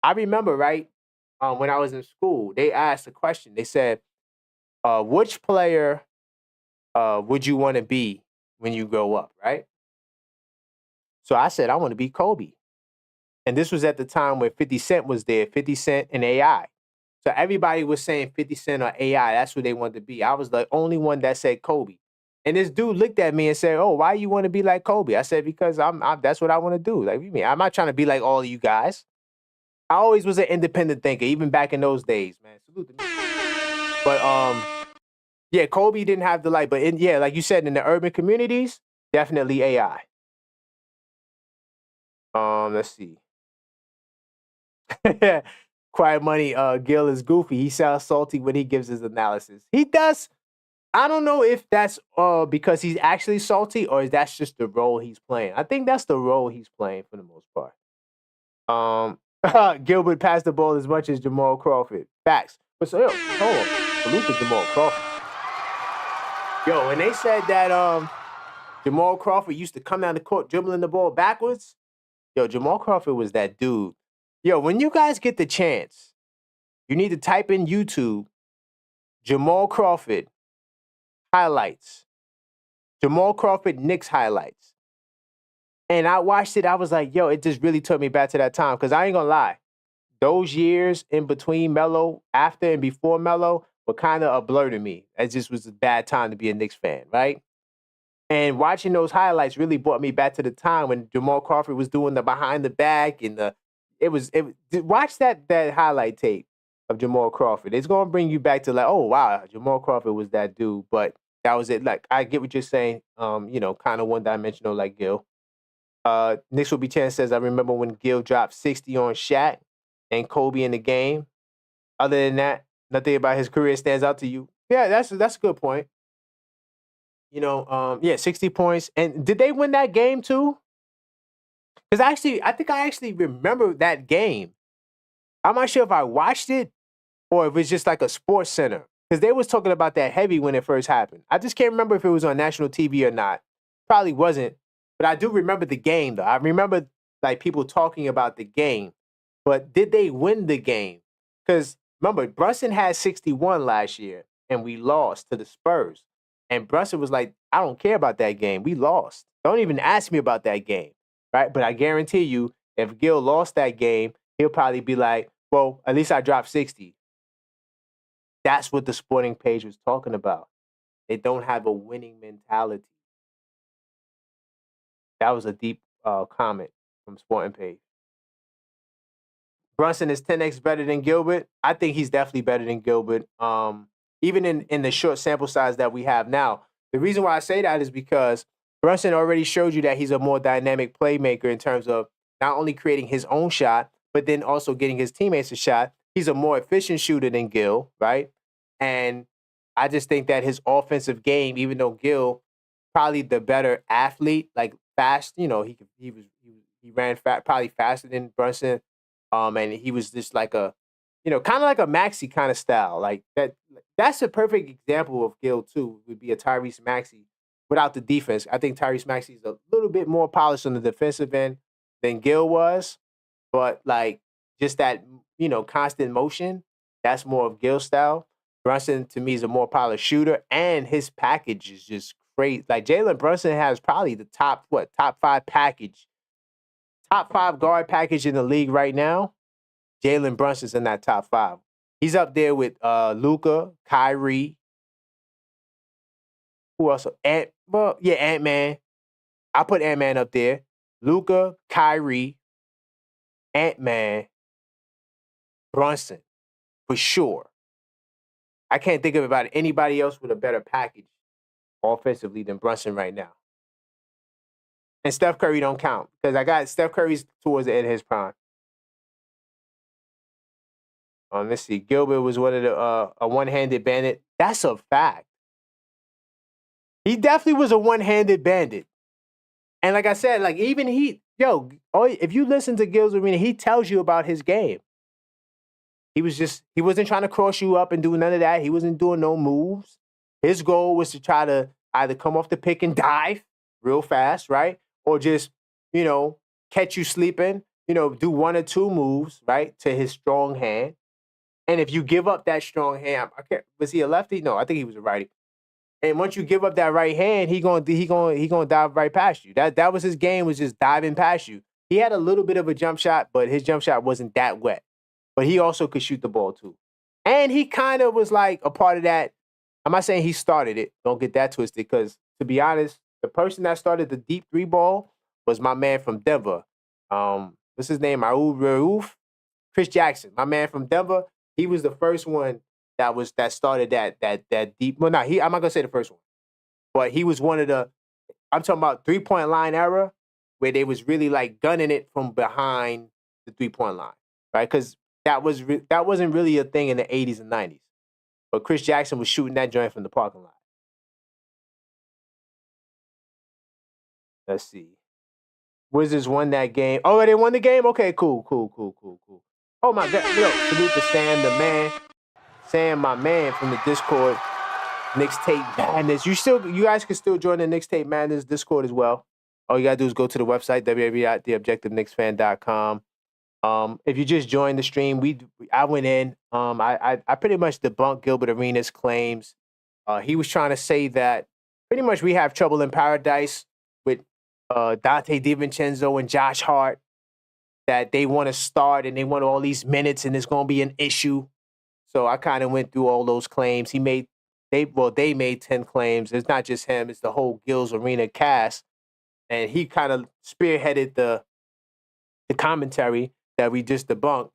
I remember, right, when I was in school, they asked a question. They said, which player would you want to be when you grow up, right? So I said, I want to be Kobe. And this was at the time where 50 Cent was there, 50 Cent and AI. So everybody was saying 50 Cent or AI. That's who they wanted to be. I was the only one that said Kobe. And this dude looked at me and said, "Oh, why you want to be like Kobe?" I said, "Because I'm that's what I want to do." Like, what do you mean? I'm not trying to be like all of you guys. I always was an independent thinker, even back in those days, man. Salute to me. But yeah, Kobe didn't have the light. But like you said, in the urban communities, definitely AI. Let's see. Quiet Money, Gil is goofy. He sounds salty when he gives his analysis. He does. I don't know if that's because he's actually salty or if that's just the role he's playing. I think that's the role he's playing for the most part. Gilbert passed the ball as much as Jamal Crawford. Facts. But so, hold on. Salute to Jamal Crawford. Yo, when they said that Jamal Crawford used to come down the court dribbling the ball backwards, yo, Jamal Crawford was that dude. Yo, when you guys get the chance, you need to type in YouTube, Jamal Crawford highlights. Jamal Crawford Knicks highlights. And I watched it. I was like, yo, it just really took me back to that time. Because I ain't going to lie. Those years in between Melo, after and before Melo, were kind of a blur to me. It just was a bad time to be a Knicks fan, right? And watching those highlights really brought me back to the time when Jamal Crawford was doing the behind the back and watch that highlight tape of Jamal Crawford. It's going to bring you back to like, oh, wow, Jamal Crawford was that dude. But that was it. Like, I get what you're saying, kind of one-dimensional like Gil. Knicks will be chance says, I remember when Gil dropped 60 on Shaq and Kobe in the game. Other than that, nothing about his career stands out to you. Yeah, that's a good point. 60 points. And did they win that game too? Because I think I actually remember that game. I'm not sure if I watched it or if it's just like a sports center. Because they was talking about that heavy when it first happened. I just can't remember if it was on national TV or not. Probably wasn't. But I do remember the game, though. I remember like people talking about the game. But did they win the game? Because remember, Brunson had 61 last year, and we lost to the Spurs. And Brunson was like, I don't care about that game. We lost. Don't even ask me about that game, right? But I guarantee you, if Gil lost that game, he'll probably be like, well, at least I dropped 60. That's what the sporting page was talking about. They don't have a winning mentality. That was a deep comment from sporting page. Brunson is 10x better than Gilbert. I think he's definitely better than Gilbert. Even in the short sample size that we have now. The reason why I say that is because Brunson already showed you that he's a more dynamic playmaker in terms of not only creating his own shot, but then also getting his teammates a shot. He's a more efficient shooter than Gil, right? And I just think that his offensive game, even though Gil probably the better athlete, like fast, he ran probably faster than Brunson. And he was just like a, kind of like a Maxey kind of style. Like that's a perfect example of Gil too, would be a Tyrese Maxey without the defense. I think Tyrese Maxey is a little bit more polished on the defensive end than Gil was. But like just that, constant motion, that's more of Gil's style. Brunson to me is a more polished shooter, and his package is just great. Like Jalen Brunson has probably the top 5 package. Top 5 guard package in the league right now. Jalen Brunson's in that top 5. He's up there with Luka, Kyrie. Who else? Ant-Man. I put Ant-Man up there. Luka, Kyrie, Ant-Man, Brunson, for sure. I can't think of about anybody else with a better package offensively than Brunson right now. And Steph Curry don't count because I got Steph Curry's towards the end of his prime. Let's see. Gilbert was one of the a one-handed bandit. That's a fact. He definitely was a one-handed bandit. And like I said, like even if you listen to Gil's Arena, he tells you about his game. He wasn't trying to cross you up and do none of that. He wasn't doing no moves. His goal was to try to either come off the pick and dive real fast, right? Or just, catch you sleeping, do one or two moves, right, to his strong hand. And if you give up that strong hand, was he a lefty? No, I think he was a righty. And once you give up that right hand, he gonna dive right past you. That was his game, was just diving past you. He had a little bit of a jump shot, but his jump shot wasn't that wet. But he also could shoot the ball too. And he kind of was like a part of that. I'm not saying he started it. Don't get that twisted, because to be honest, the person that started the deep three ball was my man from Denver. What's his name? Chris Jackson, my man from Denver. He was the first one that started that deep. Well, I'm not gonna say the first one, but he was one of the. I'm talking about 3-point line era, where they was really like gunning it from behind the 3-point line, right? Because that wasn't really a thing in the 80s and 90s, but Chris Jackson was shooting that joint from the parking lot. Let's see. Wizards won that game. Oh, they won the game? Okay, cool. Oh my God. Salute to Sam, the man. Sam, my man from the Discord. Knicks Tape Madness. You guys can still join the Knicks Tape Madness Discord as well. All you gotta do is go to the website, www.theobjectiveknicksfan.com. If you just joined the stream, I went in. I pretty much debunked Gilbert Arenas' claims. He was trying to say that pretty much we have trouble in paradise with Dante DiVincenzo and Josh Hart, that they want to start and they want all these minutes and it's going to be an issue. So I kind of went through all those claims. They made 10 claims. It's not just him. It's the whole Gil's Arena cast. And he kind of spearheaded the commentary that we just debunked.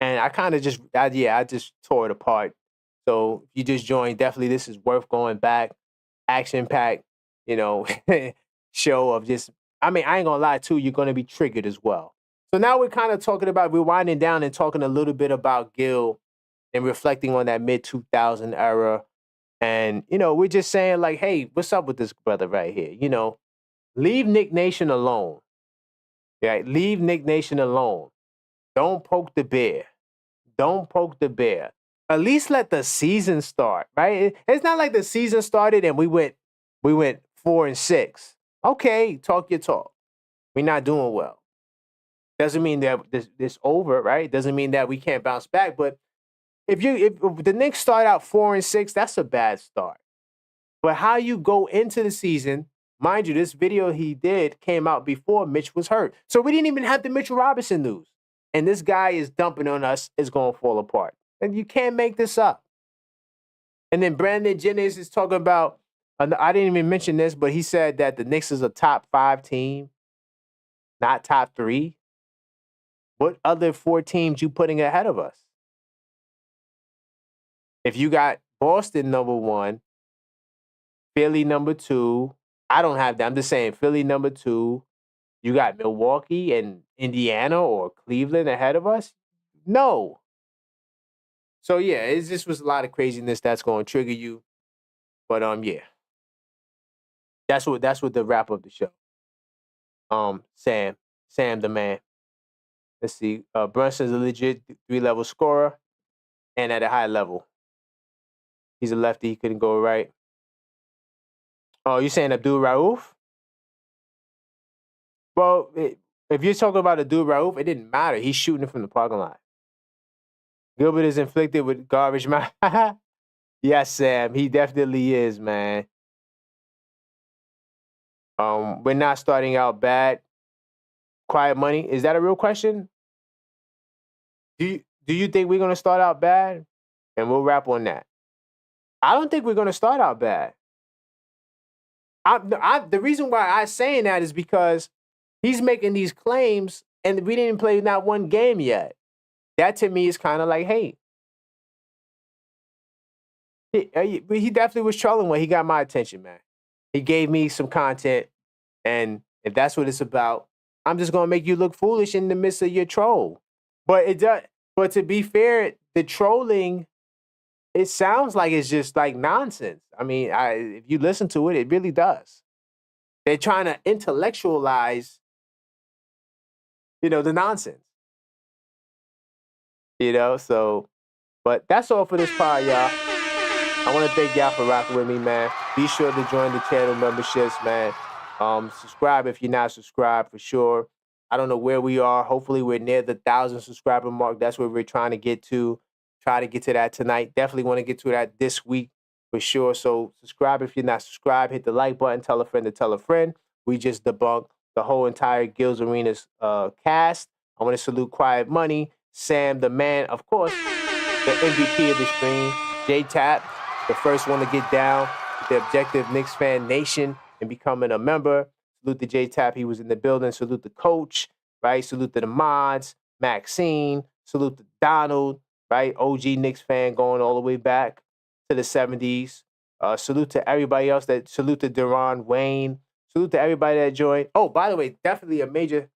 And I kind of I just tore it apart. So if you just joined, definitely this is worth going back. Action-packed, show of just, I ain't gonna lie too, you're gonna be triggered as well. So now we're kind of talking about, we're winding down and talking a little bit about Gil and reflecting on that mid-2000 era. And, we're just saying like, hey, what's up with this brother right here? Leave Knick Nation alone. Right? Leave Knick Nation alone. Don't poke the bear. Don't poke the bear. At least let the season start, right? It's not like the season started and we went 4-6. Okay, talk your talk. We're not doing well. Doesn't mean that this over, right? Doesn't mean that we can't bounce back. But if the Knicks start out 4-6, that's a bad start. But how you go into the season, mind you, this video he did came out before Mitch was hurt. So we didn't even have the Mitchell Robinson news. And this guy is dumping on us, it's going to fall apart. And you can't make this up. And then Brandon Jennings is talking about, I didn't even mention this, but he said that the Knicks is a top 5 team, not top 3. What other 4 teams you putting ahead of us? If you got Boston number 1, Philly number 2, I don't have that. I'm just saying Philly number 2. You got Milwaukee and Indiana or Cleveland ahead of us? No. So yeah, it just was a lot of craziness that's going to trigger you. But yeah. That's what the wrap of the show. Sam the man. Let's see. Brunson's a legit 3-level scorer and at a high level. He's a lefty. He couldn't go right. Oh, you saying Abdul Rauf? Well, if you're talking about Abdul Rauf, it didn't matter. He's shooting it from the parking lot. Gilbert is inflicted with garbage mouth. Yes, Sam. He definitely is, man. We're not starting out bad. Quiet money. Is that a real question? Do you think we're going to start out bad? And we'll wrap on that. I don't think we're going to start out bad. The reason why I'm saying that is because he's making these claims and we didn't play not one game yet. That to me is kind of like, hey. He definitely was trolling when he got my attention, man. He gave me some content, and if that's what it's about, I'm just gonna make you look foolish in the midst of your troll. But But to be fair, the trolling, it sounds like it's just like nonsense. I mean, if you listen to it, it really does. They're trying to intellectualize, the nonsense. So, but that's all for this pod, y'all. I want to thank y'all for rocking with me, man. Be sure to join the channel memberships, man. Subscribe if you're not subscribed, for sure. I don't know where we are. Hopefully, we're near the 1,000 subscriber mark. That's where we're trying to get to. Try to get to that tonight. Definitely want to get to that this week, for sure. So subscribe if you're not subscribed. Hit the like button. Tell a friend to tell a friend. We just debunked the whole entire Gills Arenas cast. I want to salute Quiet Money, Sam, the man, of course, the MVP of the stream, J-Tap, the first one to get down with the Objective Knicks Fan Nation and becoming a member. Salute to J-Tap. He was in the building. Salute the coach, right? Salute to the mods, Maxine. Salute to Donald, right? OG Knicks fan going all the way back to the 70s. Salute to everybody else. Salute to Deron Wayne. Salute to everybody that joined. Oh, by the way, definitely a major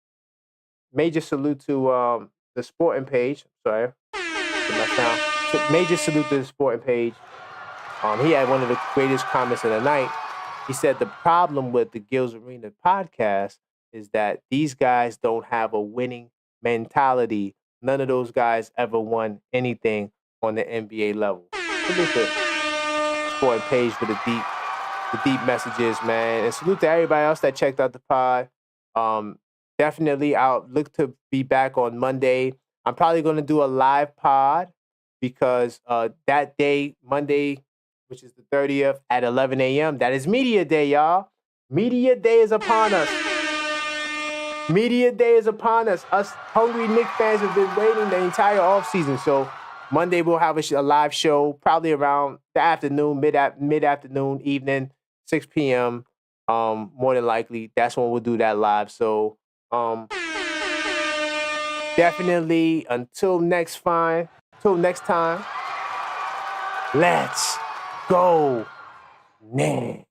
salute to the sporting page. Sorry. Major salute to the sporting page. He had one of the greatest comments of the night. He said the problem with the Gills Arena podcast is that these guys don't have a winning mentality. None of those guys ever won anything on the NBA level. Salute to the sporting page for the deep messages, man. And salute to everybody else that checked out the pod. Definitely, I'll look to be back on Monday. I'm probably going to do a live pod because that day, Monday, which is the 30th at 11 a.m., that is Media Day, y'all. Media Day is upon us. Media Day is upon us. Us hungry Knicks fans have been waiting the entire offseason. So Monday we'll have a live show, probably around the afternoon, mid-afternoon, evening, 6 p.m. More than likely, that's when we'll do that live. So definitely until next time, let's go Knicks.